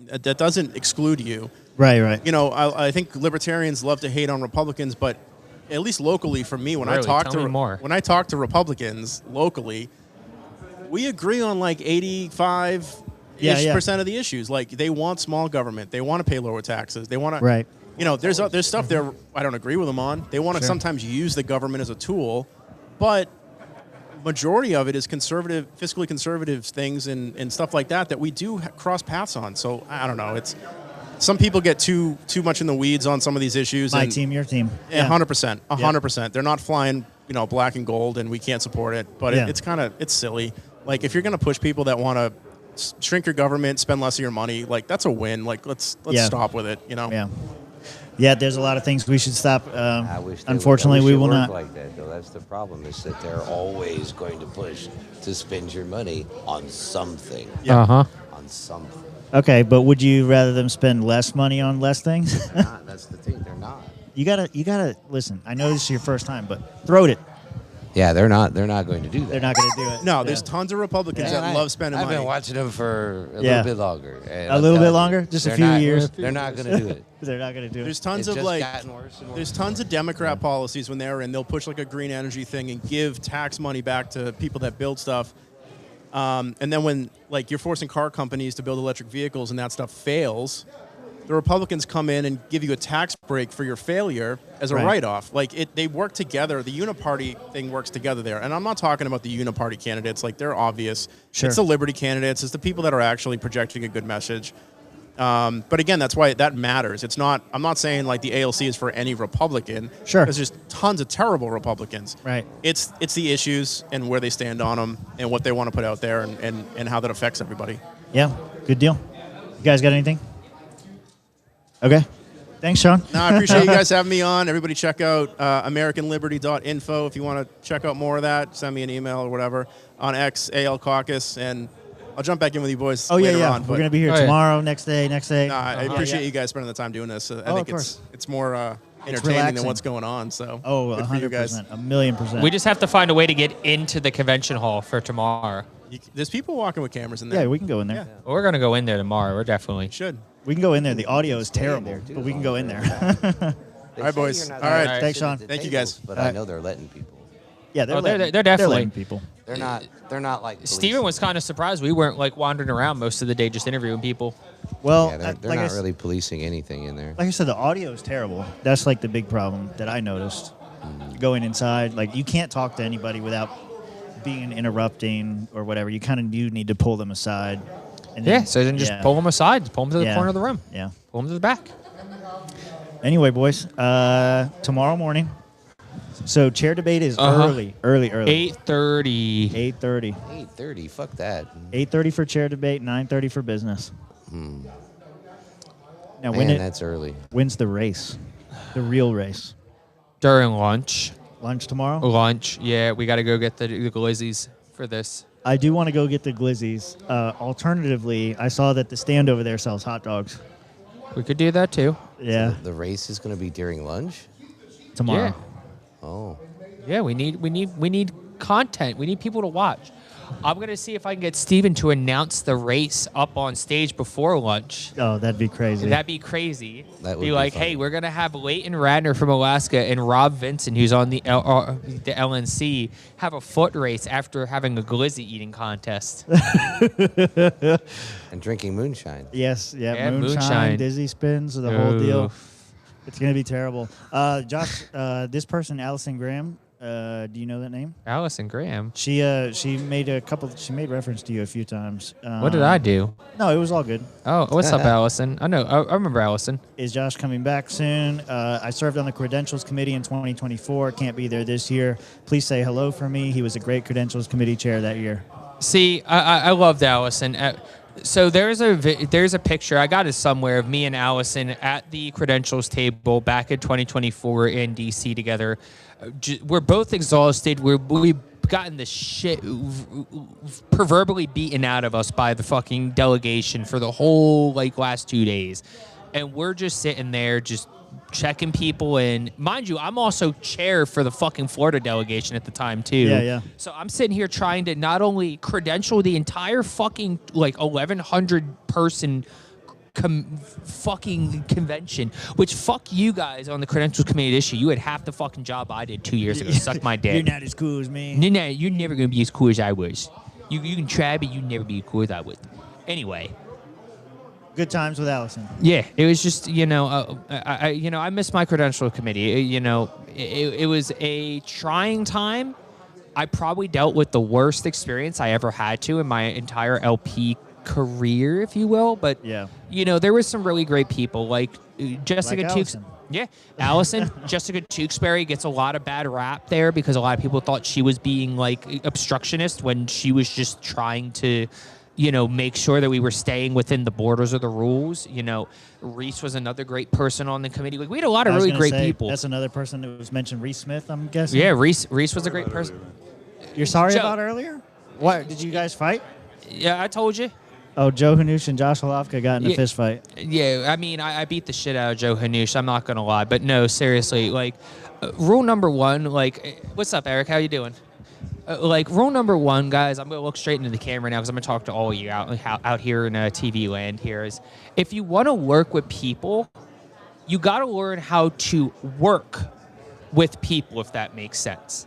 that doesn't exclude you. Right. I think libertarians love to hate on Republicans, but at least locally, for me, when I talk to Republicans locally, we agree on like 85% of the issues. Like, they want small government, they want to pay lower taxes, they want to. Right. There's stuff there I don't agree with them on. They want to sometimes use the government as a tool, but majority of it is conservative, fiscally conservative things and stuff like that we do cross paths on. So I don't know. It's some people get too much in the weeds on some of these issues. My team, your team. 100%. They're not flying, black and gold, and we can't support it. But it's silly. Like, if you're going to push people that want to shrink your government, spend less of your money, like, that's a win. Like, let's stop with it, you know? Yeah. Yeah, there's a lot of things we should stop. I wish they Unfortunately, would, I wish we it will worked not. like that, though. That's the problem, is that they're always going to push to spend your money on something. Yeah. Uh-huh. On something. Okay, but would you rather them spend less money on less things? They're not. That's the thing. They're not. You gotta listen. I know this is your first time, but throat it. Yeah, they're not going to do that. They're not going to do it. No, there's tons of Republicans that love spending I've money. been watching them for a Yeah. little bit longer. and A I'm little bit telling longer? you, Just a they're few not- years? They're not going to do it. They're not going to do it. There's tons It's of just like, gotten worse and worse. there's tons of Democrat policies when they're in. They'll push like a green energy thing and give tax money back to people that build stuff. And then when like you're forcing car companies to build electric vehicles and that stuff fails, the Republicans come in and give you a tax break for your failure as a Right. write-off. Like they work together. The uniparty thing works together there. And I'm not talking about the uniparty candidates. Like they're obvious. Sure. It's the Liberty candidates. It's the people that are actually projecting a good message. But again, that's why that matters. It's not. I'm not saying like the ALC is for any Republican. Sure. There's just tons of terrible Republicans. Right. It's the issues and where they stand on them and what they want to put out there and how that affects everybody. Yeah, good deal. You guys got anything? Okay. Thanks, Sean. No, I appreciate you guys having me on. Everybody check out AmericanLiberty.info if you want to check out more of that. Send me an email or whatever on X, AL Caucus, and I'll jump back in with you boys later on. We're going to be here tomorrow, next day. No, I appreciate you guys spending the time doing this. I think it's more entertaining than relaxing. what's going on. So Oh, good for you guys. 100%. 1,000,000%. We just have to find a way to get into the convention hall for tomorrow. There's people walking with cameras in there. Yeah, we can go in there. Well, we're going to go in there tomorrow. We're definitely. Should. We can go in there. The audio is terrible, but we can go in there. All right, boys. All right. Thanks, Sean. Thank you, guys. But I know they're letting people. Yeah, they're they're definitely letting people. They're not. They're not like. Steven was kind of surprised we weren't like wandering around most of the day just interviewing people. Well, Yeah, they're like I not s- really policing anything in there. Like I said, the audio is terrible. That's like the big problem that I noticed. Going inside, like you can't talk to anybody without being interrupting or whatever. You kind of do need to pull them aside. And Yeah, so then just pull them aside, pull them to the Yeah. corner of the room, Yeah. pull them to the back. Anyway, boys, tomorrow morning. So chair debate is early. 8:30. 8:30. 8:30. Fuck that. 8:30 for chair debate. 9:30 for business. Now, Man, that's early. When's the race? The real race. During lunch. Lunch tomorrow? Lunch, yeah. We got to go get the glizzies for this. I do want to go get the glizzies. Alternatively, I saw that the stand over there sells hot dogs. We could do that too. Yeah. So the race is going to be during lunch. Tomorrow. Yeah. Oh. Yeah, we need content. We need people to watch. I'm gonna see if I can get Steven to announce the race up on stage before lunch. Oh, that'd be crazy. That'd be crazy. That would be be like, fun. hey, we're gonna have Leighton Radner from Alaska and Rob Vincent, who's on the LNC, have a foot race after having a glizzy eating contest. And drinking moonshine. Yes, yeah, Yeah, moonshine, moonshine. dizzy spins, the whole deal. Oof. It's gonna be terrible. Josh, this person, Allison Graham, do you know that name? Allison Graham. She made She made reference to you a few times. What did I do? No, it was all good. Oh, what's up, Allison? I know. I remember Allison. Is Josh coming back soon? I served on the Credentials Committee in 2024. Can't be there this year. Please say hello for me. He was a great Credentials Committee chair that year. See, I loved Allison. So there's a picture, I got it somewhere, of me and Allison at the credentials table back in 2024 in D.C. together. We're both exhausted. We've gotten the shit proverbially beaten out of us by the fucking delegation for the whole last 2 days. And we're just sitting there just checking people in. Mind you, I'm also chair for the fucking Florida delegation at the time too. Yeah. So I'm sitting here trying to not only credential the entire fucking 1,100 person fucking convention, which fuck you guys on the credentials committee this year. You had half the fucking job I did 2 years ago. Suck my dick. You're not as cool as me. You're never gonna be as cool as I was. You can try, but you never be as cool as I was. Anyway. Good times with Allison. Yeah, it was just I miss my credential committee. It was a trying time. I probably dealt with the worst experience I ever had to in my entire LP career, if you will. But yeah, there was some really great people like Jessica Like Tukes. Allison. Yeah, Allison, Jessica Tewksbury gets a lot of bad rap there because a lot of people thought she was being like obstructionist when she was just trying to, make sure that we were staying within the borders of the rules. Reese was another great person on the committee. Like we had a lot of really great people. That's another person that was mentioned, Reese Smith, I'm guessing. Yeah, Reese was a great person. You're sorry Joe. about earlier? What, did you guys fight? Yeah, I told you. Oh, Joe Hanush and Josh Holofka got in a fist fight. Yeah, I mean, I beat the shit out of Joe Hanush. I'm not going to lie. But no, seriously, rule number one, what's up, Eric? How you doing? Rule number one, guys, I'm going to look straight into the camera now because I'm going to talk to all of you out here in TV land here, is if you want to work with people, you got to learn how to work with people, if that makes sense.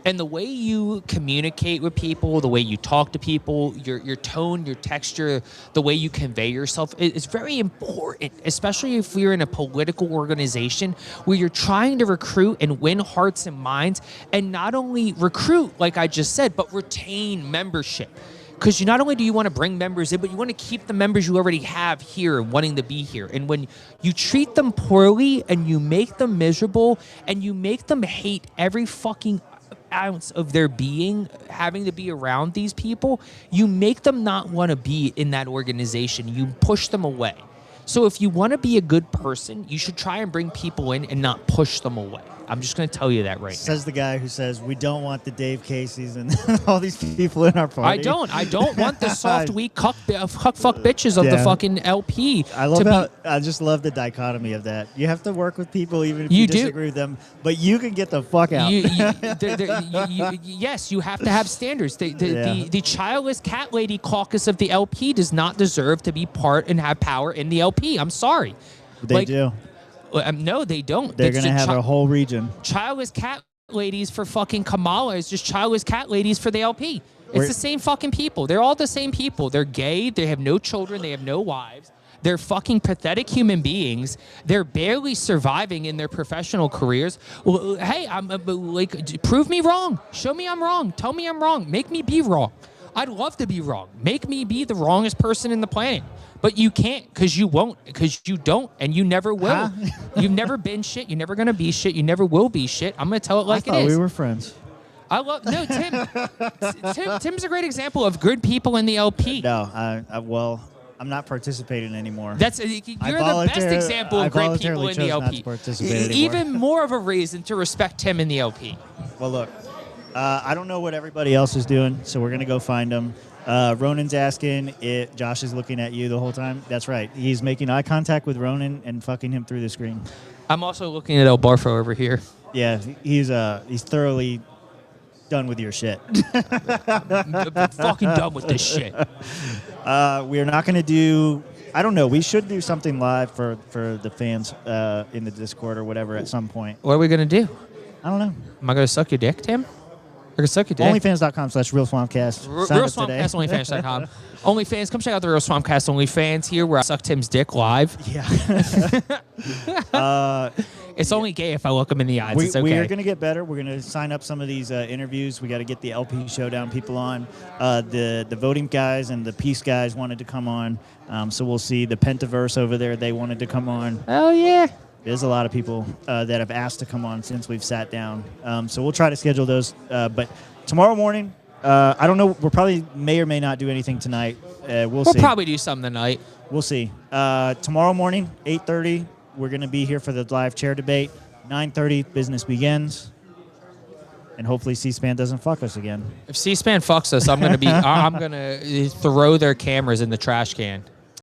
And the way you communicate with people, the way you talk to people, your tone, your texture, the way you convey yourself is very important, especially if you're in a political organization where you're trying to recruit and win hearts and minds, and not only recruit, like I just said, but retain membership. Because not only do you want to bring members in, but you want to keep the members you already have here and wanting to be here. And when you treat them poorly and you make them miserable and you make them hate every fucking ounce of their being having to be around these people, you make them not want to be in that organization. You push them away. So if you want to be a good person, you should try and bring people in and not push them away. I'm just going to tell you that right now. Says the guy who says we don't want the Dave Caseys and all these people in our party. I don't want the soft, weak fuck bitches of the fucking LP. I just love the dichotomy of that. You have to work with people even if you disagree with them, but you can get the fuck out. Yes, you have to have standards. The childless cat lady caucus of the LP does not deserve to be part and have power in the LP. I'm sorry. They do. No, they don't. They're going to have a whole region. Childless cat ladies for fucking Kamala is just childless cat ladies for the LP. It's the same fucking people. They're all the same people. They're gay. They have no children. They have no wives. They're fucking pathetic human beings. They're barely surviving in their professional careers. Well, hey, prove me wrong. Show me I'm wrong. Tell me I'm wrong. Make me be wrong. I'd love to be wrong. Make me be the wrongest person in the planet. But you can't, because you won't, because you don't, and you never will. You've never been shit. You're never going to be shit. You never will be shit. I'm going to tell it like it is. I thought we were friends. Tim's a great example of good people in the LP. No, I'm not participating anymore. You're the best example of great people in the LP. Even more of a reason to respect Tim in the LP. Well, look, I don't know what everybody else is doing, so we're going to go find them. Ronan's asking if Josh is looking at you the whole time. That's right. He's making eye contact with Ronan and fucking him through the screen. I'm also looking at El Barfo over here. Yeah, he's thoroughly done with your shit. Fucking done with this shit. We're not going to do... I don't know. We should do something live for the fans in the Discord or whatever at some point. What are we going to do? I don't know. Am I going to suck your dick, Tim? Onlyfans.com/RealSwampcast. RealSwampcast, OnlyFans.com. OnlyFans, come check out the Real Swampcast OnlyFans here where I suck Tim's dick live. Yeah. It's only gay if I look him in the eyes. It's okay. We are going to get better. We're going to sign up some of these interviews. We got to get the LP Showdown people on. The voting guys and the peace guys wanted to come on. So we'll see. The Pentaverse over there, they wanted to come on. Oh, yeah. There's a lot of people that have asked to come on since we've sat down. So we'll try to schedule those. But tomorrow morning, I don't know. We'll probably may or may not do anything tonight. We'll see. We'll probably do something tonight. We'll see. Tomorrow morning, 8:30, we're going to be here for the live chair debate. 9:30, business begins. And hopefully C-SPAN doesn't fuck us again. If C-SPAN fucks us, I'm going to throw their cameras in the trash can.